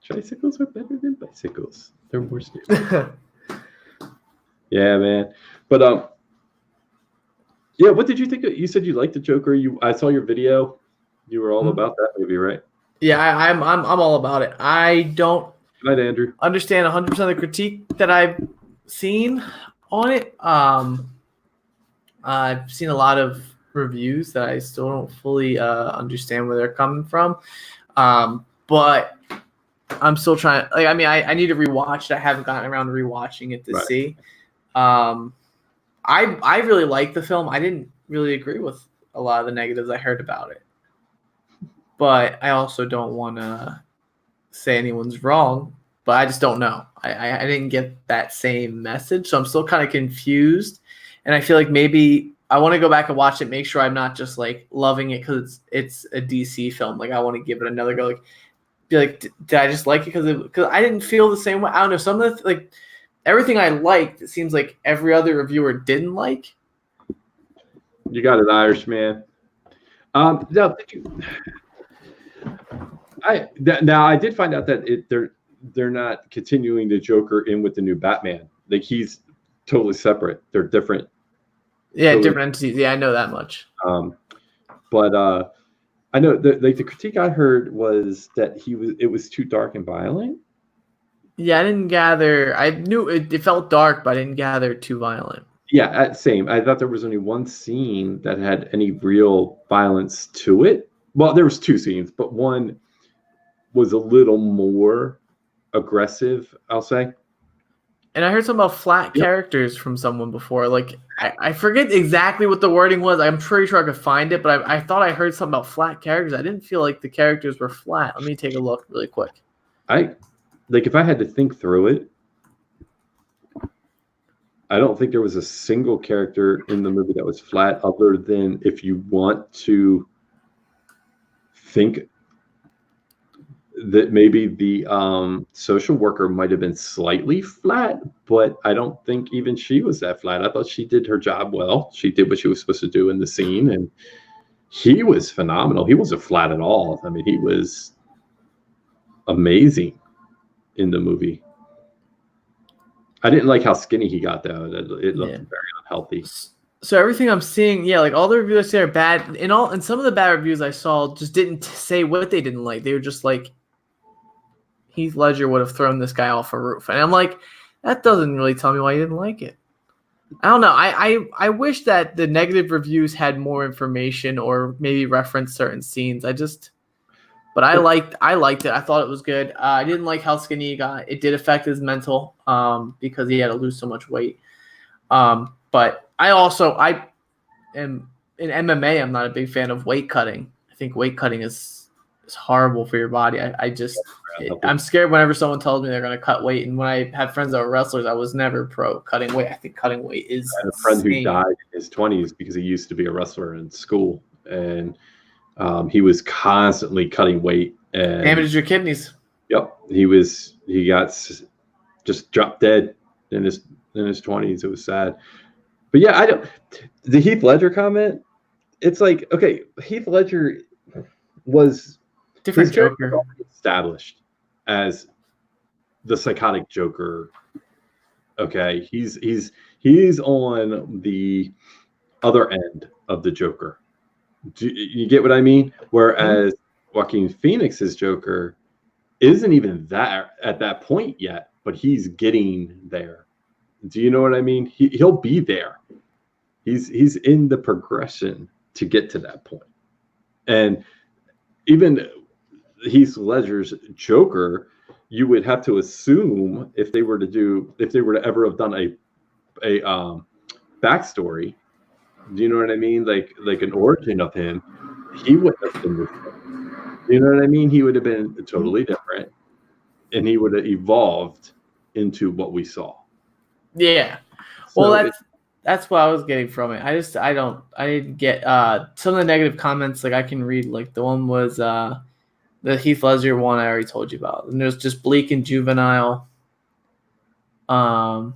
Tricycles are better than bicycles. They're more stable. Yeah, man. But yeah, what did you think you said you liked the Joker? I saw your video. You were all about that movie, right? Yeah, I'm all about it. I don't Good night, Andrew. understand 100% of the critique that I've seen on it. I've seen a lot of reviews that I still don't fully understand where they're coming from. But I'm still trying. Like, I mean, I need to rewatch it. I haven't gotten around to rewatching it to Right. see. I really like the film. I didn't really agree with a lot of the negatives I heard about it, but I also don't want to say anyone's wrong. But I just don't know. I didn't get that same message, so I'm still kind of confused. And I feel like maybe I want to go back and watch it, make sure I'm not just like loving it because it's a DC film. Like I want to give it another go. Like, be like, did I just like it because I didn't feel the same way? I don't know. Some of the like everything I liked, it seems like every other reviewer didn't like. You got it, Irishman. Now, I did find out that they're not continuing the Joker in with the new Batman. Like he's totally separate. They're different. Yeah, totally, different entities. Yeah, I know that much. But I know the critique I heard was that it was too dark and violent. Yeah, I didn't gather. I knew it felt dark, but I didn't gather too violent. Yeah, same. I thought there was only one scene that had any real violence to it. Well, there was two scenes, but one was a little more aggressive, I'll say. And I heard something about flat characters from someone before. Like I forget exactly what the wording was. I'm pretty sure I could find it, but I thought I heard something about flat characters. I didn't feel like the characters were flat. Let me take a look really quick. If I had to think through it, I don't think there was a single character in the movie that was flat, other than if you want to think that maybe the social worker might have been slightly flat, but I don't think even she was that flat. I thought she did her job well. She did what she was supposed to do in the scene, and he was phenomenal. He wasn't flat at all. I mean, he was amazing in the movie. I didn't like how skinny he got, though. It looked very unhealthy. So everything I'm seeing, like all the reviews I say are bad. And some of the bad reviews I saw just didn't say what they didn't like. They were just like, Heath Ledger would have thrown this guy off a roof. And I'm like, that doesn't really tell me why you didn't like it. I don't know. I wish that the negative reviews had more information or maybe reference certain scenes. But I liked it. I thought it was good. I didn't like how skinny he got. It did affect his mental because he had to lose so much weight. But I am in MMA. I'm not a big fan of weight cutting. I think weight cutting is horrible for your body. I'm scared whenever someone tells me they're going to cut weight. And when I had friends that were wrestlers, I was never pro cutting weight. I think cutting weight is. I had a friend who died in his 20s because he used to be a wrestler in school, and he was constantly cutting weight and damaged your kidneys. Yep, he got just dropped dead in his 20s. It was sad, but yeah, the Heath Ledger comment. It's like, okay, Heath Ledger was different Joker established as the psychotic Joker. Okay, he's on the other end of the Joker. Do you get what I mean? Whereas Joaquin Phoenix's Joker isn't even that at that point yet, but he's getting there. Do you know what I mean? He'll be there. He's in the progression to get to that point. And even Heath Ledger's Joker, you would have to assume if they were to ever have done a backstory. Do you know what I mean? Like an origin of him, he wouldn't have been this way. You know what I mean? He would have been totally different, and he would have evolved into what we saw. Yeah. Well, that's what I was getting from it. I didn't get some of the negative comments. Like I can read, like the one was the Heath Ledger one I already told you about, and it was just bleak and juvenile. While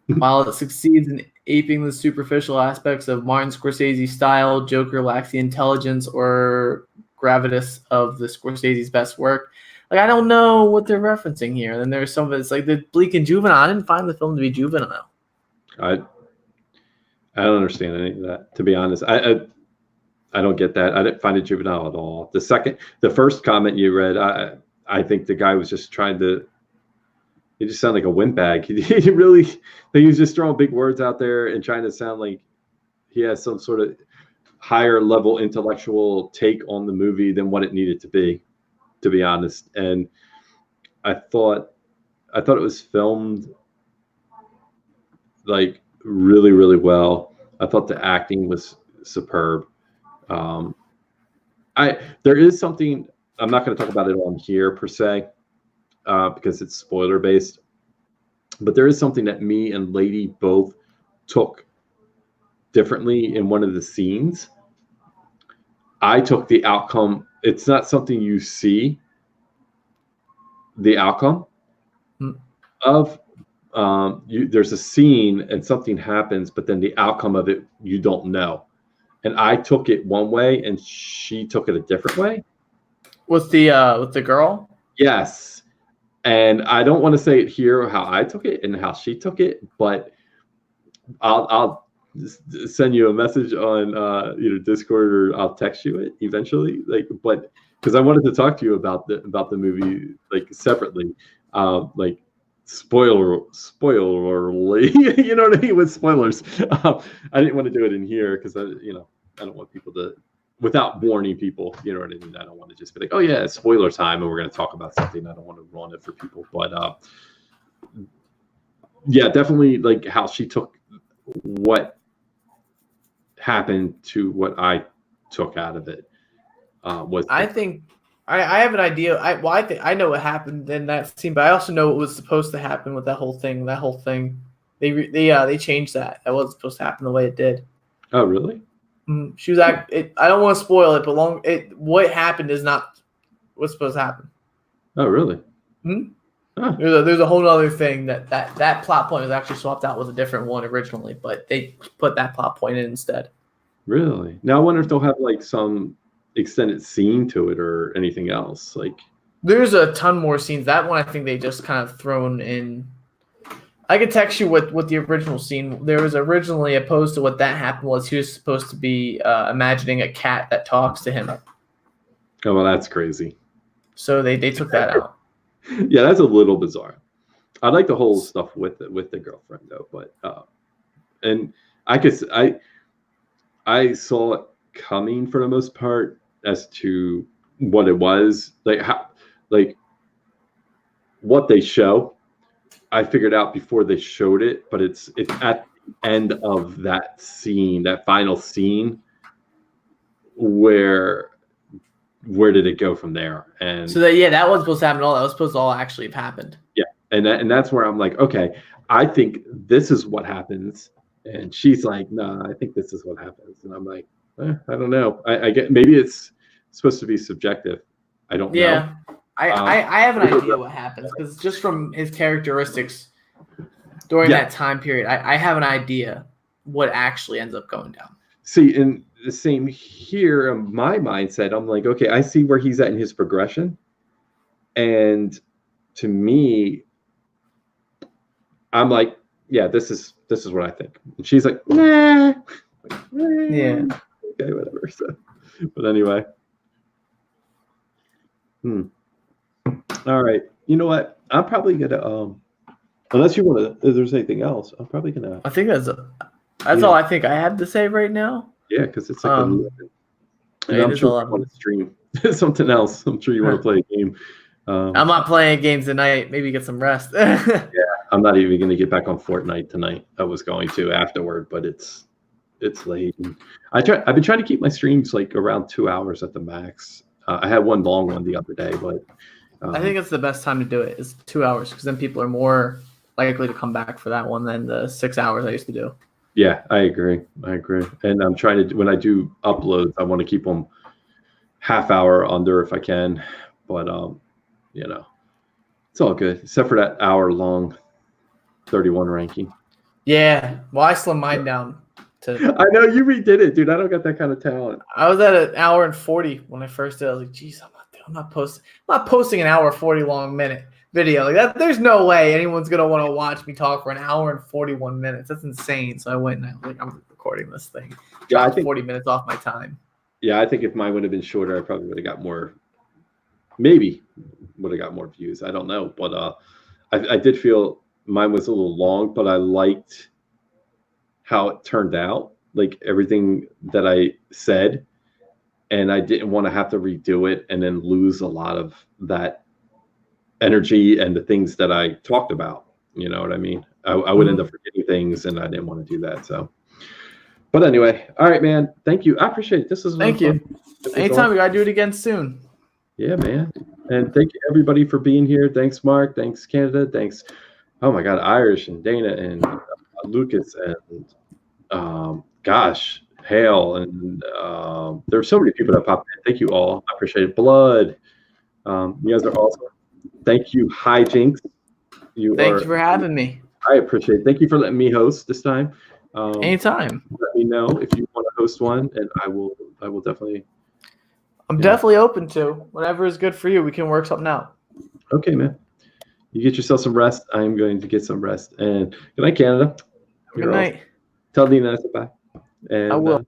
it succeeds in aping the superficial aspects of Martin Scorsese's style, Joker lacks the intelligence or gravitas of the Scorsese's best work. Like I don't know what they're referencing here. And then there's some of it's like the bleak and juvenile. I didn't find the film to be juvenile. I don't understand any of that, to be honest. I don't get that. I didn't find it juvenile at all. The first comment you read, I think the guy was just trying to. He just sounded like a windbag. He was just throwing big words out there and trying to sound like he has some sort of higher level intellectual take on the movie than what it needed to be honest. And I thought it was filmed like really, really well. I thought the acting was superb. Um, there is something I'm not going to talk about it on here per se because it's spoiler based, but there is something that me and Lady both took differently in one of the scenes. I took the outcome. It's not something you see the outcome of. There's a scene and something happens, but then the outcome of it you don't know. And I took it one way, and she took it a different way. With the girl? Yes. And I don't want to say it here how I took it and how she took it, but I'll send you a message on either Discord or I'll text you it eventually. Like, but because I wanted to talk to you about the movie like separately, like spoilerly, you know what I mean, with spoilers. I didn't want to do it in here because I don't want people to, without warning people, you know what I mean. I don't want to just be like, oh yeah, it's spoiler time, and we're going to talk about something. I don't want to ruin it for people, but yeah, definitely like how she took what happened to what I took out of it. I think I have an idea. I think I know what happened in that scene, but I also know what was supposed to happen with that whole thing. They changed that. That wasn't supposed to happen the way it did. Oh, really? She was I don't want to spoil it, but what happened is not what's supposed to happen. Oh, really? Huh. There's a whole other thing that plot point was actually swapped out with a different one originally, but they put that plot point in instead. Really? Now I wonder if they'll have like some extended scene to it or anything else. Like, there's a ton more scenes. That one I think they just kind of thrown in. I could text you what the original scene. There was originally, opposed to what that happened, was he was supposed to be imagining a cat that talks to him. Oh, well, that's crazy. So they took that out. Yeah, that's a little bizarre. I like the whole stuff with the girlfriend though, but and I saw it coming for the most part as to what it was, like what they show. I figured out before they showed it, but it's at the end of that scene, that final scene, where did it go from there? And so that wasn't supposed to happen at all. That was supposed to all actually have happened. Yeah, and that's where I'm like, okay, I think this is what happens, and she's like, no, I think this is what happens, and I'm like, I don't know. I get, maybe it's supposed to be subjective. I don't know. Yeah. I have an idea what happens, because just from his characteristics during that time period, I have an idea what actually ends up going down. See, in the same here in my mindset, I'm like, okay, I see where he's at in his progression. And to me, I'm like, yeah, this is what I think. And she's like, nah. Yeah. Okay, whatever. So, but anyway. All right. You know what? I'm probably gonna unless you want to, if there's anything else, I'm probably gonna. I think that's all I think I have to say right now. Yeah, because it's like and I'm sure you want to stream something else. I'm sure you want to play a game. I'm not playing games tonight. Maybe get some rest. Yeah, I'm not even going to get back on Fortnite tonight. I was going to afterward, but it's late. And I've been trying to keep my streams like around 2 hours at the max. I had one long one the other day, but I think it's the best time to do it is 2 hours, because then people are more likely to come back for that one than the 6 hours I used to do. Yeah, I agree. And I'm trying to, when I do uploads, I want to keep them half hour under if I can. But it's all good except for that hour long 31 ranking. Yeah, well, I slimmed mine down to. I know you redid it, dude. I don't got that kind of talent. I was at an hour and 40 when I first did it. I was like, geez, I'm not posting an hour 40 long minute video like that. There's no way anyone's gonna want to watch me talk for an hour and 41 minutes. That's insane. So I went and I was like, I'm recording this thing. Yeah, I think 40 minutes off my time. Yeah, I think if mine would have been shorter, I probably would have got more. Maybe would have got more views. I don't know, but I did feel mine was a little long, but I liked how it turned out. Like everything that I said, and I didn't want to have to redo it and then lose a lot of that energy and the things that I talked about. You know what I mean? I would end up forgetting things, and I didn't want to do that. So, but anyway, all right, man. Thank you. I appreciate it. This is Thank you. Anytime, we gotta do it again soon. Yeah, man. And thank you everybody for being here. Thanks, Mark. Thanks, Canada. Thanks. Oh my God, Irish and Dana and Lucas and gosh, Hale and there are so many people that popped in. Thank you all. I appreciate it. Blood. You guys are awesome. Thank you, Hijinks. Thank you for having me. I appreciate it. Thank you for letting me host this time. Anytime. Let me know if you want to host one, and I will definitely. I'm definitely open to whatever is good for you. We can work something out. Okay, man. You get yourself some rest. I'm going to get some rest. And good night, Canada. Good night. Tell Dina I said bye. And, I will.